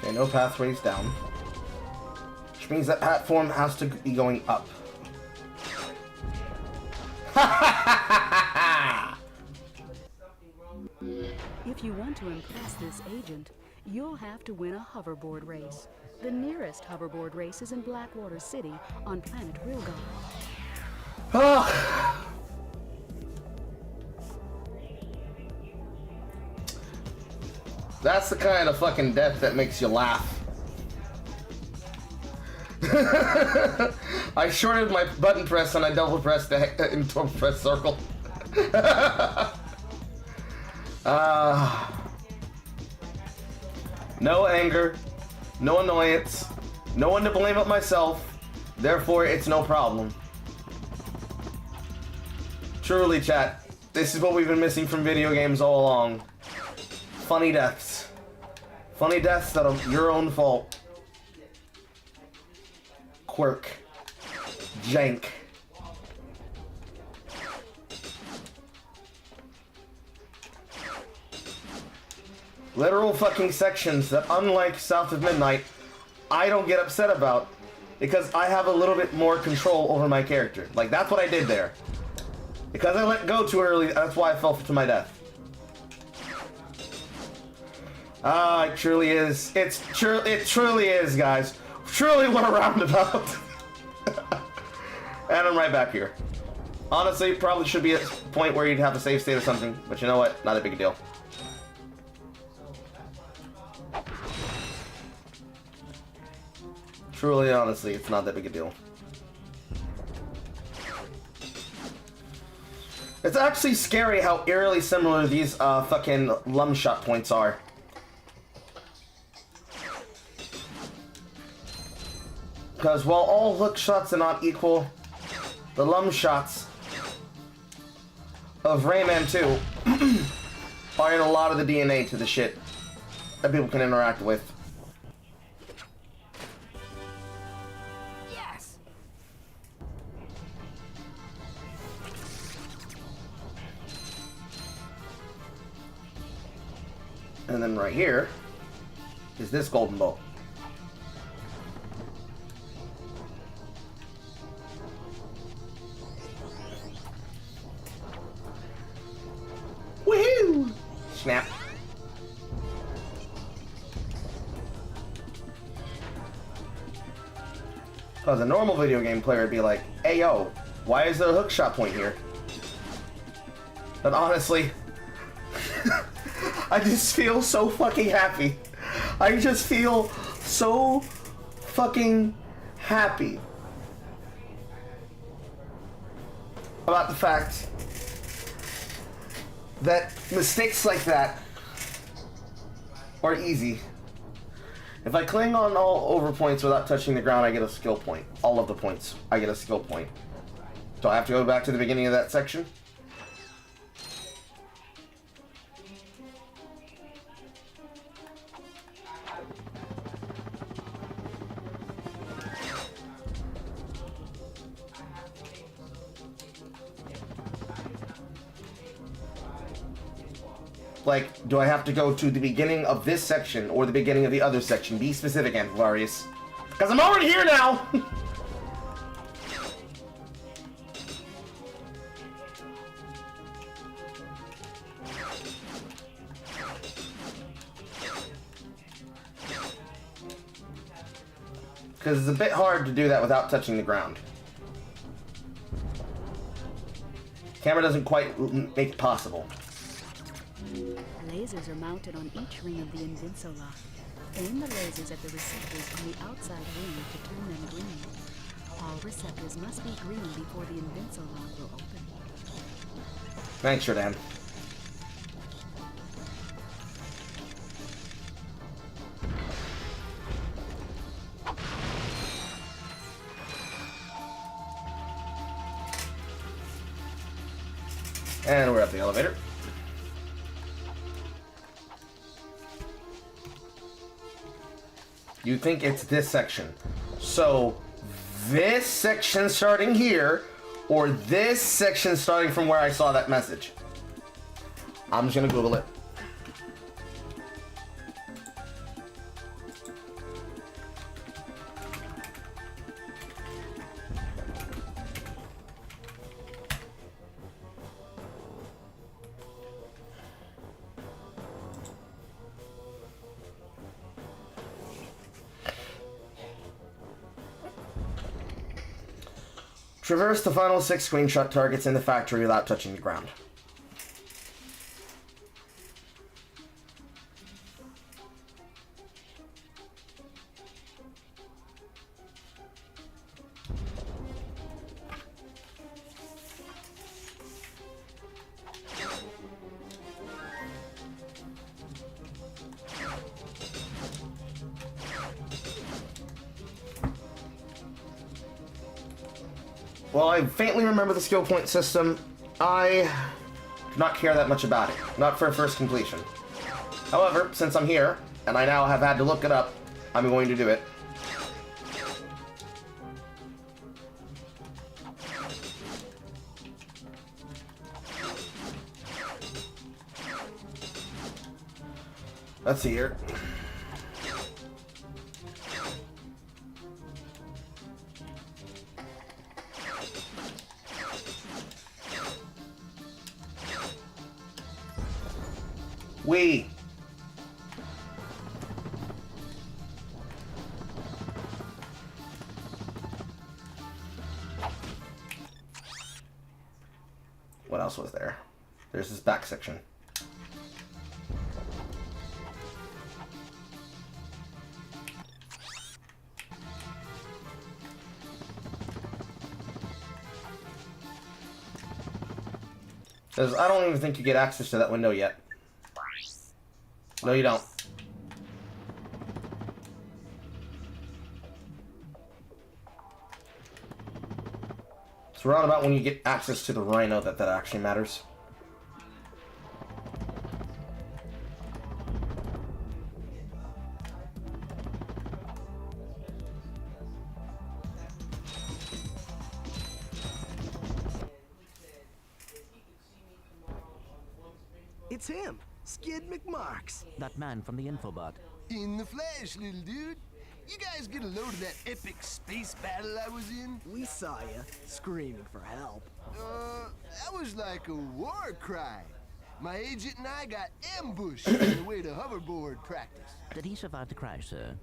Okay, no pathways down. Which means that platform has to be going up. If you want to impress this agent, you'll have to win a hoverboard race. The nearest hoverboard race is in Blackwater City on planet Rilgar. That's the kind of fucking death that makes you laugh. I shorted my button press and I double pressed the into press circle. No anger, no annoyance, no one to blame but myself. Therefore, it's no problem. Truly, chat, this is what we've been missing from video games all along. Funny deaths. Funny deaths that are your own fault. Quirk. Jank. Literal fucking sections that, unlike South of Midnight, I don't get upset about because I have a little bit more control over my character. Like, that's what I did there. Because I let go too early, that's why I fell to my death. Ah, it truly is. It truly is, guys. Truly what a roundabout. And I'm right back here. Honestly, probably should be at a point where you'd have a save state or something, but you know what? Not a big deal. Truly, honestly, it's not that big a deal. It's actually scary how eerily similar these fucking lum shot points are. Because while all hook shots are not equal, the lum shots of Rayman 2 are in a lot of the DNA to the shit that people can interact with. Yes. And then right here is this golden bolt. Woohoo! Snap. Because a normal video game player would be like, hey yo, why is there a hook shot point here? But honestly, I just feel so fucking happy. I just feel so fucking happy about the fact that mistakes like that are easy. If I cling on all over points without touching the ground, I get a skill point. All of the points, I get a skill point. Do I have to go back to the beginning of that section? Like, do I have to go to the beginning of this section or the beginning of the other section? Be specific, Antiquarius. Because I'm already here now! Because it's a bit hard to do that without touching the ground. Camera doesn't quite make it possible. Lasers are mounted on each ring of the Invinsola. Aim the lasers at the receptors on the outside ring to turn them green. All receptors must be green before the Invinsola will open. Thanks, Jordan. And we're at the elevator. You think it's this section. So, this section starting here, or this section starting from where I saw that message? I'm just gonna Google it. Traverse the final 6 screenshot targets in the factory without touching the ground. While I faintly remember the skill point system, I do not care that much about it. Not for first completion. However, since I'm here, and I now have had to look it up, I'm going to do it. Let's see here. What else was there? There's this back section. Because I don't even think you get access to that window yet. No, you don't. It's around about when you get access to the Rhino that actually matters. It's him, Skid McMarks. That man from the infobot. In the flesh, little dude. You guys get a load of that epic space battle I was in? We saw you, screaming for help. That was like a war cry. My agent and I got ambushed on the way to hoverboard practice. Did he survive the crash, sir?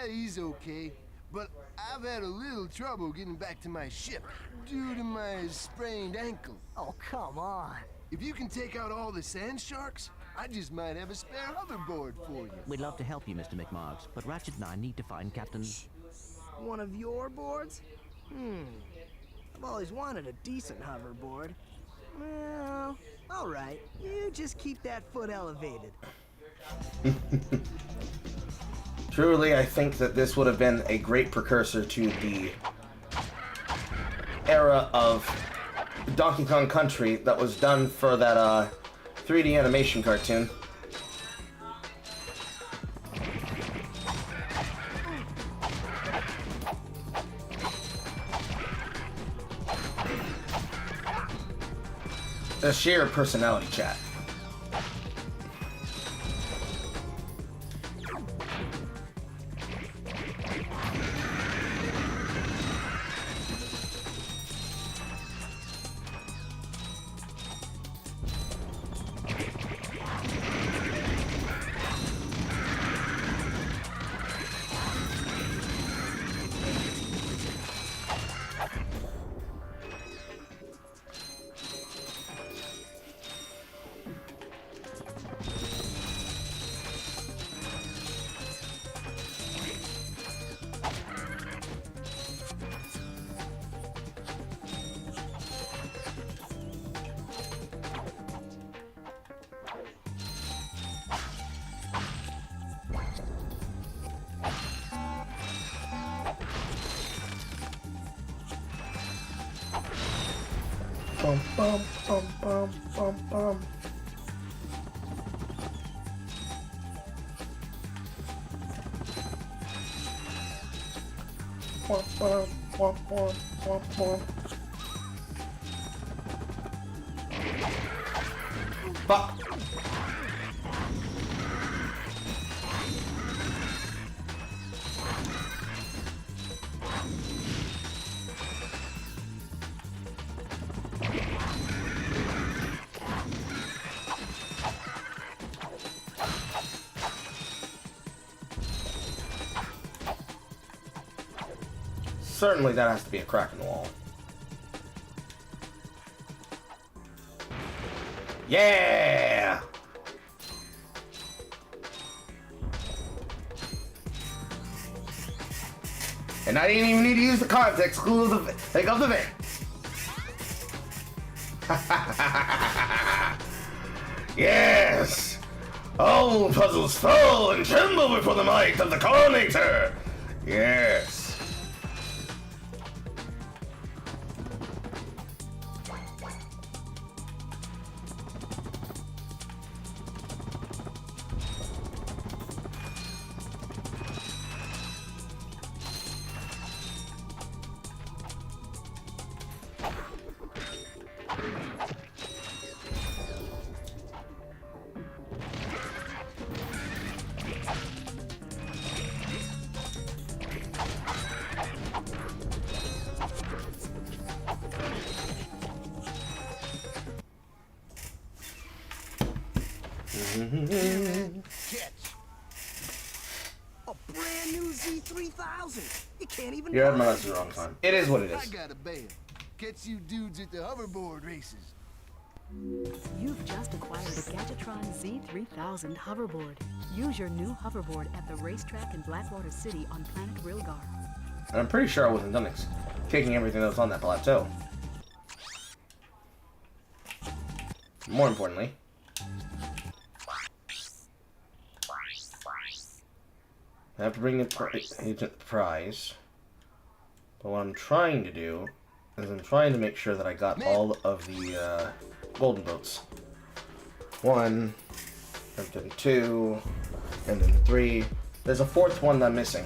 He's okay. But I've had a little trouble getting back to my ship due to my sprained ankle. Oh, come on. If you can take out all the sand sharks, I just might have a spare hoverboard for you. We'd love to help you, Mr. McMarks, but Ratchet and I need to find Captain... One of your boards? I've always wanted a decent hoverboard. Well, all right. You just keep that foot elevated. Truly, I think that this would have been a great precursor to the era of Donkey Kong Country that was done for that 3D animation cartoon. The sheer personality chat. Bum, bum, bum, bum, bum, bum. Bum, bum, bum, bum, bum, bum. Fuck. Certainly that has to be a crack in the wall. Yeah! And I didn't even need to use the context clue of the thing of the vent. Yes! All puzzles fall and tremble before the might of the Coronator. Yes. Catch. A brand new Z3000. You can't even. You're at my last the wrong time. It is what it I is. got a bail. Catch you dudes at the hoverboard races. You've just acquired a Gadgetron Z3000 hoverboard. Use your new hoverboard at the racetrack in Blackwater City on Planet Rilgar. And I'm pretty sure I wasn't done taking everything that was on that plateau. More importantly, I have to bring the agent prize. But what I'm trying to do is I'm trying to make sure that I got all of the golden boats. 1, and then 2, and then 3. There's a 4th one that I'm missing.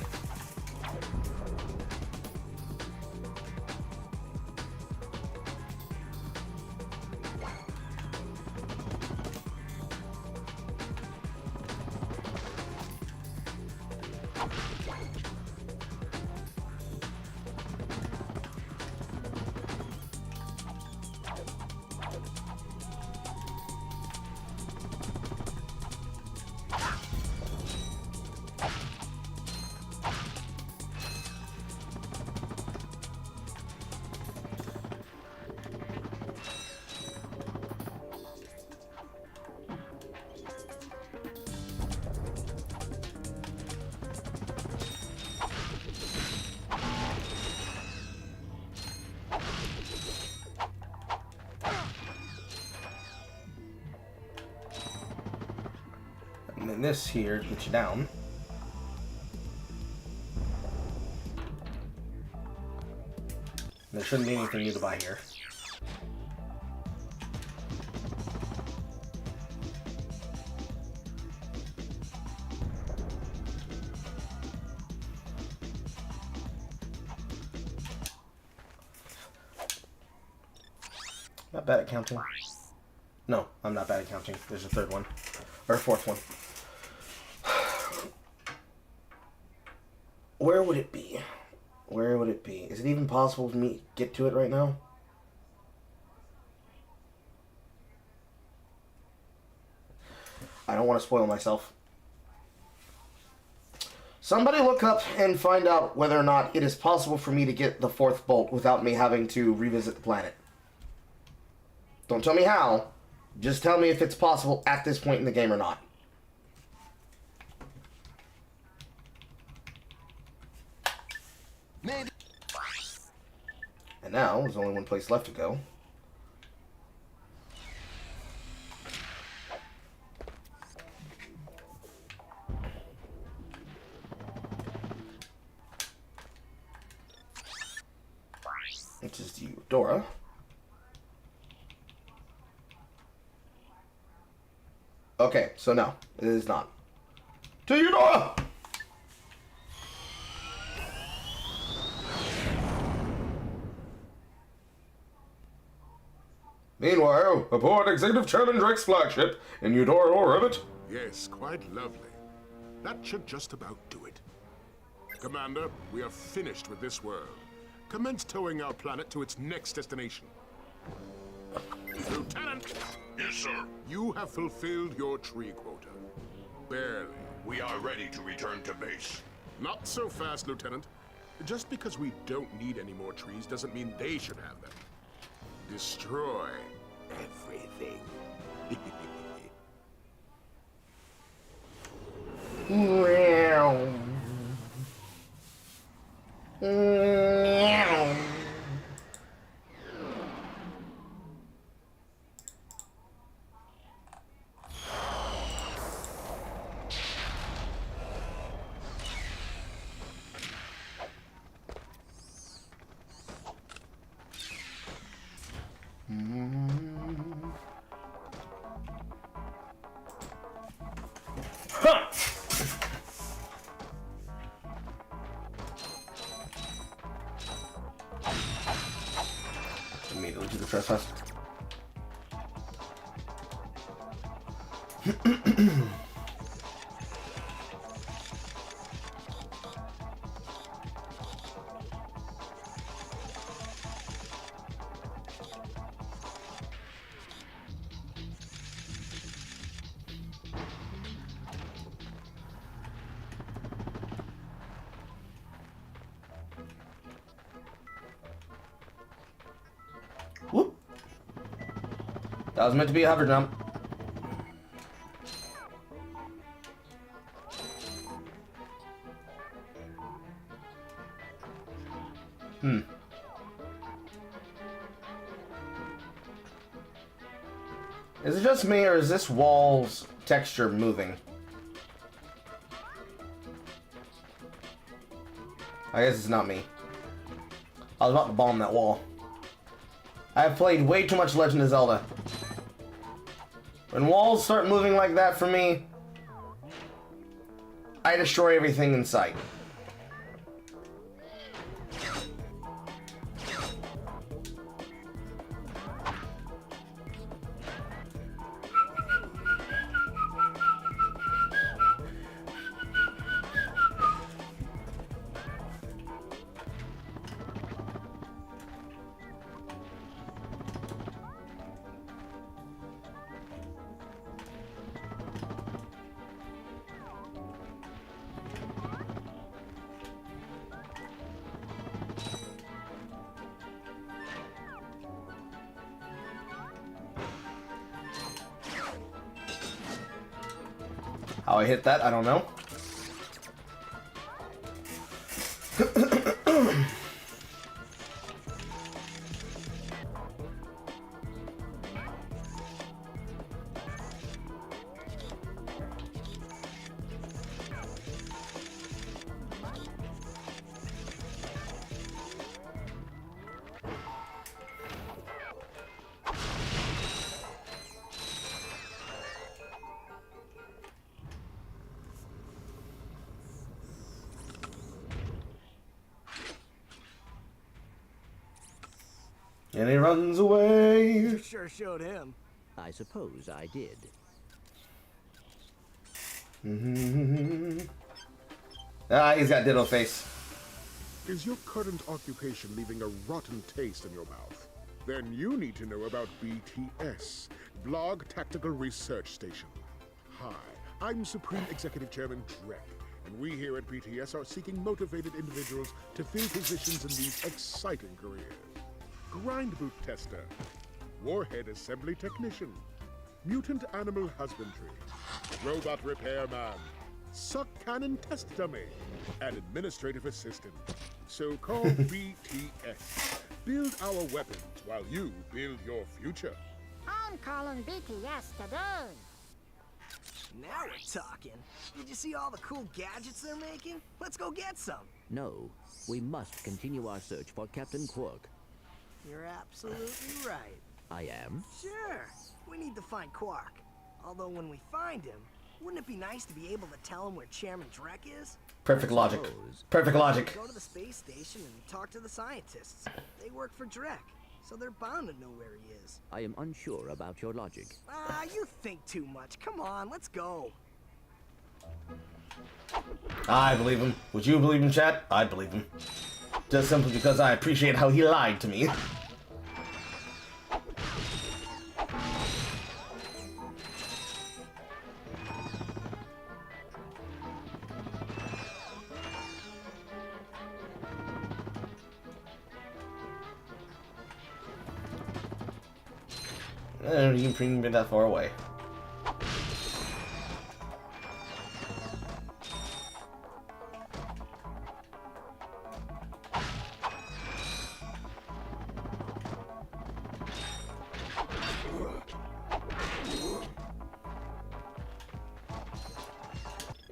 And then this here gets you down. There shouldn't be anything new to buy here. Not bad at counting. No, I'm not bad at counting. There's a 3rd one. Or a 4th one. Where would it be? Where would it be? Is it even possible for me to get to it right now? I don't want to spoil myself. Somebody look up and find out whether or not it is possible for me to get the 4th bolt without me having to revisit the planet. Don't tell me how. Just tell me if it's possible at this point in the game or not. And now, there's only one place left to go. Which is the Eudora. Okay, so no, it is not. To Eudora! Meanwhile, aboard Executive Challenge Rex flagship in Eudora orbit. Yes, quite lovely. That should just about do it. Commander, we are finished with this world. Commence towing our planet to its next destination. Lieutenant! Yes, sir. You have fulfilled your tree quota. Barely. We are ready to return to base. Not so fast, Lieutenant. Just because we don't need any more trees doesn't mean they should have them. Destroy everything. Meow. Meow. Immediately to the trespass. That was meant to be a hover jump. Is it just me, or is this wall's texture moving? I guess it's not me. I was about to bomb that wall. I have played way too much Legend of Zelda. When walls start moving like that for me, I destroy everything in sight. How I hit that, I don't know. And he runs away. You sure showed him. I suppose I did. Ah, he's got ditto face. Is your current occupation leaving a rotten taste in your mouth? Then you need to know about BTS, Blog Tactical Research Station. Hi, I'm Supreme Executive Chairman Drek, and we here at BTS are seeking motivated individuals to fill positions in these exciting careers. Grind boot tester, warhead assembly technician, mutant animal husbandry, robot repairman, suck cannon test dummy, and administrative assistant. So call BTS. Build our weapons while you build your future. I'm calling BTS today. Now we're talking. Did you see all the cool gadgets they're making? Let's go get some. No, we must continue our search for Captain Quark. You're absolutely right. I am? Sure. We need to find Quark. Although when we find him, wouldn't it be nice to be able to tell him where Chairman Drek is? Perfect logic. Perfect logic. Go to the space station and talk to the scientists. They work for Drek, so they're bound to know where he is. I am unsure about your logic. Ah, you think too much. Come on, let's go. I believe him. Would you believe him, chat? I believe him. Just simply because I appreciate how he lied to me. And you can bring me that far away.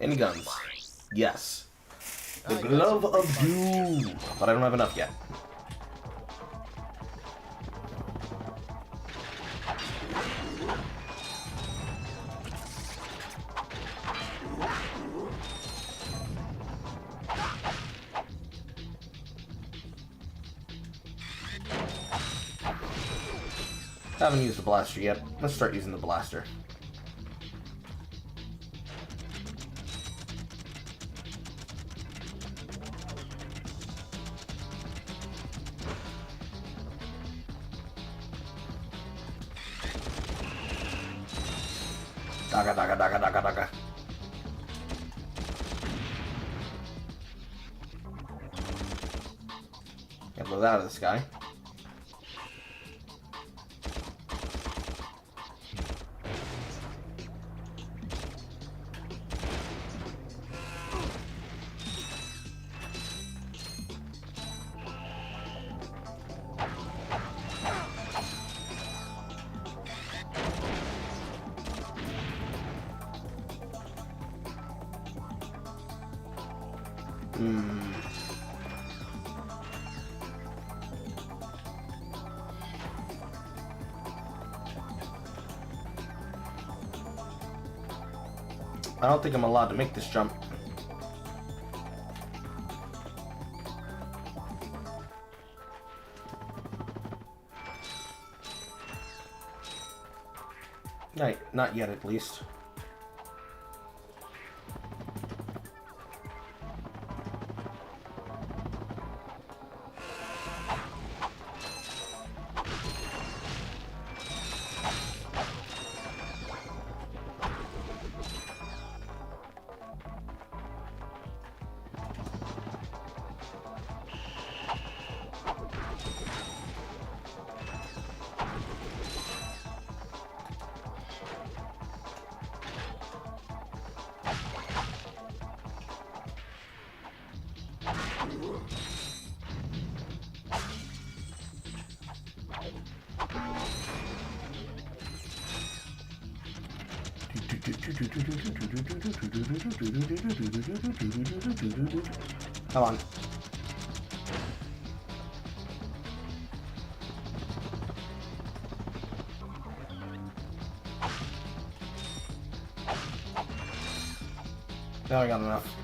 Any guns? Yes. The glove of doom. But I don't have enough yet. Haven't used the blaster yet. Let's start using the blaster. Daga, daga, daga, daga, daga. Get those out of the sky. I don't think I'm allowed to make this jump. Not yet, at least. Come on. Now I got enough.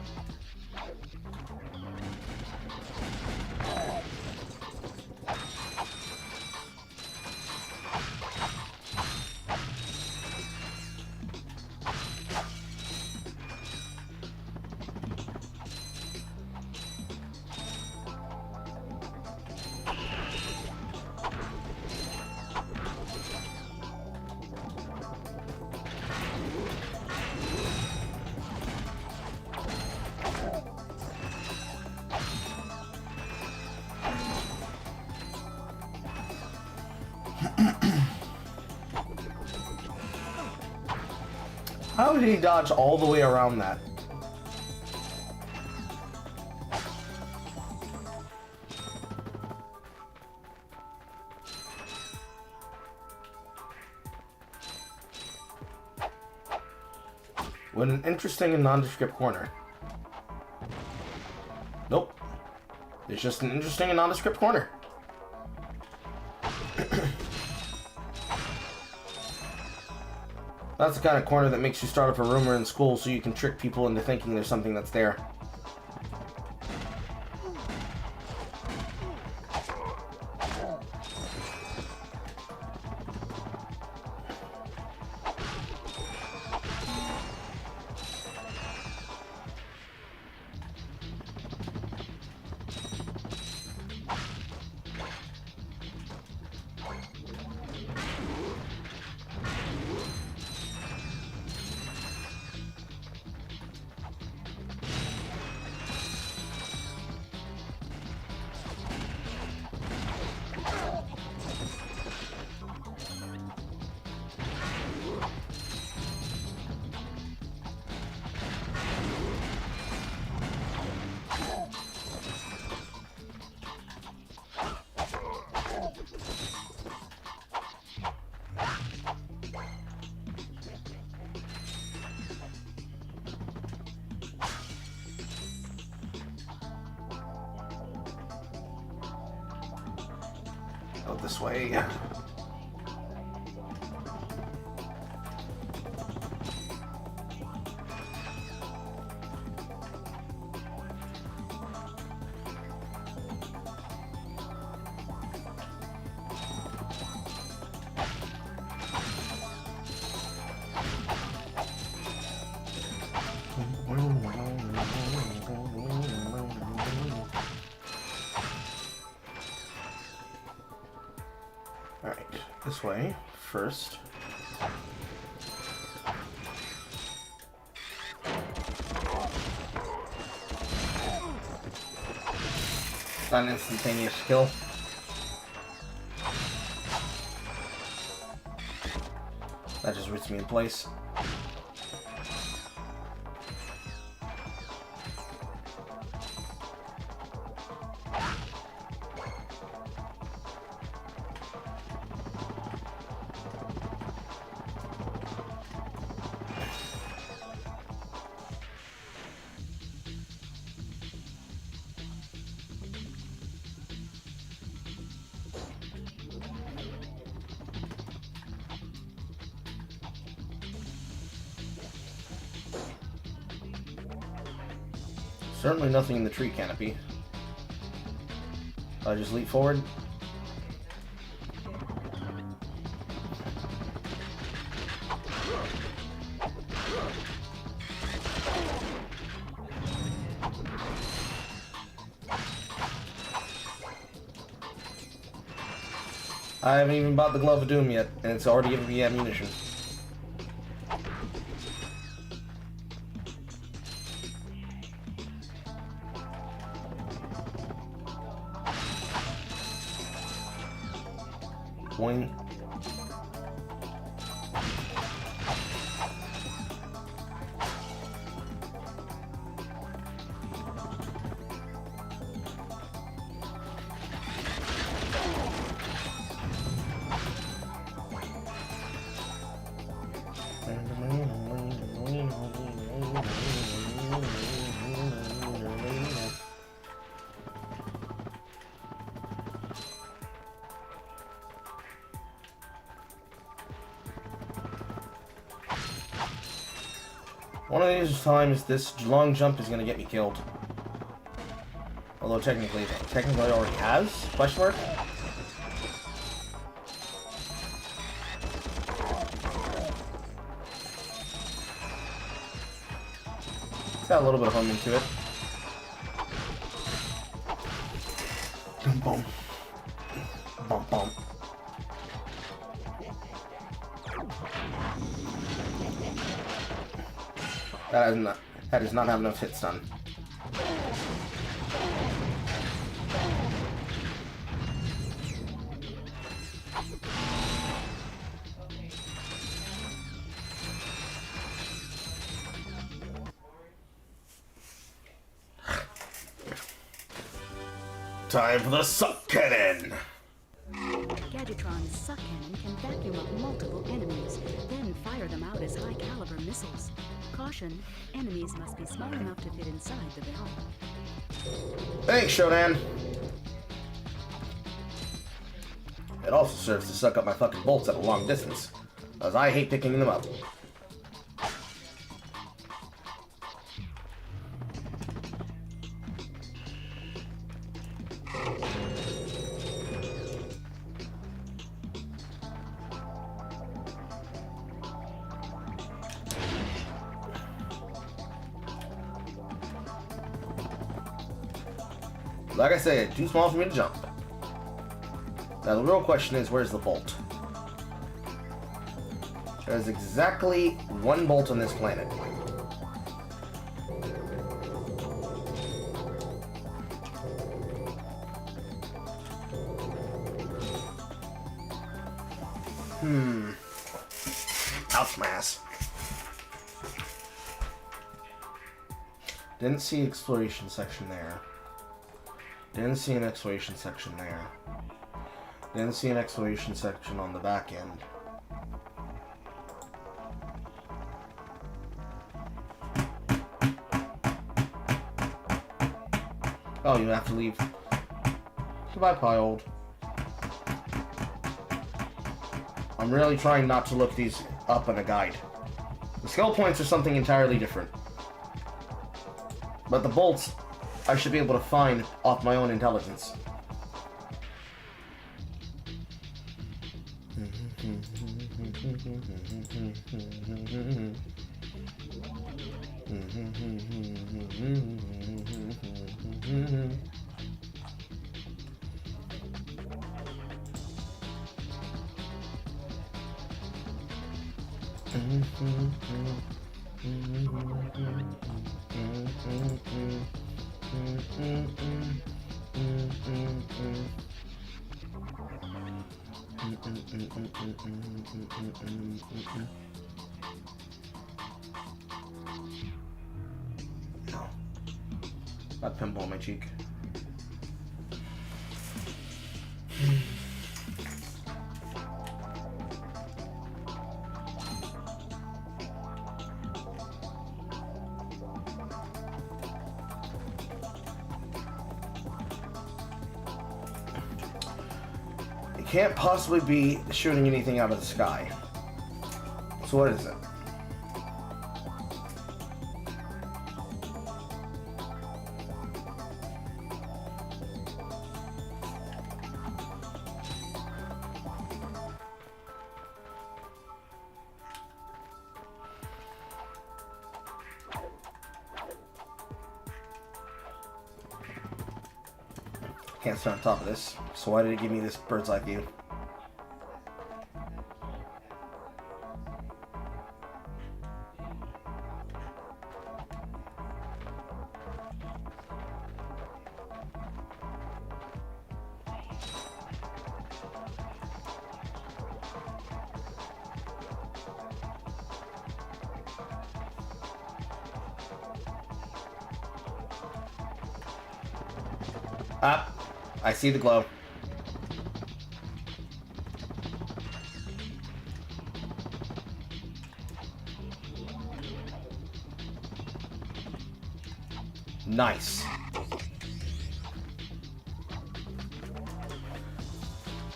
How did he dodge all the way around that? What an interesting and nondescript corner. Nope. It's just an interesting and nondescript corner. That's the kind of corner that makes you start up a rumor in school so you can trick people into thinking there's something that's there. Go this way. Alright, this way first. Not an instantaneous kill. That just roots me in place. Certainly nothing in the tree canopy. I just leap forward. I haven't even bought the Glove of Doom yet, and it's already giving me ammunition. Boing. One of these times, this long jump is gonna get me killed. Although technically it already has? Question mark? It's got a little bit of humming to it. Boom, boom. Bump, bump. That does not have enough hit stun. Time for the suck cannon! Gadgetron's suck cannon can vacuum up multiple enemies, then fire them out as high-caliber missiles. Caution, enemies must be small enough to fit inside the valve. Thanks, Shodan! It also serves to suck up my fucking bolts at a long distance, as I hate picking them up. Like I said, too small for me to jump. Now the real question is, where's the bolt? There's exactly one bolt on this planet. Ouch, my ass. Didn't see exploration section there. Didn't see an exploration section there. Didn't see an exploration section on the back end. Oh, you have to leave. Goodbye, Pyold. I'm really trying not to look these up in a guide. The skill points are something entirely different. But the bolts, I should be able to find off my own intelligence. No. That pimple on my cheek. Can't possibly be shooting anything out of the sky. So what is it? Can't stand on top of this. So why did it give me this bird's eye view? Ah, I see the glow. Nice.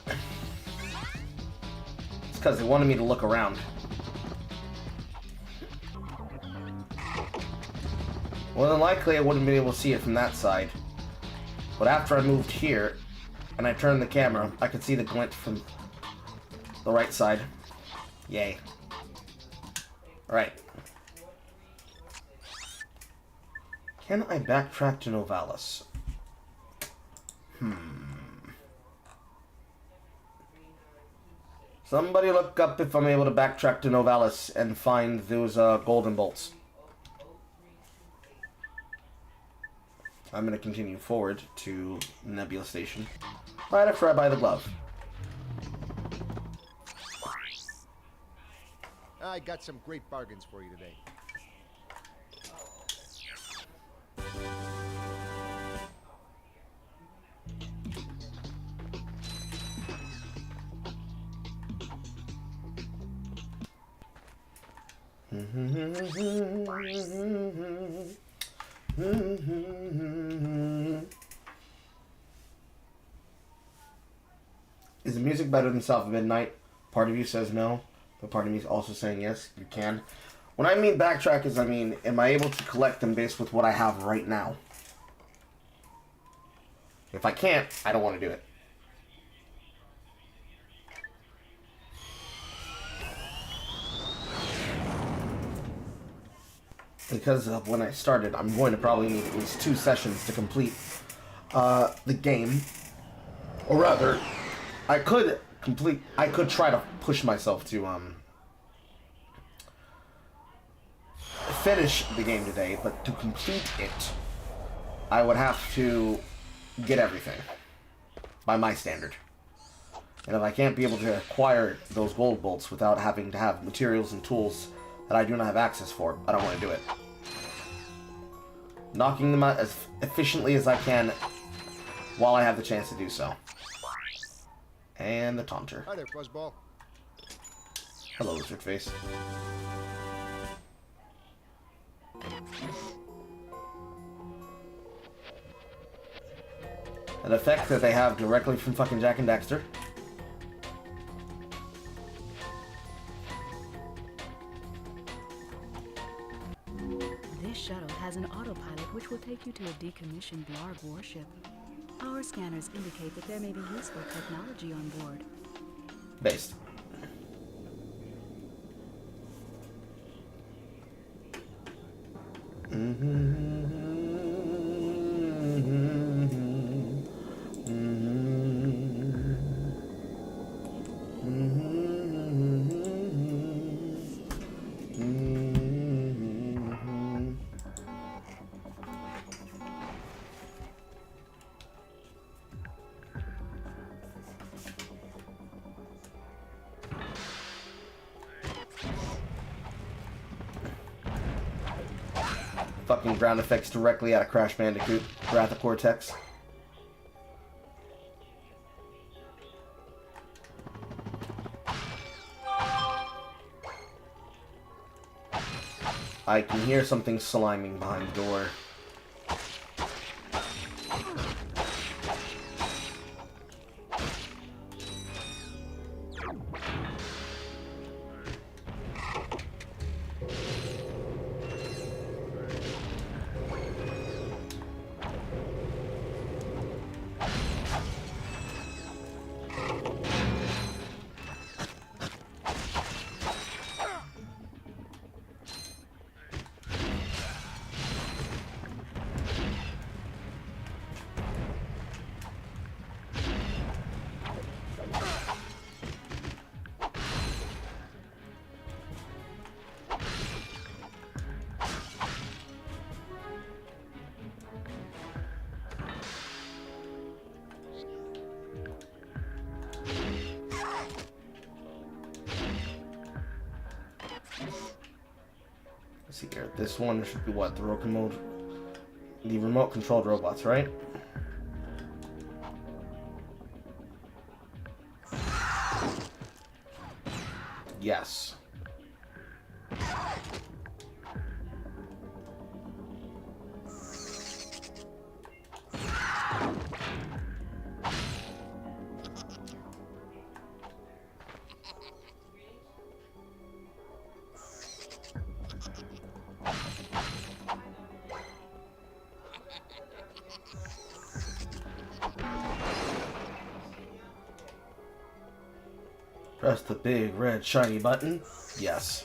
It's because they wanted me to look around. More than likely, I wouldn't be able to see it from that side. But after I moved here, and I turned the camera, I could see the glint from the right side. Yay. Alright. Can I backtrack to Novalis? Somebody look up if I'm able to backtrack to Novalis and find those golden bolts. I'm going to continue forward to Nebula Station right after I buy the glove. I got some great bargains for you today. Is the music better than South of Midnight? Part of you says no, but part of me is also saying yes, you can. When I mean backtrack is, I mean, am I able to collect them based with what I have right now? If I can't, I don't want to do it. Because of when I started, I'm going to probably need at least 2 sessions to complete the game. Or rather, I could try to push myself to finish the game today, but to complete it, I would have to get everything by my standard. And if I can't be able to acquire those gold bolts without having to have materials and tools that I do not have access for, I don't want to do it. Knocking them out as efficiently as I can while I have the chance to do so. And the taunter. Hi there, Fuzzball. Hello, lizard face. An effect that they have directly from fucking Jak and Daxter. This shuttle has an autopilot which will take you to a decommissioned Blarg warship. Our scanners indicate that there may be useful technology on board. Based. Fucking ground effects directly out of Crash Bandicoot, Wrath of Cortex. I can hear something sliming behind the door. Let's see here. This one should be what? The remote controlled robots, right? Yes. Press the big red shiny button. Yes.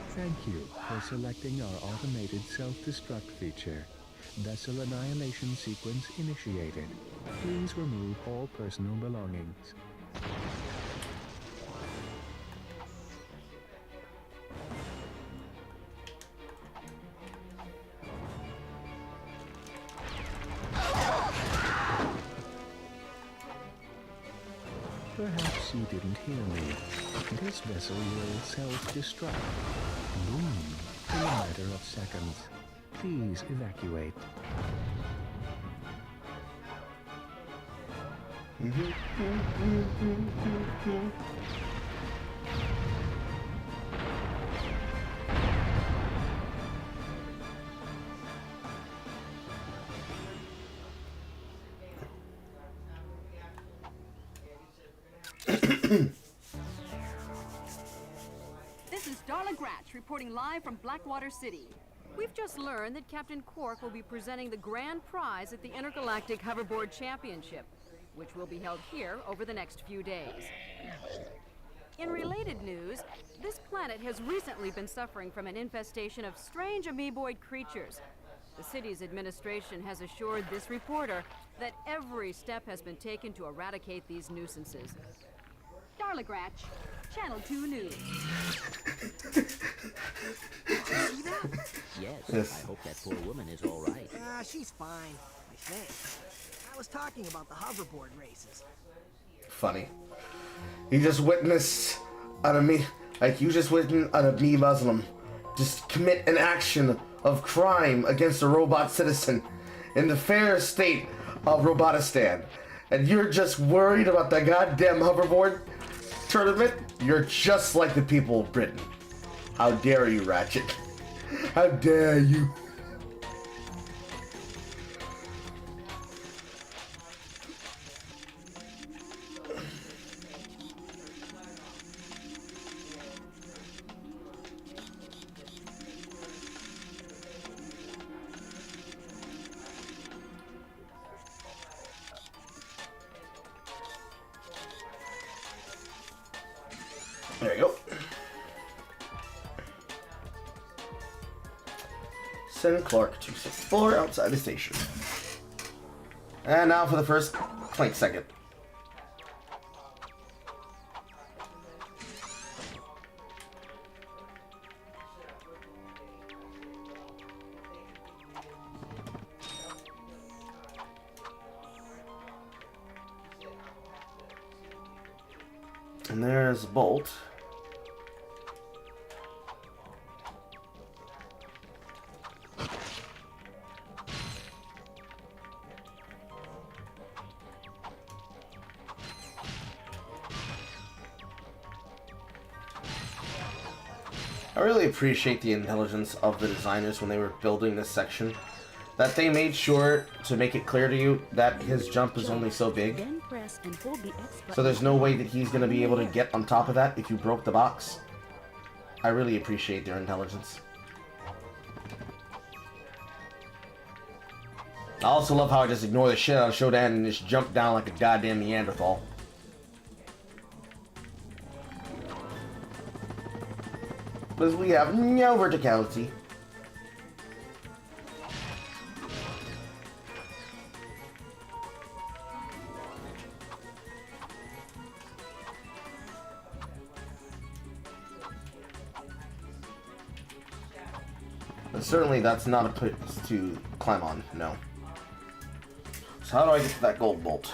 Thank you for selecting our automated self-destruct feature. Vessel annihilation sequence initiated. Please remove all personal belongings. Perhaps you didn't hear me. This vessel will self-destruct. Boom. In a matter of seconds. Please evacuate. This is Darla Gratch reporting live from Blackwater City. We've just learned that Captain Quark will be presenting the grand prize at the Intergalactic Hoverboard Championship, which will be held here over the next few days. In related news, this planet has recently been suffering from an infestation of strange amoeboid creatures. The city's administration has assured this reporter that every step has been taken to eradicate these nuisances. Darla Gratch, Channel 2 News. See that? Yes, I hope that poor woman is all right. She's fine, I think. I was talking about the hoverboard races. Funny. You just witnessed you just witnessed a Muslim just commit an action of crime against a robot citizen in the fair state of Robotistan. And you're just worried about the goddamn hoverboard tournament? You're just like the people of Britain. How dare you, Ratchet? How dare you? There you go. Send Clark 264 outside the station. And now for the first Clank second. And there's a bolt. I really appreciate the intelligence of the designers when they were building this section. That they made sure to make it clear to you that his jump is only so big. So there's no way that he's going to be able to get on top of that if you broke the box. I really appreciate their intelligence. I also love how I just ignore the shit out of Shodan and just jump down like a goddamn Neanderthal. Because we have no verticality. But certainly that's not a place to climb on, no. So how do I get to that gold bolt?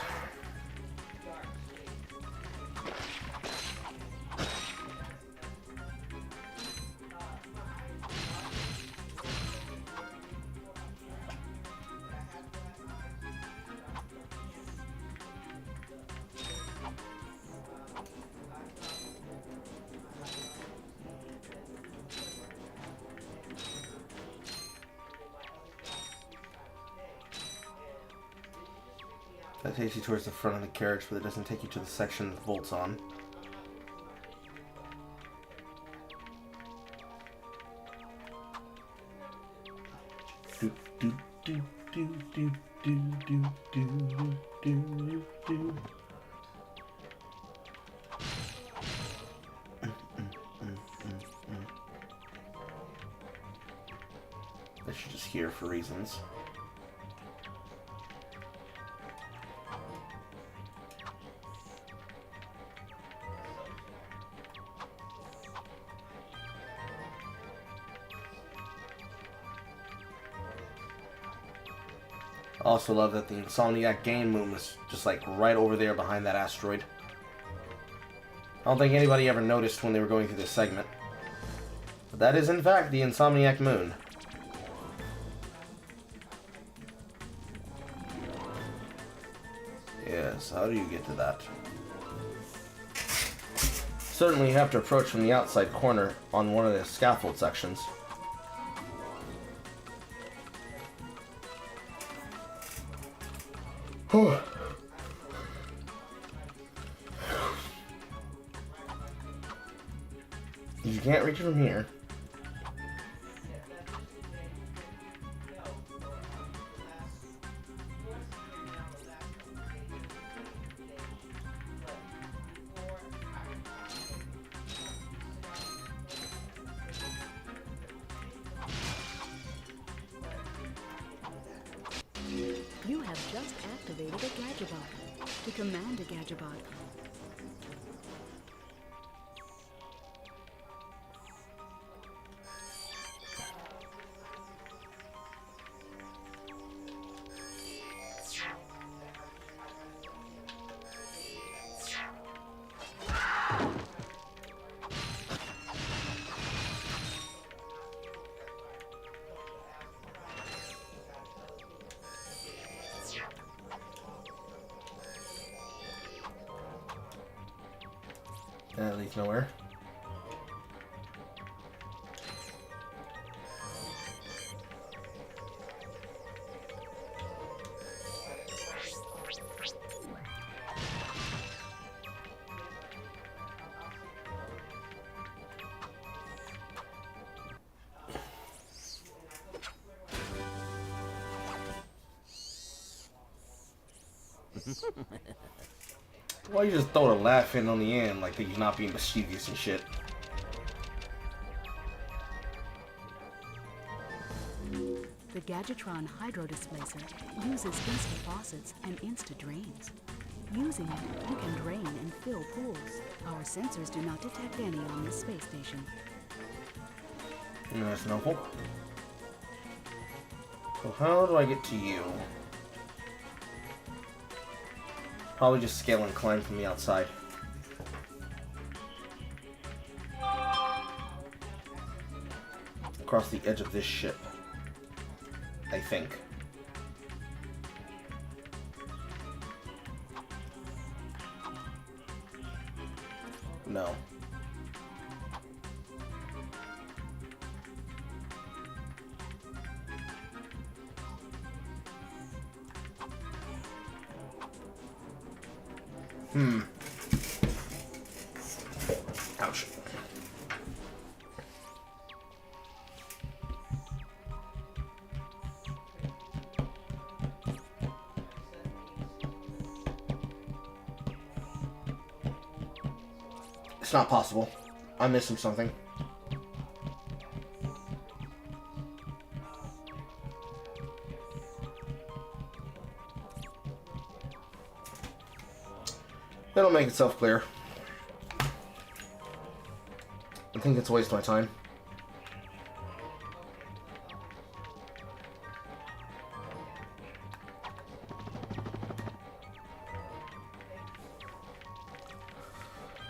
That takes you towards the front of the carriage, but it doesn't take you to the section that bolts on. Do, do, do, do, do, do, do, do, do, do. I should just hear for reasons. I also love that the Insomniac game moon is just like right over there behind that asteroid. I don't think anybody ever noticed when they were going through this segment. But that is in fact the Insomniac moon. Yes, how do you get to that? Certainly you have to approach from the outside corner on one of the scaffold sections. You can't reach it from here. You have just activated a Gadgetbot. To command a Gadgetbot, That leads nowhere. Why you just throw a laugh in on the end like he's not being mischievous and shit? the Gadgetron Hydro Displacer uses Insta Faucets and Insta Drains. Using it, you can drain and fill pools. Our sensors do not detect any on this space station. That's novel. So how do I get to you? Probably just scale and climb from the outside. Across the edge of this ship. I think. No. Ouch. It's not possible. I'm missing something. It'll make itself clear. I think it's a waste of my time.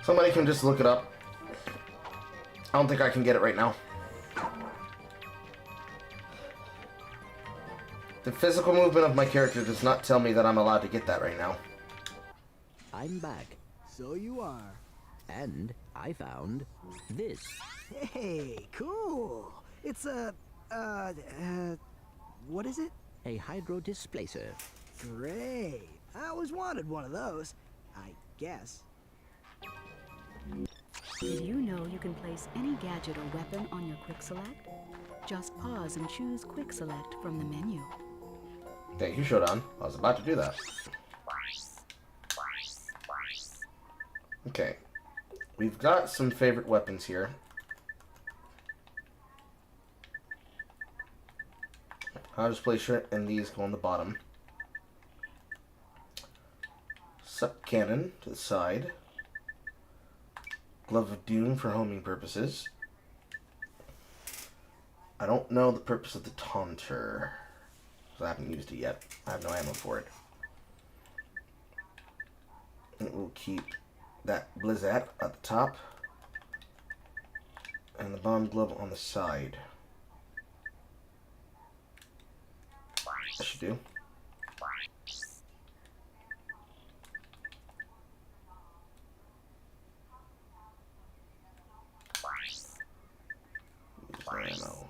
Somebody can just look it up. I don't think I can get it right now. The physical movement of my character does not tell me that I'm allowed to get that right now. I'm back. So you are. And I found this. Hey, cool. It's a, what is it? A hydro displacer. Great. I always wanted one of those, I guess. Did you know you can place any gadget or weapon on your quick select? Just pause and choose quick select from the menu. Thank you, Shodan. I was about to do that. Okay. We've got some favorite weapons here. I'll just place shirt and these go on the bottom. Suck cannon to the side. Glove of Doom for homing purposes. I don't know the purpose of the Taunter, so I haven't used it yet. I have no ammo for it. And we'll keep that Blizzat at the top. And the Bomb Glove on the side. That should do. Use ammo.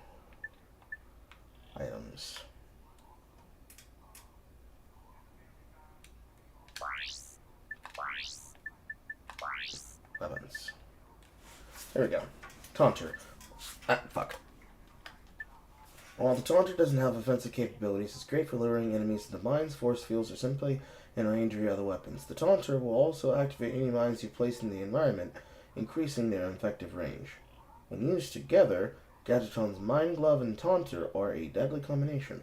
Items. Weapons. There we go. Taunter. Ah, fuck. While the Taunter doesn't have offensive capabilities, it's great for luring enemies into mines, force fields, or simply in range of your other weapons. The Taunter will also activate any mines you place in the environment, increasing their effective range. When used together, Gadgeton's Mine Glove and Taunter are a deadly combination.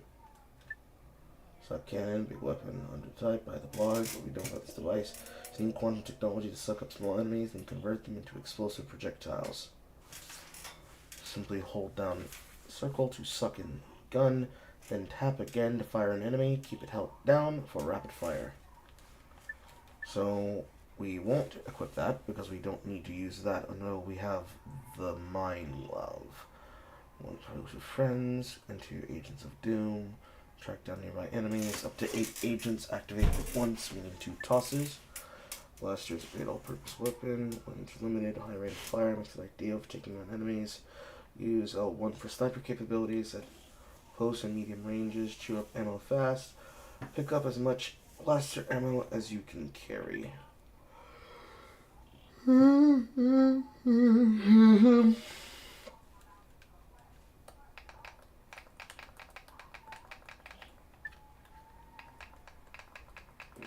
Suck cannon, big weapon under type by the blog. What we don't about this device. Using quantum technology to suck up small enemies and convert them into explosive projectiles. Simply hold down circle to suck in gun, then tap again to fire an enemy. Keep it held down for rapid fire. So we won't equip that because we don't need to use that until we have the Mine Glove. One for your friends, enter Agents of Doom, track down nearby enemies. Up to 8 agents activate at once, meaning 2 tosses. Blaster is a great all-purpose weapon. When it's limited, high rate of fire makes it ideal for taking on enemies. Use L1 for sniper capabilities at close and medium ranges. Chew up ammo fast. Pick up as much blaster ammo as you can carry.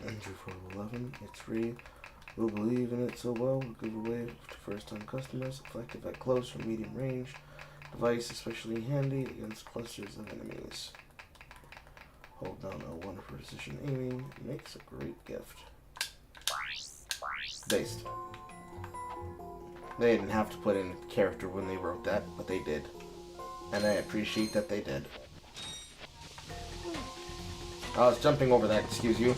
Entry for 11. It's free. We'll believe in it so well, we'll give away to first-time customers. Effective at close or medium range. Device especially handy against clusters of enemies. Hold down L1 for precision aiming. Makes a great gift. Based. They didn't have to put in character when they wrote that, but they did. And I appreciate that they did. I was jumping over that, excuse you.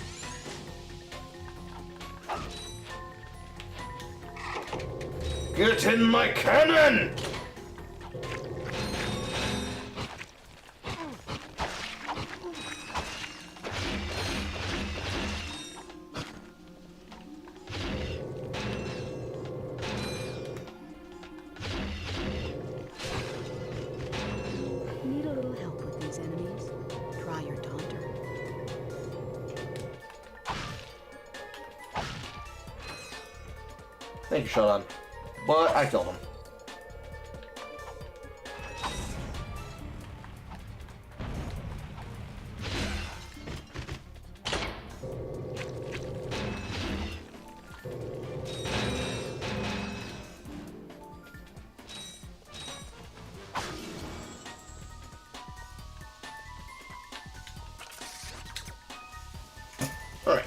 Get in my cannon! Need a little help with these enemies? Try your Taunter. Thank you, Shodan. But I killed him. All right.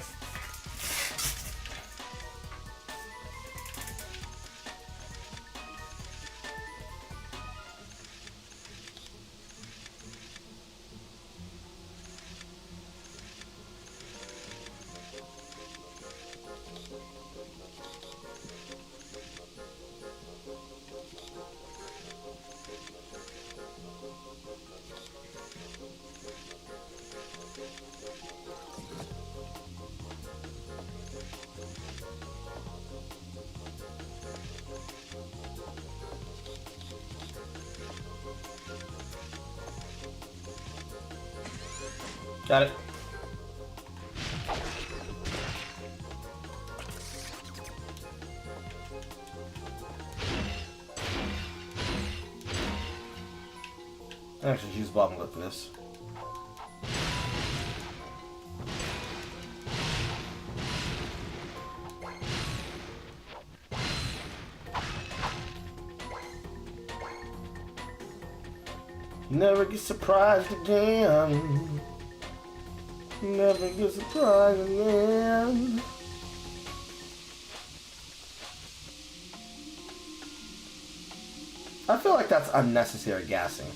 Got it. Actually, use bomb and go for this. Never get surprised again. Never get surprised again. I feel like that's unnecessary gassing.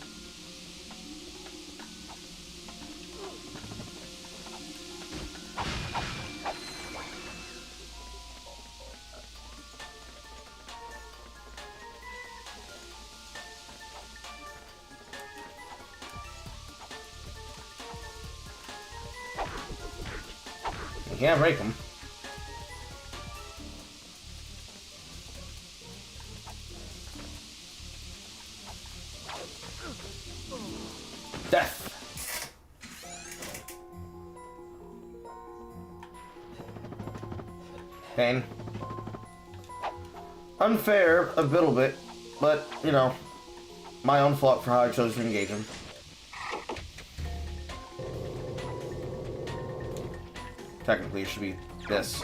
You can't break them. Death. Pain. Unfair a little bit, but you know, my own fault for how I chose to engage him. Technically, it should be this.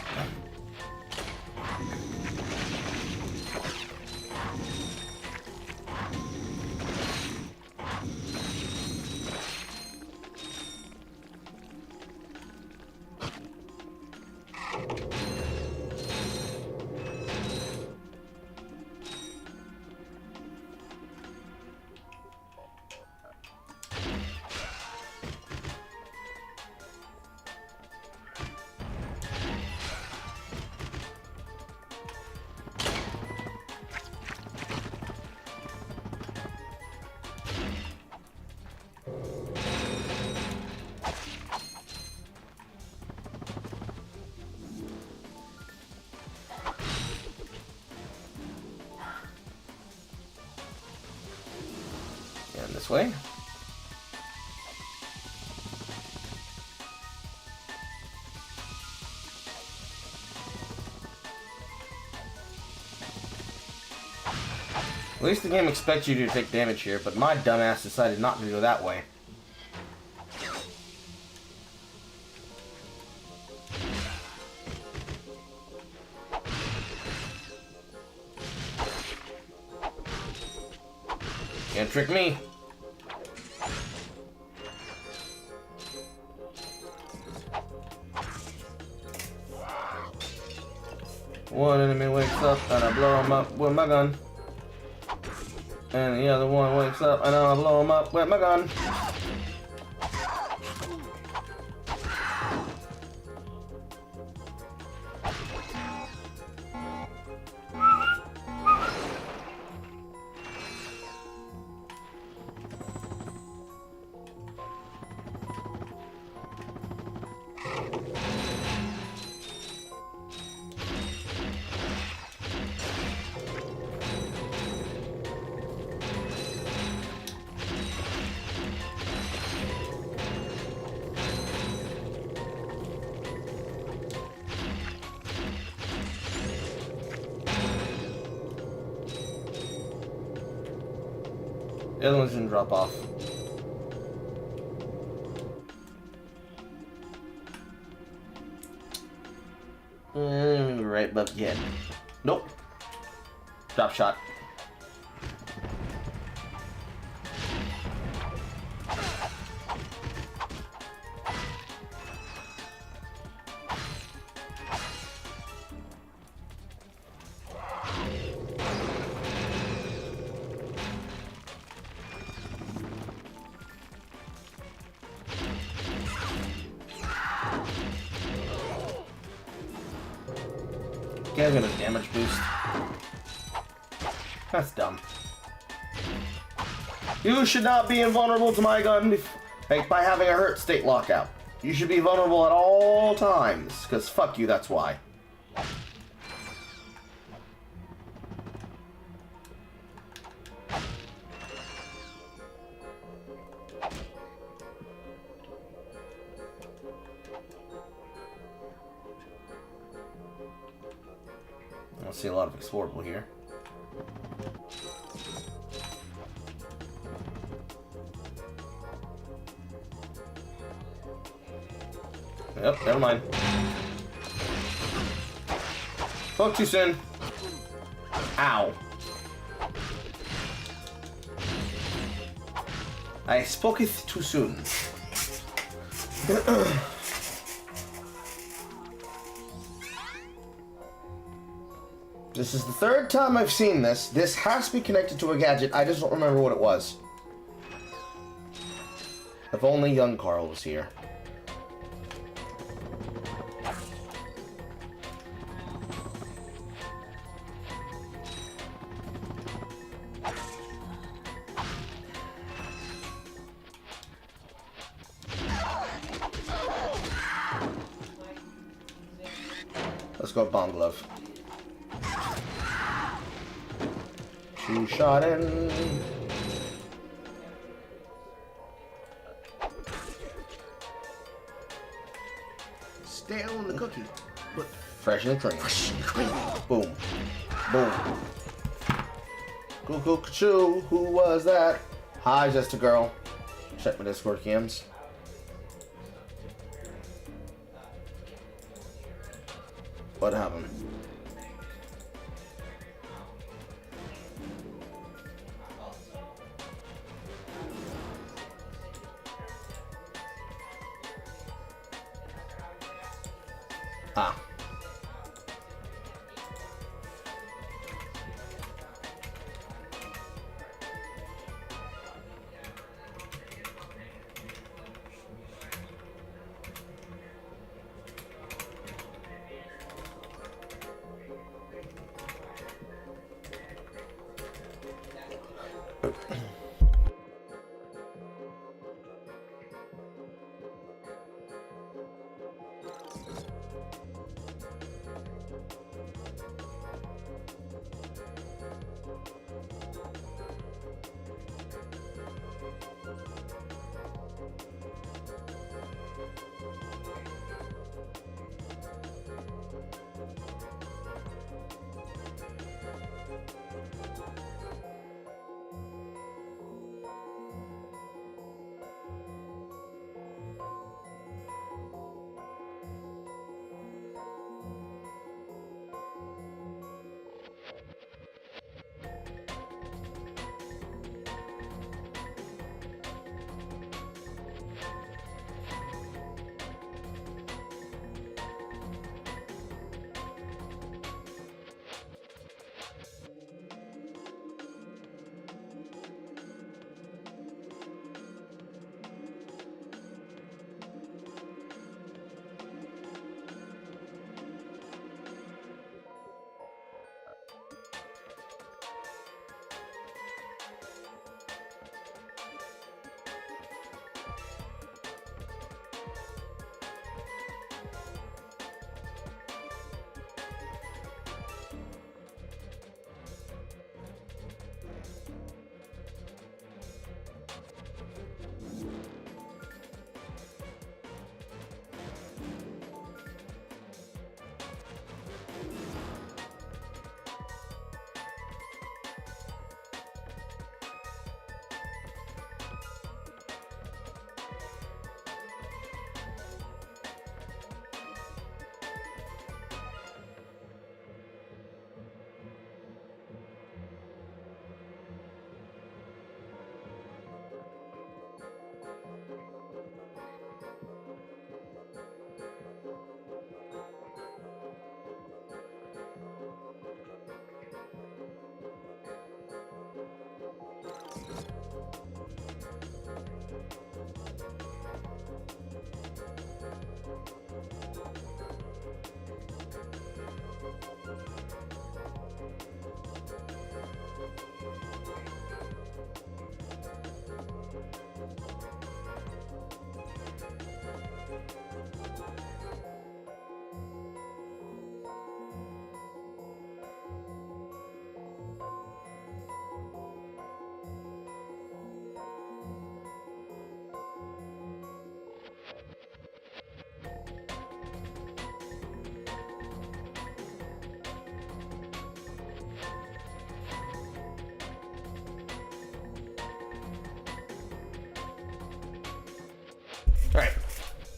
And this way. At least the game expects you to take damage here, but my dumbass decided not to go that way. Can't trick me. One enemy wakes up and I blow him up with my gun. And the other one wakes up and I'll blow him up with my gun. The other one's gonna drop off. Right above your head. Nope. Drop shot. I'm gonna damage boost. That's dumb. You should not be invulnerable to my gun by having a hurt state lockout. You should be vulnerable at all times, because fuck you, that's why. I don't see a lot of explorable here. Yep, never mind. Spoke too soon. Ow. I spoketh too soon. This is the third time I've seen this. This has to be connected to a gadget. I just don't remember what it was. If only young Carl was here. Let's go Bomb Glove. Two shot in. Stale in the cookie. But Fresh in the cream. Boom. Boom. Cuckoo Choo. Who was that? Hi, just a girl. Check my Discord cams. What happened? Ah.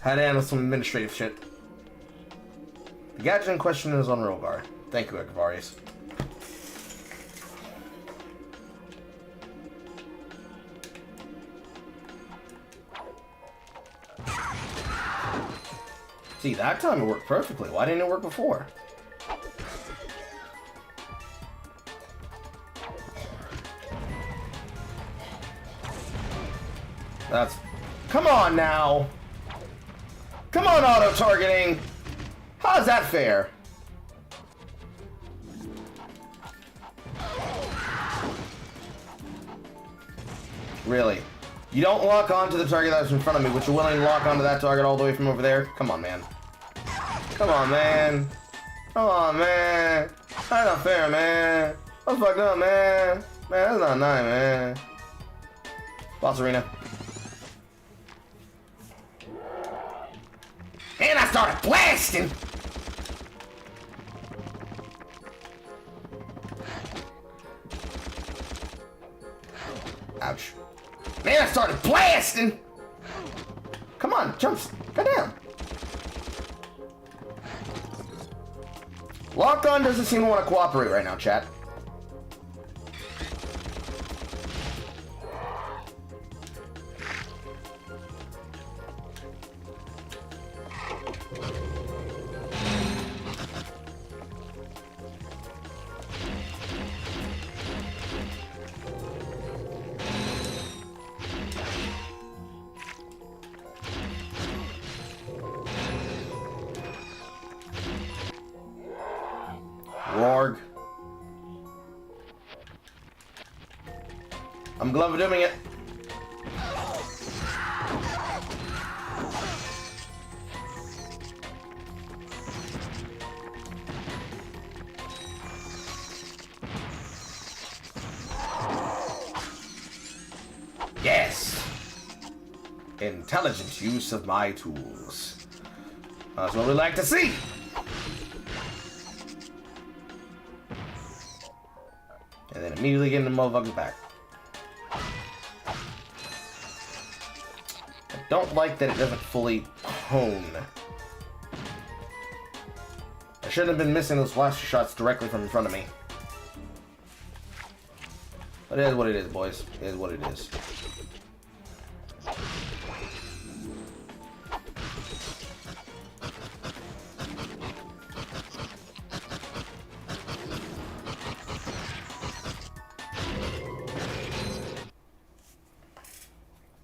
Had to handle some administrative shit. The gadget in question is on Rogar. Thank you, Ekavarius. See, that time it worked perfectly. Why didn't it work before? That's... Come on now! Come on, auto-targeting! How's that fair? Really? You don't lock onto the target that's in front of me, but you're willing to lock onto that target all the way from over there? Come on, man. Come on, man. Come on, man. That's not fair, man. That's fucked up, man. Man, that's not nice, man. Boss Arena. And I started blasting! Ouch. Man, I started blasting! Come on, jumps. Go down. Lock on doesn't seem to want to cooperate right now, chat. Warg. I'm glad we're doing it. Yes! Intelligent use of my tools. That's what we like to see! And then immediately get the motherfuckers back. I don't like that it doesn't fully hone. I shouldn't have been missing those flash shots directly from in front of me. But it is what it is, boys. It is what it is.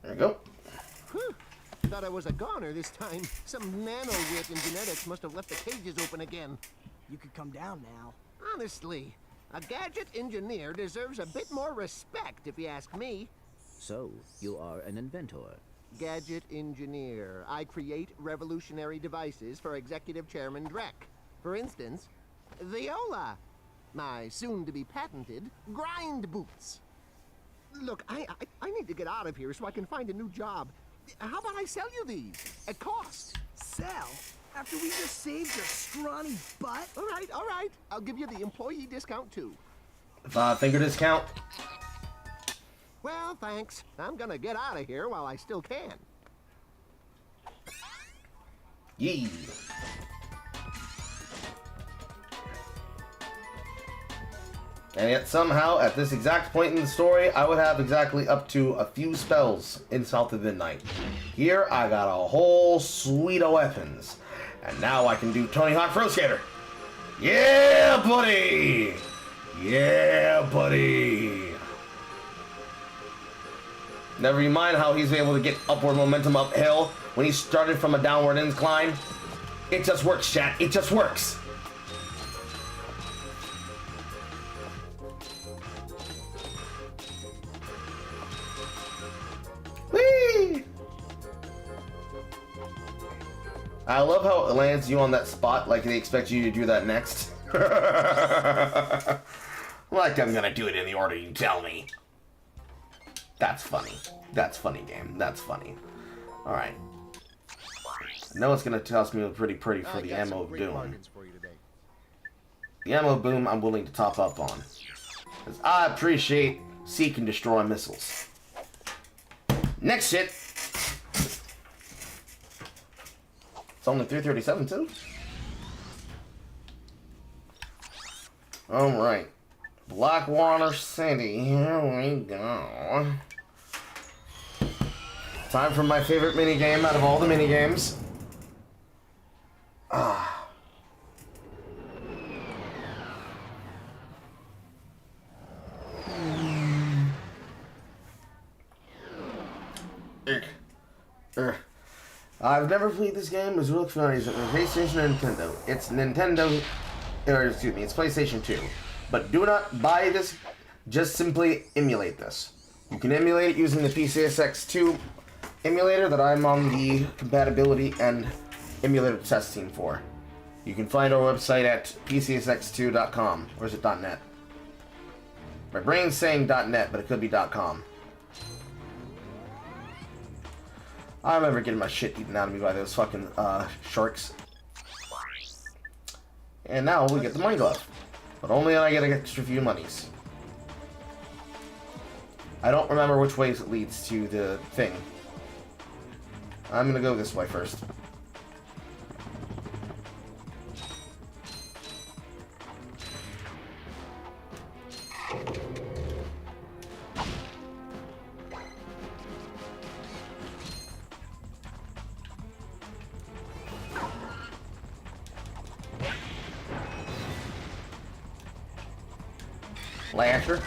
There we go. Thought I was a goner this time. Some nano-wit in genetics must have left the cages open again. You could come down now. Honestly, a gadget engineer deserves a bit more respect, if you ask me. So, you are an inventor. Gadget engineer. I create revolutionary devices for Executive Chairman Drek. For instance, Viola. My soon-to-be patented grind boots. Look, I need to get out of here so I can find a new job. How about I sell you these? At cost. Sell? After we just saved your scrawny butt? All right. I'll give you the employee discount, too. Finger discount. Well, thanks. I'm gonna get out of here while I still can. Yee. And yet somehow, at this exact point in the story, I would have exactly up to a few spells in South of Midnight. Here, I got a whole suite of weapons. And now I can do Tony Hawk Pro Skater. Yeah, buddy! Yeah, buddy! Never you mind how he's able to get upward momentum uphill when he started from a downward incline. It just works, chat. It just works. Whee! I love how it lands you on that spot like they expect you to do that next. Like I'm gonna do it in the order you tell me. That's funny. That's funny, game. That's funny. Alright. I know it's gonna toss me pretty for the ammo of doom. The ammo boom I'm willing to top up on. Because I appreciate seek and destroy missiles. Next shit. It's only 337 too? Alright. Blackwater City. Here we go. Time for my favorite minigame out of all the minigames. Ah. I've never played this game. It's really funny. It's PlayStation and Nintendo. It's Nintendo, or excuse me, it's PlayStation 2. But do not buy this. Just simply emulate this. You can emulate it using the PCSX2 emulator that I'm on the compatibility and emulator testing for. You can find our website at pcsx2.com. Or is it .net? My brain's saying .net, but it could be .com. I remember getting my shit eaten out of me by those fucking sharks. And now we get the money glove. But only when I get an extra few monies. I don't remember which ways it leads to the thing. I'm gonna go this way first. Lasher.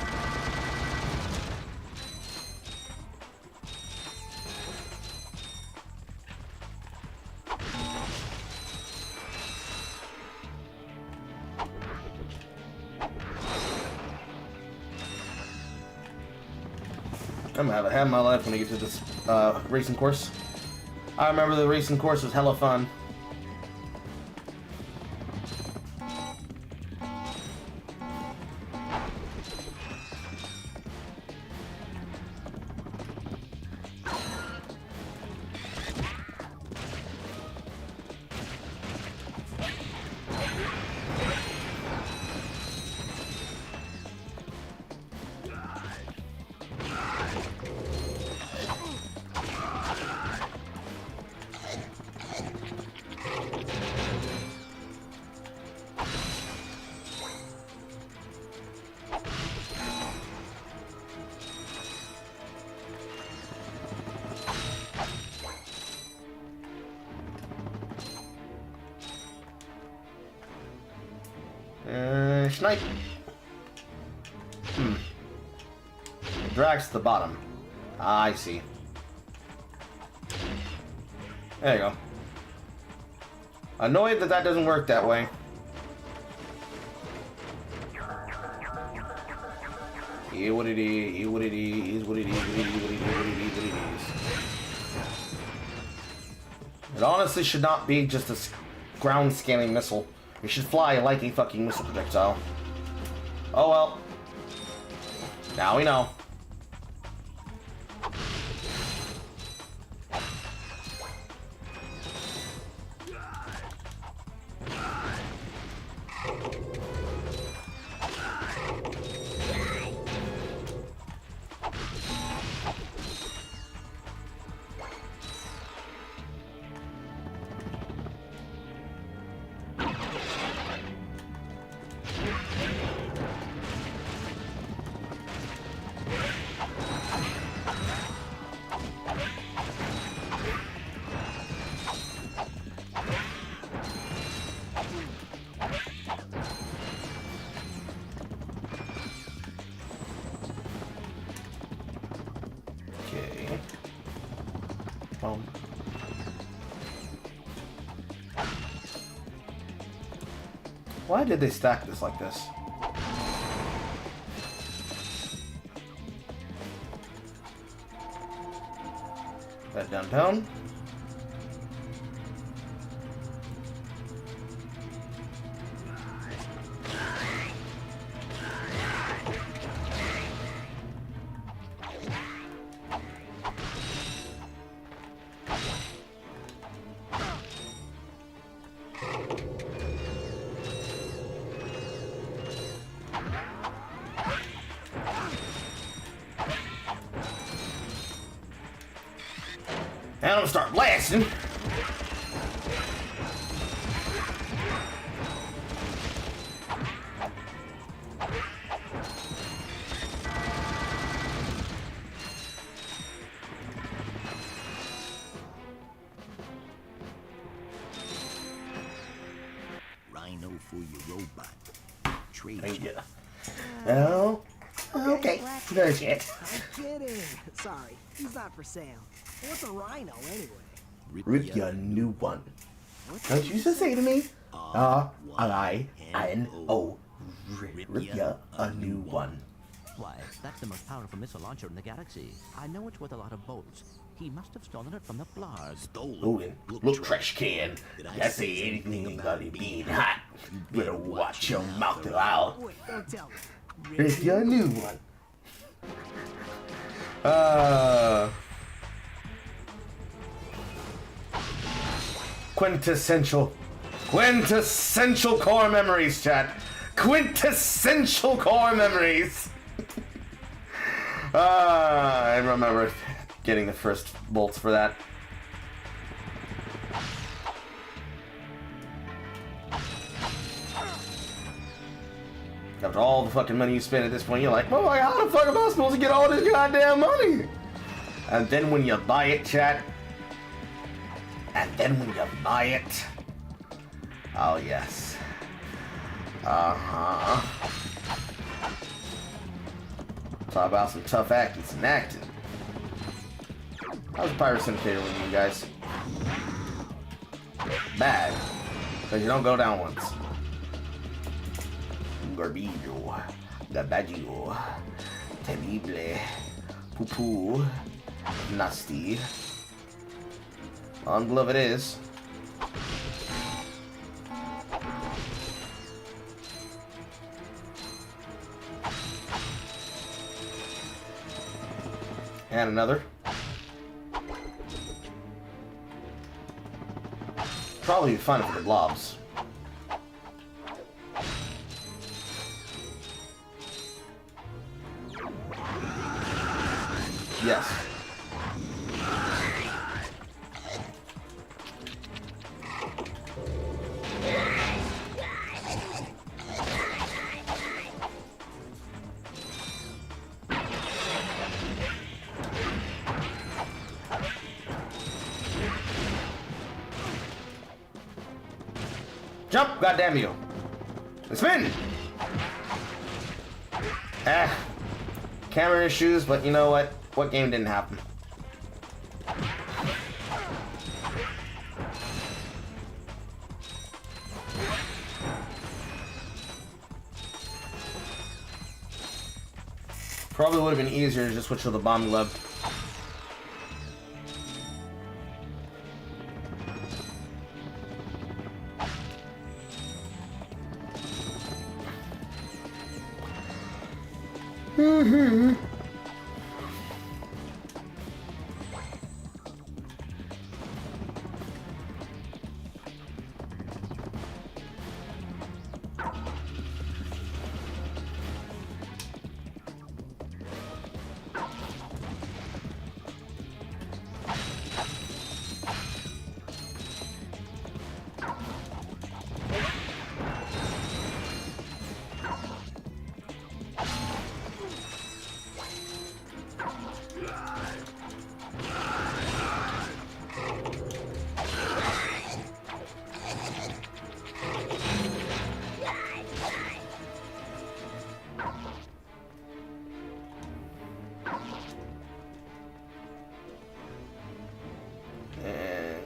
I'm gonna have a hand my life when I get to this racing course. I remember the racing course was hella fun. Snipe. It drags to the bottom. I see. There you go. Annoyed that that doesn't work that way. Here what it is, here what it is, what it is, what it is, what it is, what it is, what it is. It honestly should not be just a ground scanning missile. It should fly like a fucking missile projectile. Oh well. Now we know. Why did they stack this like this? That downtown. And I'm gonna start blasting. Thank you. Oh, okay. Ratchet. I'm kidding. Sorry, he's not for sale. What's a rhino anyway? Rip your new one. Don't you just say to me? R-I-N-O. Rip ya a new one. Why, that's the most powerful missile launcher in the galaxy. I know it's worth a lot of bolts. He must have stolen it from the Blarg. Stolen? Look, trash can. I say anything about it being hot. Better watch your mouth or I'll Wait, don't tell me. rip your new one. Quintessential core memories, chat. Quintessential core memories. I remember getting the first bolts for that. After all the fucking money you spend at this point, you're like, well, how the fuck am I supposed to get all this goddamn money? And then when you buy it, chat. Oh, yes. Talk about some tough acting and acting. How's Pirate Syndicator with you guys? Bad. Because you don't go down once. Garbillo. Gabaggio. Terrible. Poo-poo. Nasty. On glove it is. And another. Probably fun for the blobs. Yes. Jump, goddamn you! Spin! Camera issues, but you know what? What game didn't happen? Probably would have been easier to just switch to the bomb glove.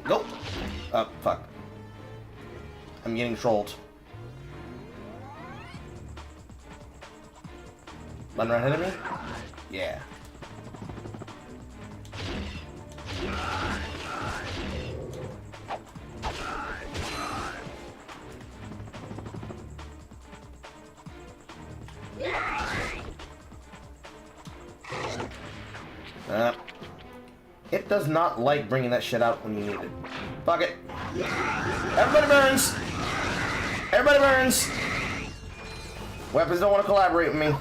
Go! Oh, fuck. I'm getting trolled. Run right ahead of me? Yeah. It does not like bringing that shit out when you need it. Fuck it. Everybody burns! Everybody burns! Weapons don't want to collaborate with me.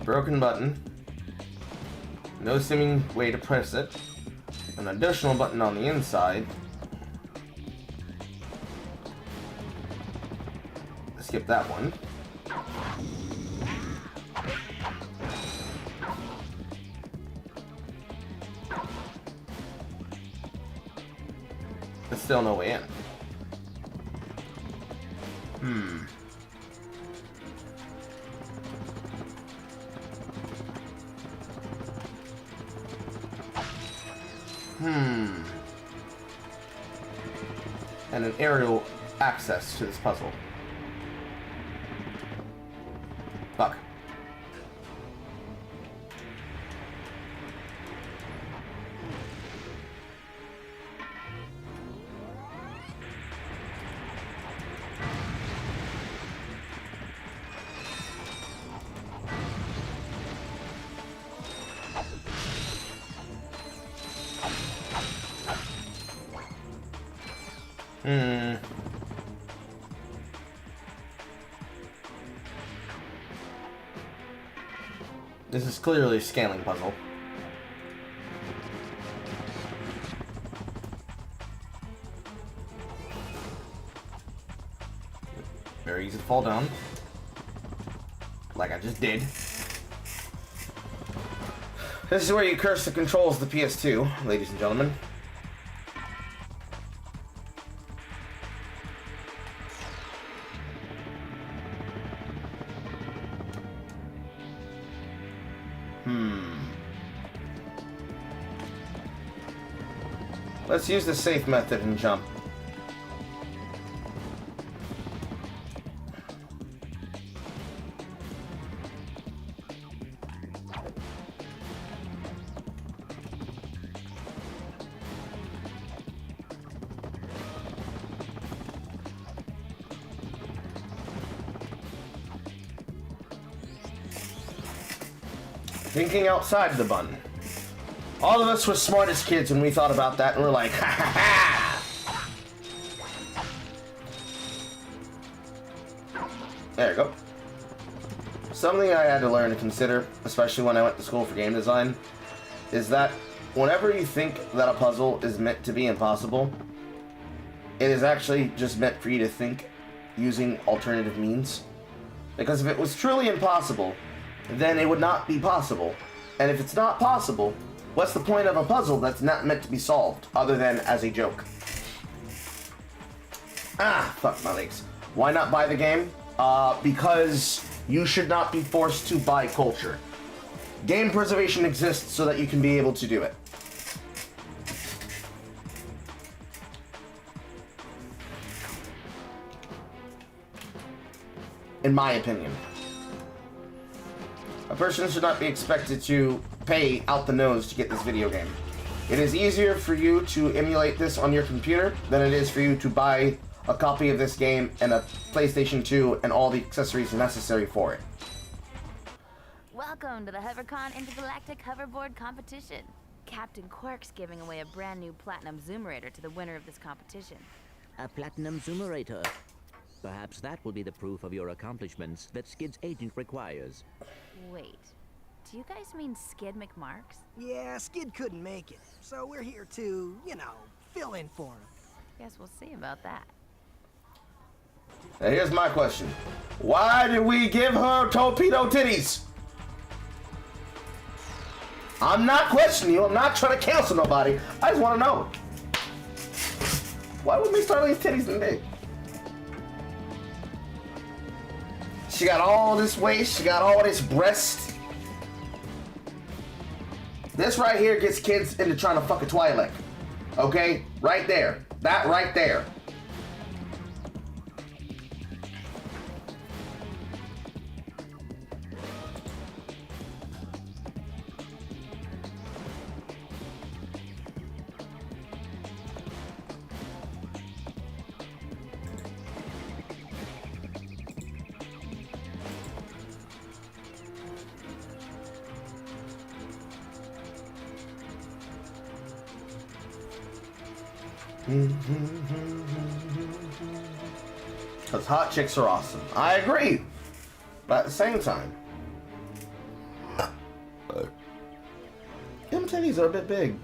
broken button, no seeming way to press it, an additional button on the inside. Skip that one. There's still no way in. And an aerial access to this puzzle. Fuck. This is clearly a scaling puzzle. Very easy to fall down. Like I just did. This is where you curse the controls of the PS2, ladies and gentlemen. Let's use the safe method and jump. Thinking outside the bun. All of us were smart as kids when we thought about that, and we're like, ha ha ha! There you go. Something I had to learn to consider, especially when I went to school for game design, is that whenever you think that a puzzle is meant to be impossible, it is actually just meant for you to think using alternative means. Because if it was truly impossible, then it would not be possible. And if it's not possible, what's the point of a puzzle that's not meant to be solved, other than as a joke? Ah, fuck my legs. Why not buy the game? Because you should not be forced to buy culture. Game preservation exists so that you can be able to do it. In my opinion. A person should not be expected to pay out the nose to get this video game. It is easier for you to emulate this on your computer than it is for you to buy a copy of this game and a PlayStation 2 and all the accessories necessary for it. Welcome to the HoverCon Intergalactic Hoverboard Competition. Captain Quark's giving away a brand new Platinum Zoomerator to the winner of this competition. A Platinum Zoomerator. Perhaps that will be the proof of your accomplishments that Skid's agent requires. Wait, do you guys mean Skid McMarks? Yeah, Skid couldn't make it, so we're here to, you know, fill in for him. Guess we'll see about that. Now here's my question. Why did we give her torpedo titties? I'm not questioning you. I'm not trying to cancel nobody. I just want to know. Why would Miss Starling's titties in big? She got all this waist. She got all this breast. This right here gets kids into trying to fuck a Twi'lek. Okay? Right there. That right there. Because hot chicks are awesome. I agree. But at the same time, Him titties are a bit big.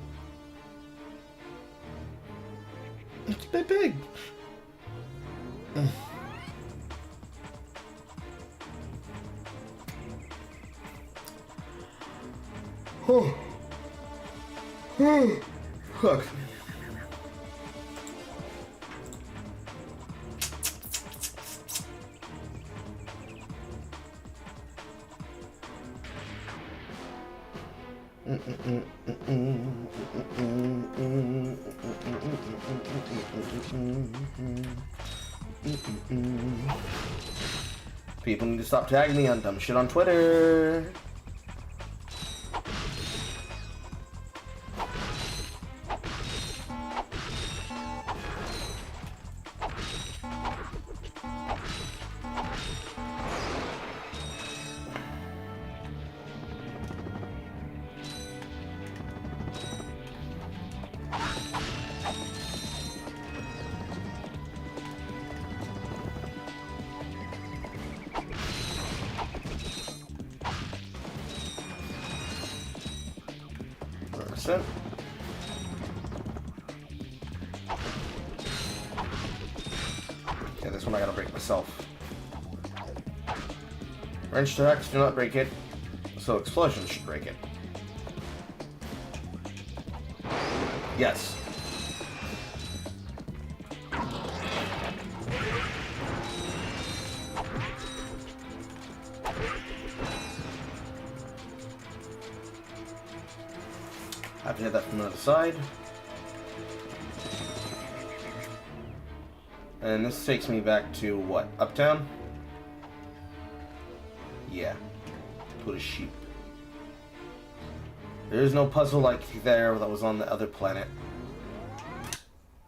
It's a bit big. Oh. Fuck. People need to stop tagging me on dumb shit on Twitter. Percent. Okay, this one I gotta break myself. Wrench attacks do not break it, so explosions should break it. Yes. Have to hit that from the other side. And this takes me back to what? Uptown? Yeah. Put a sheep. There is no puzzle like there that was on the other planet.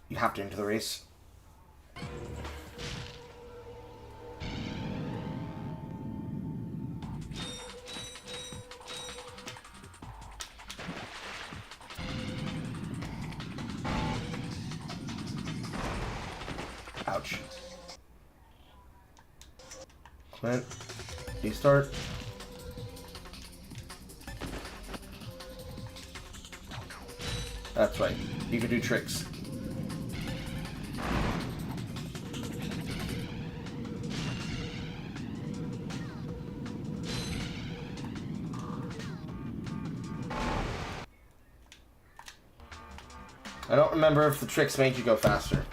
You have to enter the race. Ouch. Clint, restart. That's right. You can do tricks. I don't remember if the tricks made you go faster.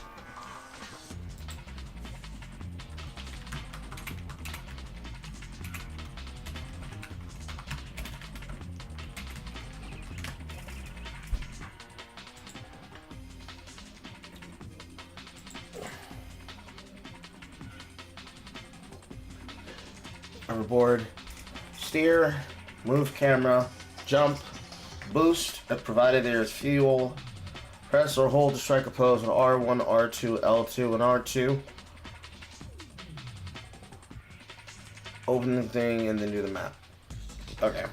Overboard, steer, move camera, jump, boost, provided there is fuel. Press or hold to strike a pose on R1, R2, L2, and R2. Open the thing and then do the map. Okay.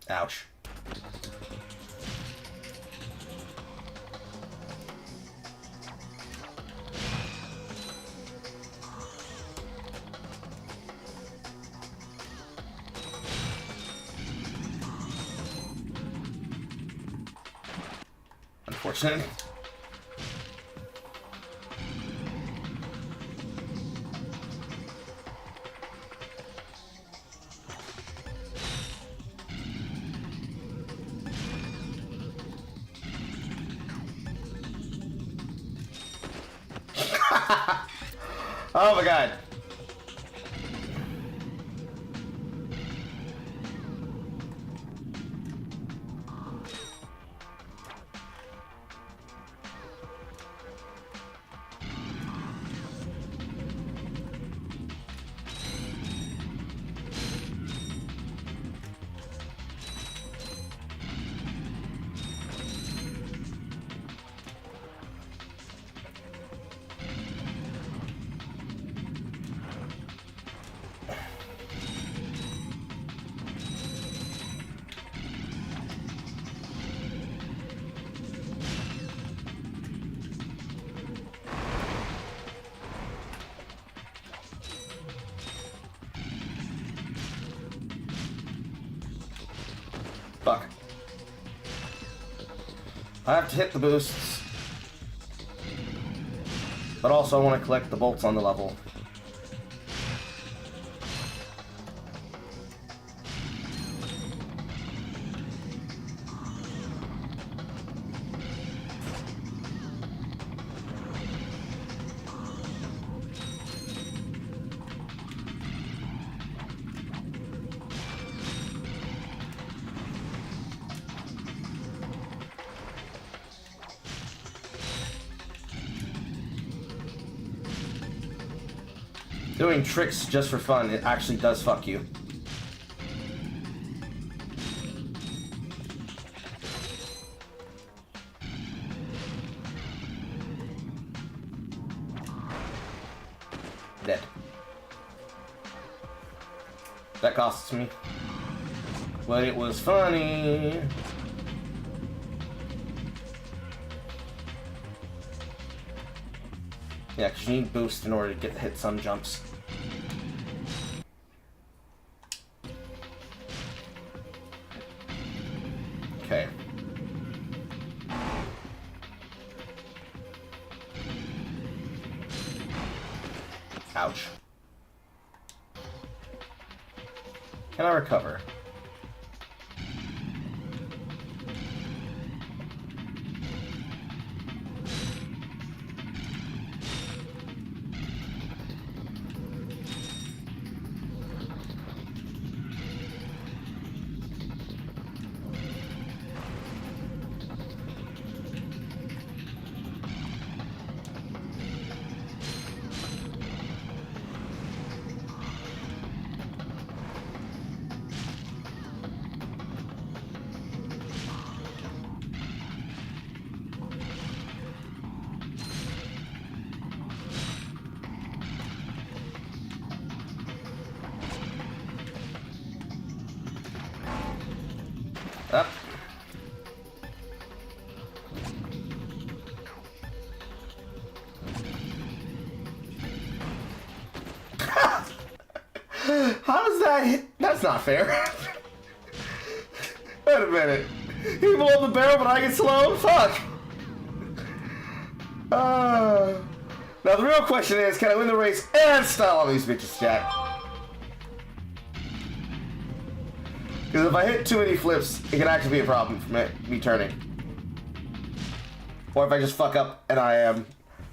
Ouch. Unfortunate. Oh my god. I have to hit the boosts. But also I want to collect the bolts on the level. Doing tricks just for fun, it actually does fuck you. Dead. That costs me. But it was funny. Yeah, because you need boost in order to get hit some jumps. Okay. Ouch. Can I recover? Up. How does that hit? That's not fair. Wait a minute. He blew up the barrel, but I get slowed? Fuck. Now the real question is, can I win the race and style all these bitches, Jack? Because if I hit too many flips, it can actually be a problem for me turning. Or if I just fuck up and I am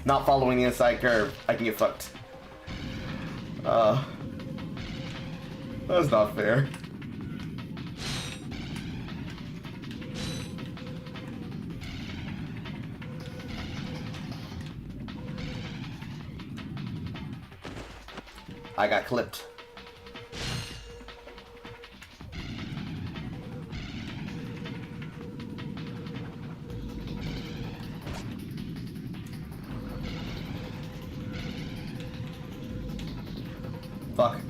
not following the inside curve, I can get fucked. That's not fair. I got clipped. Fuck.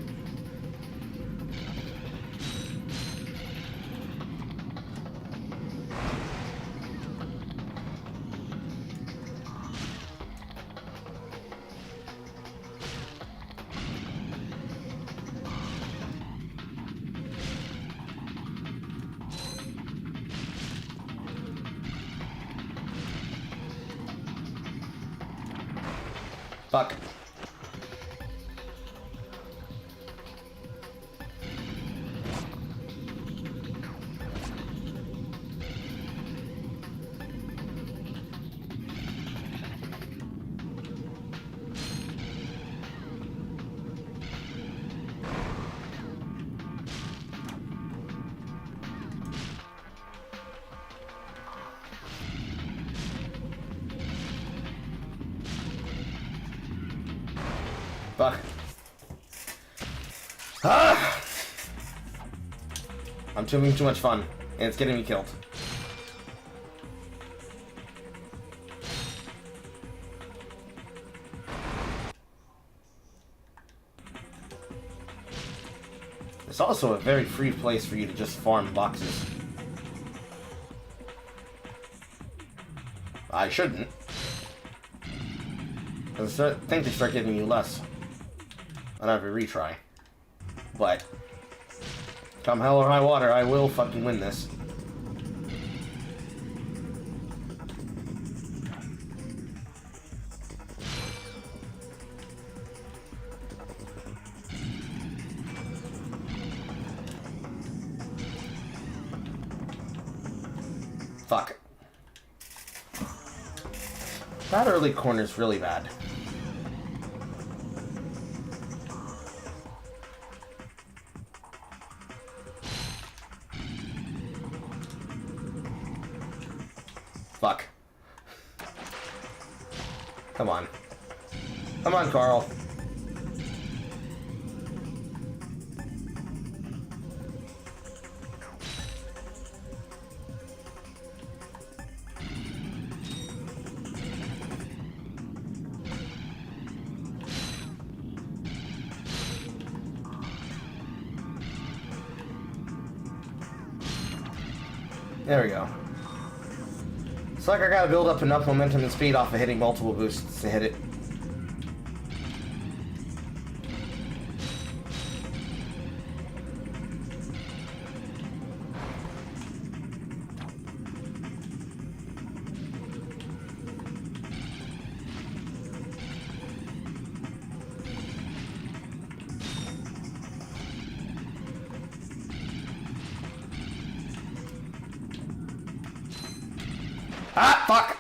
Fuck. Fuck. Ah! I'm having too much fun, and it's getting me killed. It's also a very free place for you to just farm boxes. I shouldn't. Because I think they start giving you less on every retry. But come hell or high water, I will fucking win this. Fuck. That early corner's really bad. Fuck. Come on. Come on, Carl. There we go. It's like I gotta build up enough momentum and speed off of hitting multiple boosts to hit it. Ah, fuck!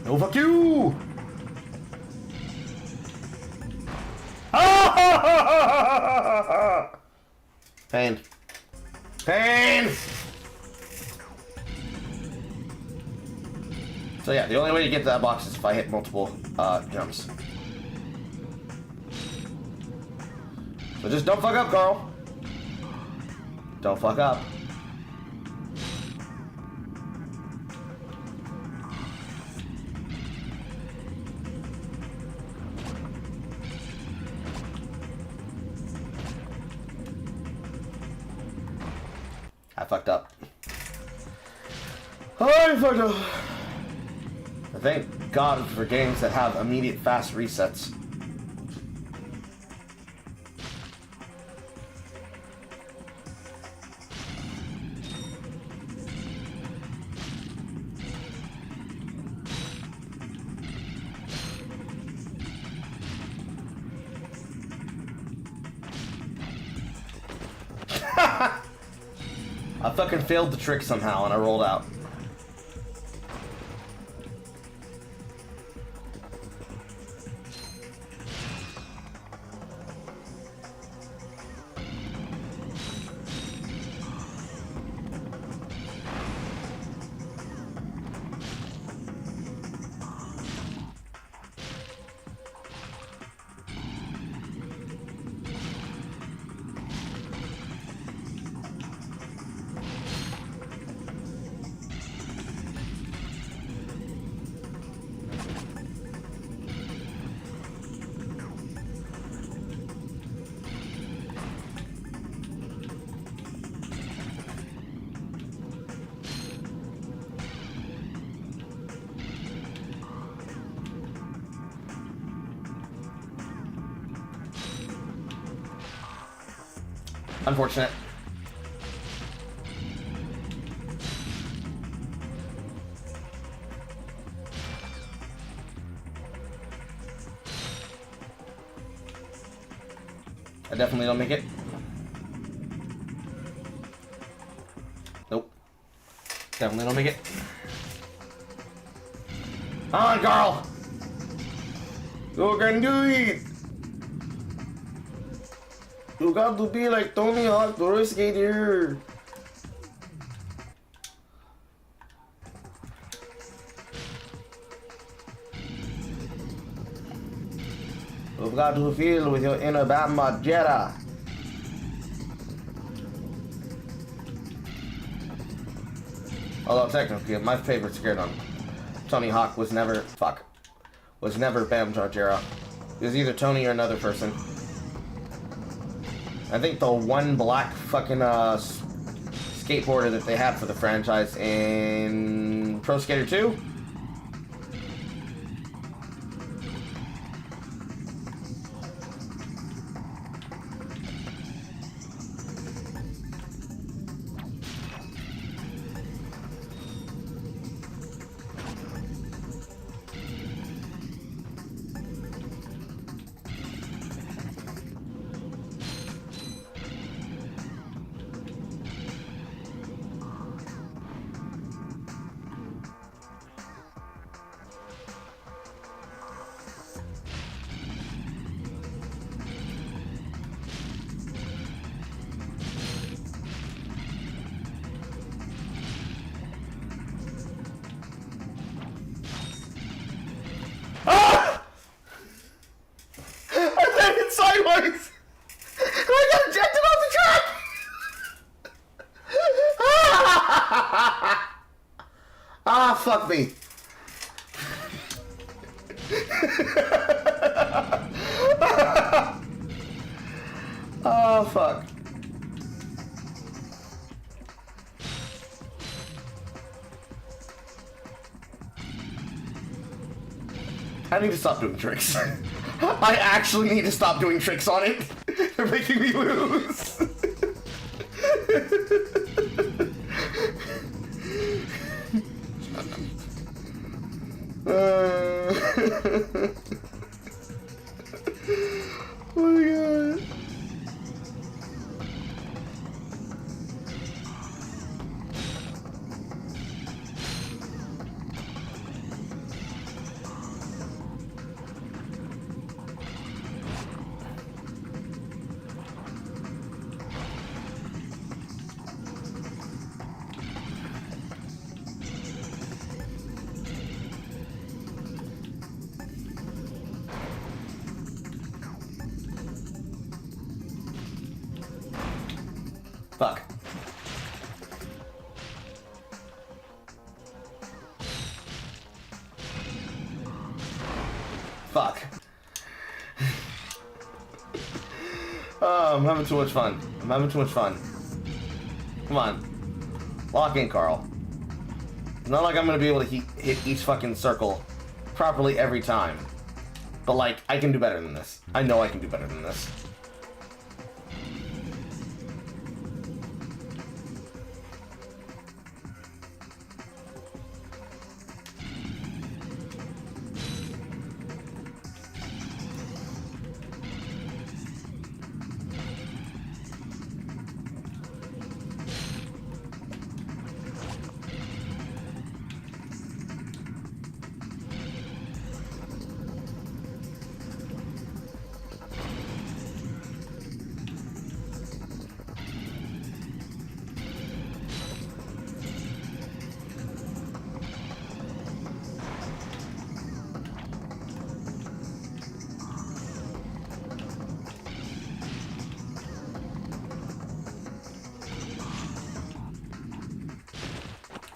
No, fuck you! Pain. Pain! So yeah, the only way to get to that box is if I hit multiple jumps. So just don't fuck up, Carl. Don't fuck up. I fucked up. I fucked up. Thank God for games that have immediate fast resets. I fucking failed the trick somehow and I rolled out. Unfortunate. I definitely don't make it. Nope. Definitely don't make it. Come on, Carl! You can do it! You got to be like Tony Hawk, the race skater. You've got to feel with your inner Bama Jetta. Although technically, my favorite skirt on Tony Hawk was never Bam Margera. It was either Tony or another person. I think the one black fucking skateboarder that they have for the franchise in Pro Skater 2. Sideways! And I got ejected off the track! Ah, fuck me. Oh, fuck. I need to stop doing tricks. I actually need to stop doing tricks on it. They're making me lose. Oh my god. Fuck. Fuck. Oh, I'm having too much fun. I'm having too much fun. Come on. Lock in, Carl. It's not like I'm gonna be able to hit each fucking circle properly every time. But, like, I can do better than this. I know I can do better than this.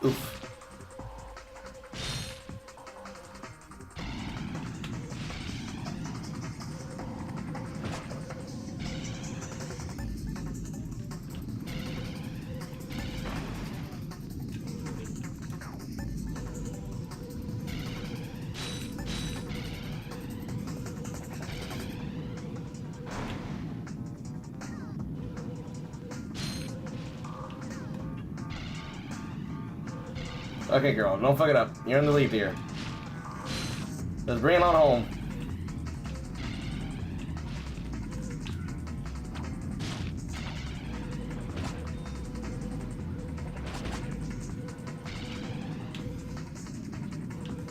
Oof. Okay, girl, don't fuck it up. You're in the lead here. Just bring it on home.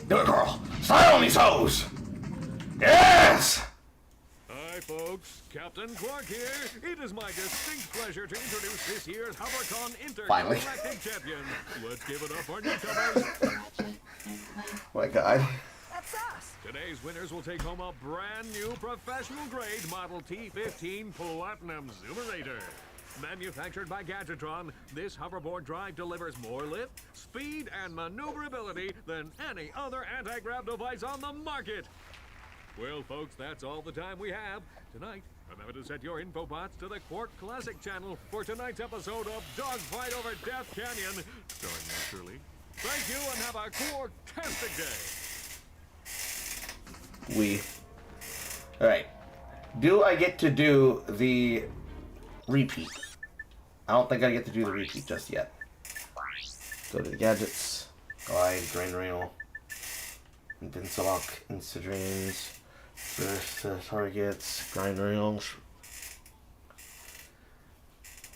Do it, girl. Slide on these hoes. Yes! Hi, folks. Captain Clank here. It is my distinct pleasure to introduce this year's HoverCon Intergalactic Champion. Let's give it up for newcomers. My God. That's us. Today's winners will take home a brand new professional-grade Model T15 Platinum Zoomerator. Manufactured by Gadgetron, this hoverboard drive delivers more lift, speed, and maneuverability than any other anti-grav device on the market. Well, folks, that's all the time we have. Tonight, Remember to set your infobots to the Quark Classic channel for tonight's episode of Dogfight Over Death Canyon, starring naturally. Thank you and have a Quark-tastic day. Alright. Do I get to do the repeat? I don't think I get to do the repeat just yet. Go to the gadgets, glide, drain rail, Invincilock, Insta-Drains, burst targets, grind rails.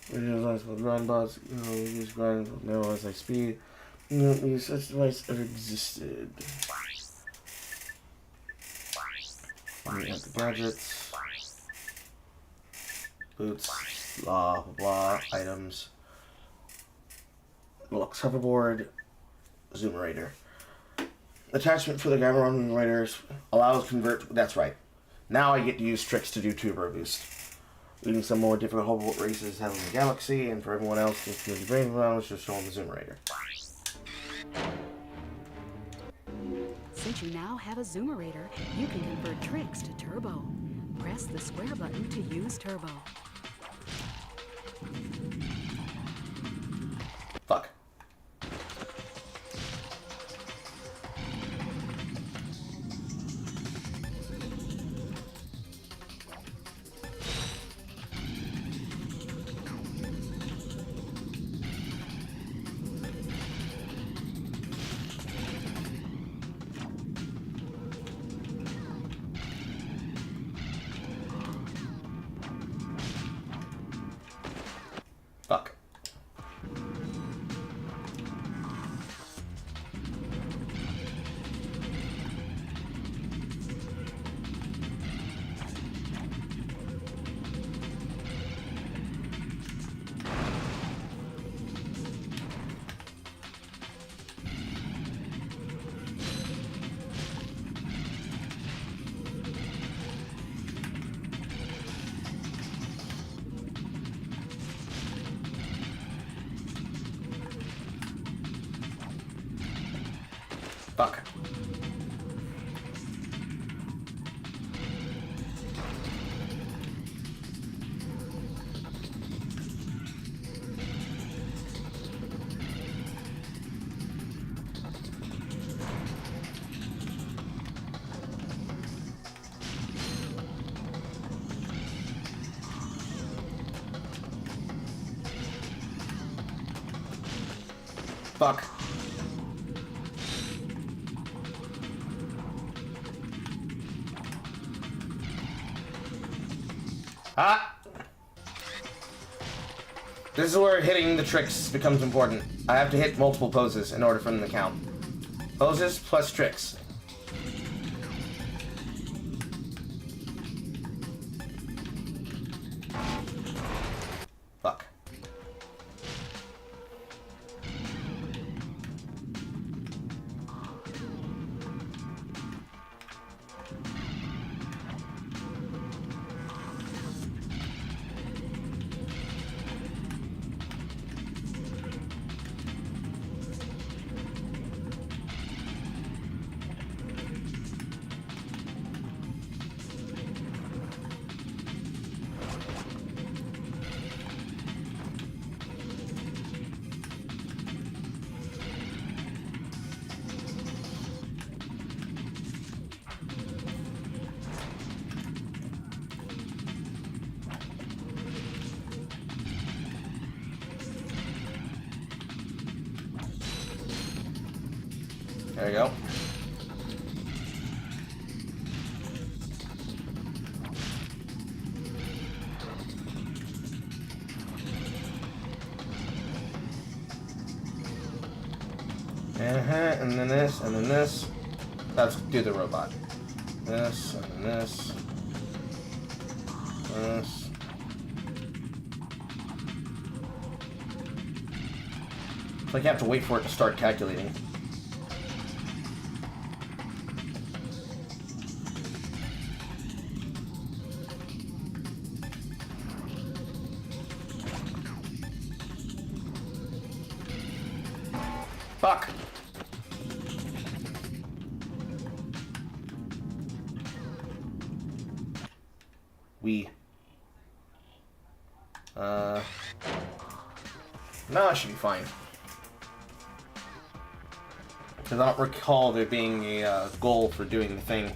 Visualize with grind bots, use grind with narrow like speed. Use such device ever existed. At the gadgets, boots, blah blah blah, items, Lux hoverboard, Zoomerator. Attachment for the Gameron Raiders allows convert. That's right. Now I get to use tricks to do turbo boost. Leading some more difficult hoverboard races out in the galaxy, and for everyone else, it's going to be brain around, just showing the Zoomerator. Since you now have a Zoomerator, you can convert tricks to turbo. Press the square button to use turbo. Fuck. Fuck. Fuck. Fuck. Ah! This is where hitting the tricks becomes important. I have to hit multiple poses in order for them to count. Poses plus tricks. Fuck. There you go. And then this, and then this. Let's do the robot. This, and then this. This. It's like you have to wait for it to start calculating. Fuck. We No, I should be fine. Because I don't recall there being a goal for doing the thing.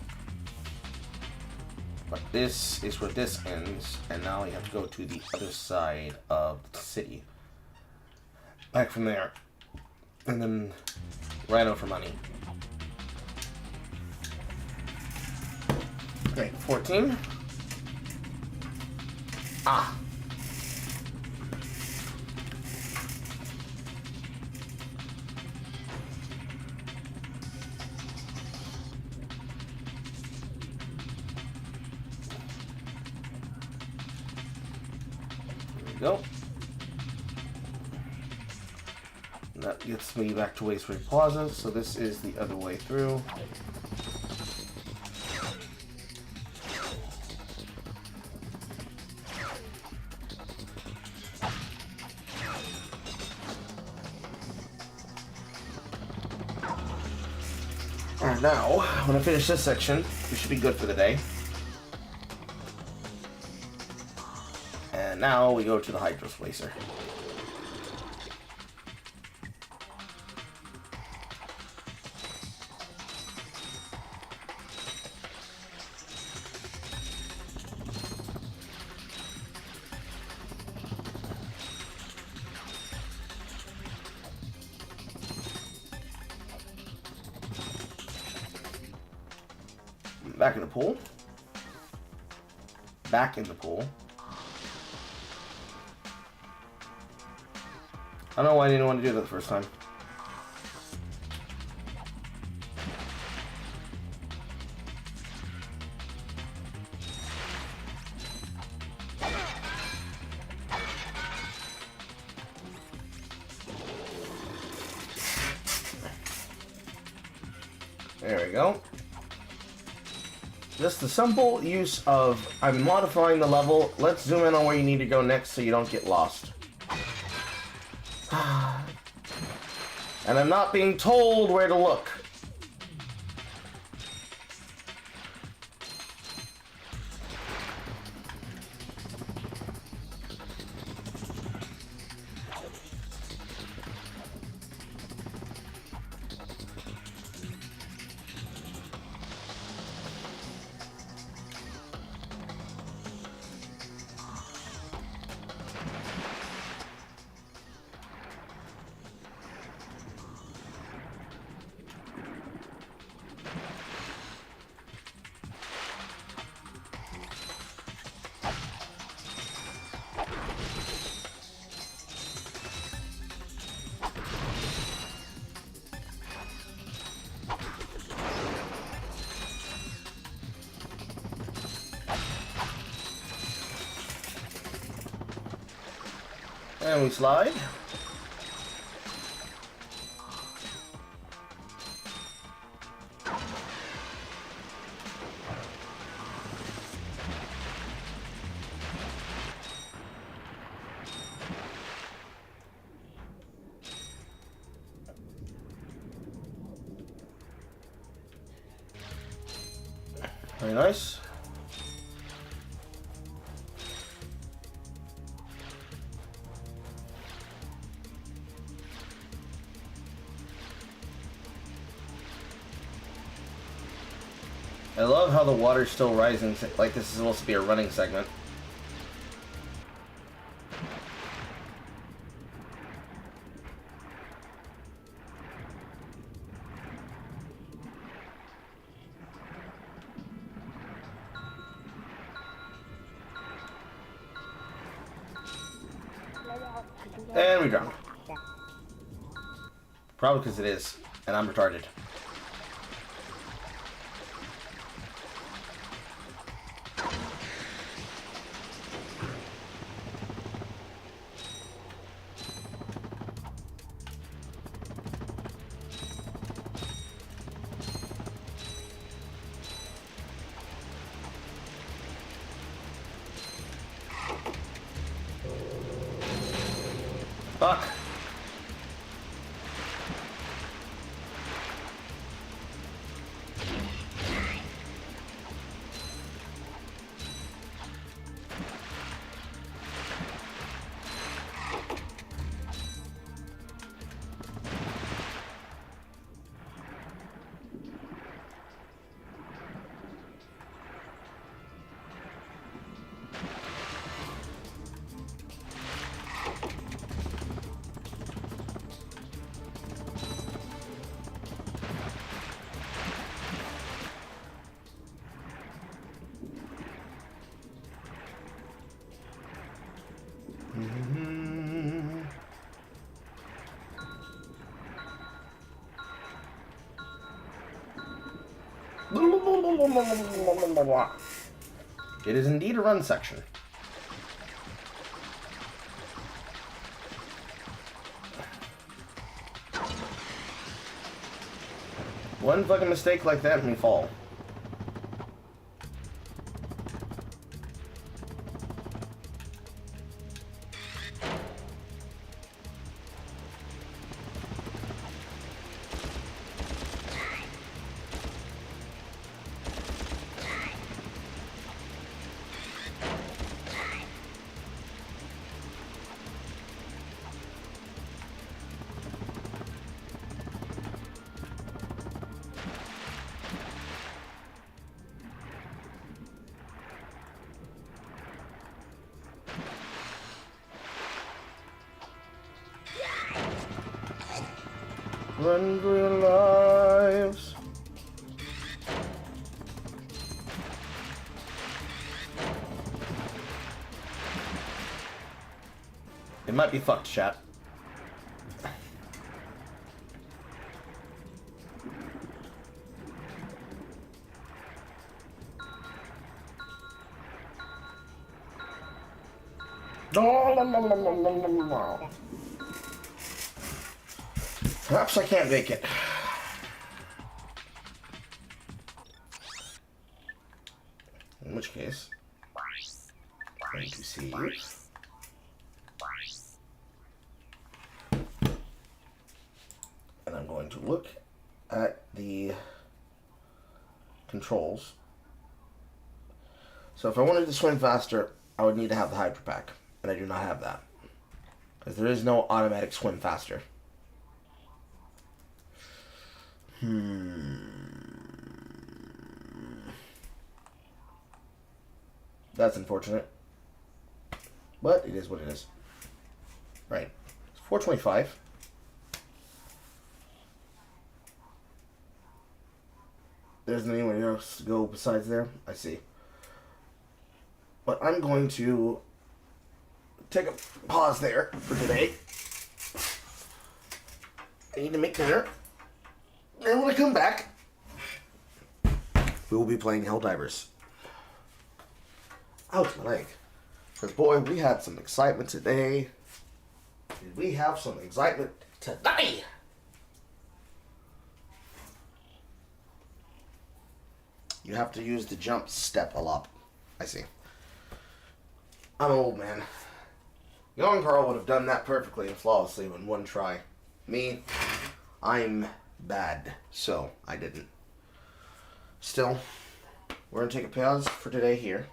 But this is where this ends, and now you have to go to the other side of the city. Back from there. And then Rhino for money. Okay, 14. Ah. Go. That gets me back to Wasteway Plaza, so this is the other way through. And now, when I finish this section, we should be good for the day. And now we go to the Hydrospacer. Back in the pool. Back in the pool. I don't know why I didn't want to do that the first time. There we go. Just the simple use of, I'm modifying the level, let's zoom in on where you need to go next so you don't get lost. And I'm not being told where to look. And we slide. Very nice. I love how the water's still rising, like this is supposed to be a running segment. And we drowned. Probably because it is, and I'm retarded. Fuck. It is indeed a run section. One fucking mistake like that and we fall. Run for your lives. It might be fucked, chat. Perhaps I can't make it. In which case, I'm going to see you. And I'm going to look at the controls. So if I wanted to swim faster, I would need to have the Hydro Pack. And I do not have that. Because there is no automatic swim faster. That's unfortunate. But it is what it is. Right. It's 425. There's anywhere else to go besides there? I see. But I'm going to take a pause there for today. I need to make dinner. And when I come back, we will be playing Helldivers. Ouch, my leg. Because, boy, we had some excitement today. Did we have some excitement today? You have to use the jump step a lot. I see. I'm an old man. Young Carl would have done that perfectly and flawlessly in one try. Me, I'm bad, so I didn't. Still, we're going to take a pause for today here.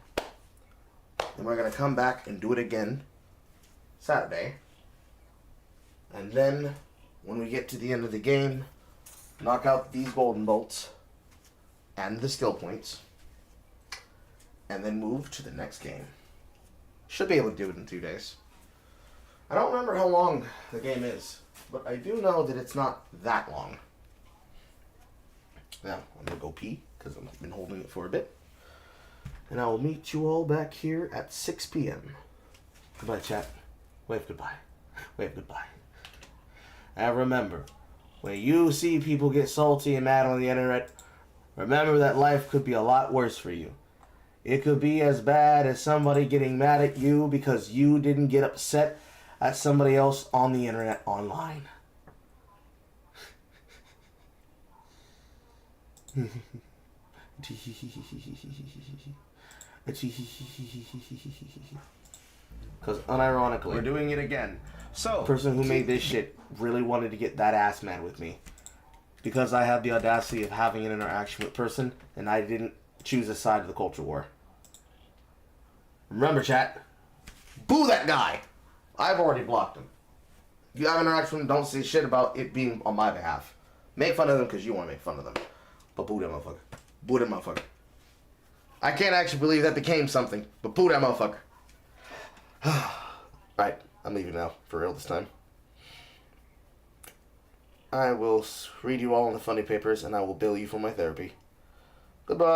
Then we're going to come back and do it again Saturday. And then, when we get to the end of the game, knock out these golden bolts and the skill points. And then move to the next game. Should be able to do it in 2 days. I don't remember how long the game is, but I do know that it's not that long. Now, I'm going to go pee, because I've been holding it for a bit. And I will meet you all back here at 6 p.m. Goodbye, chat. Wave goodbye. Wave goodbye. And remember, when you see people get salty and mad on the internet, remember that life could be a lot worse for you. It could be as bad as somebody getting mad at you because you didn't get upset at somebody else on the internet online. Because unironically, we're doing it again. So, the person who made this shit really wanted to get that ass mad with me. Because I had the audacity of having an interaction with a person, and I didn't choose a side of the culture war. Remember, chat, boo that guy. I've already blocked him. If you have an interaction with him, don't say shit about it being on my behalf. Make fun of them because you want to make fun of them. But boo that motherfucker. Boo that motherfucker. I can't actually believe that became something, but boo that motherfucker. Alright, I'm leaving now, for real this time. I will read you all in the funny papers, and I will bill you for my therapy. Goodbye.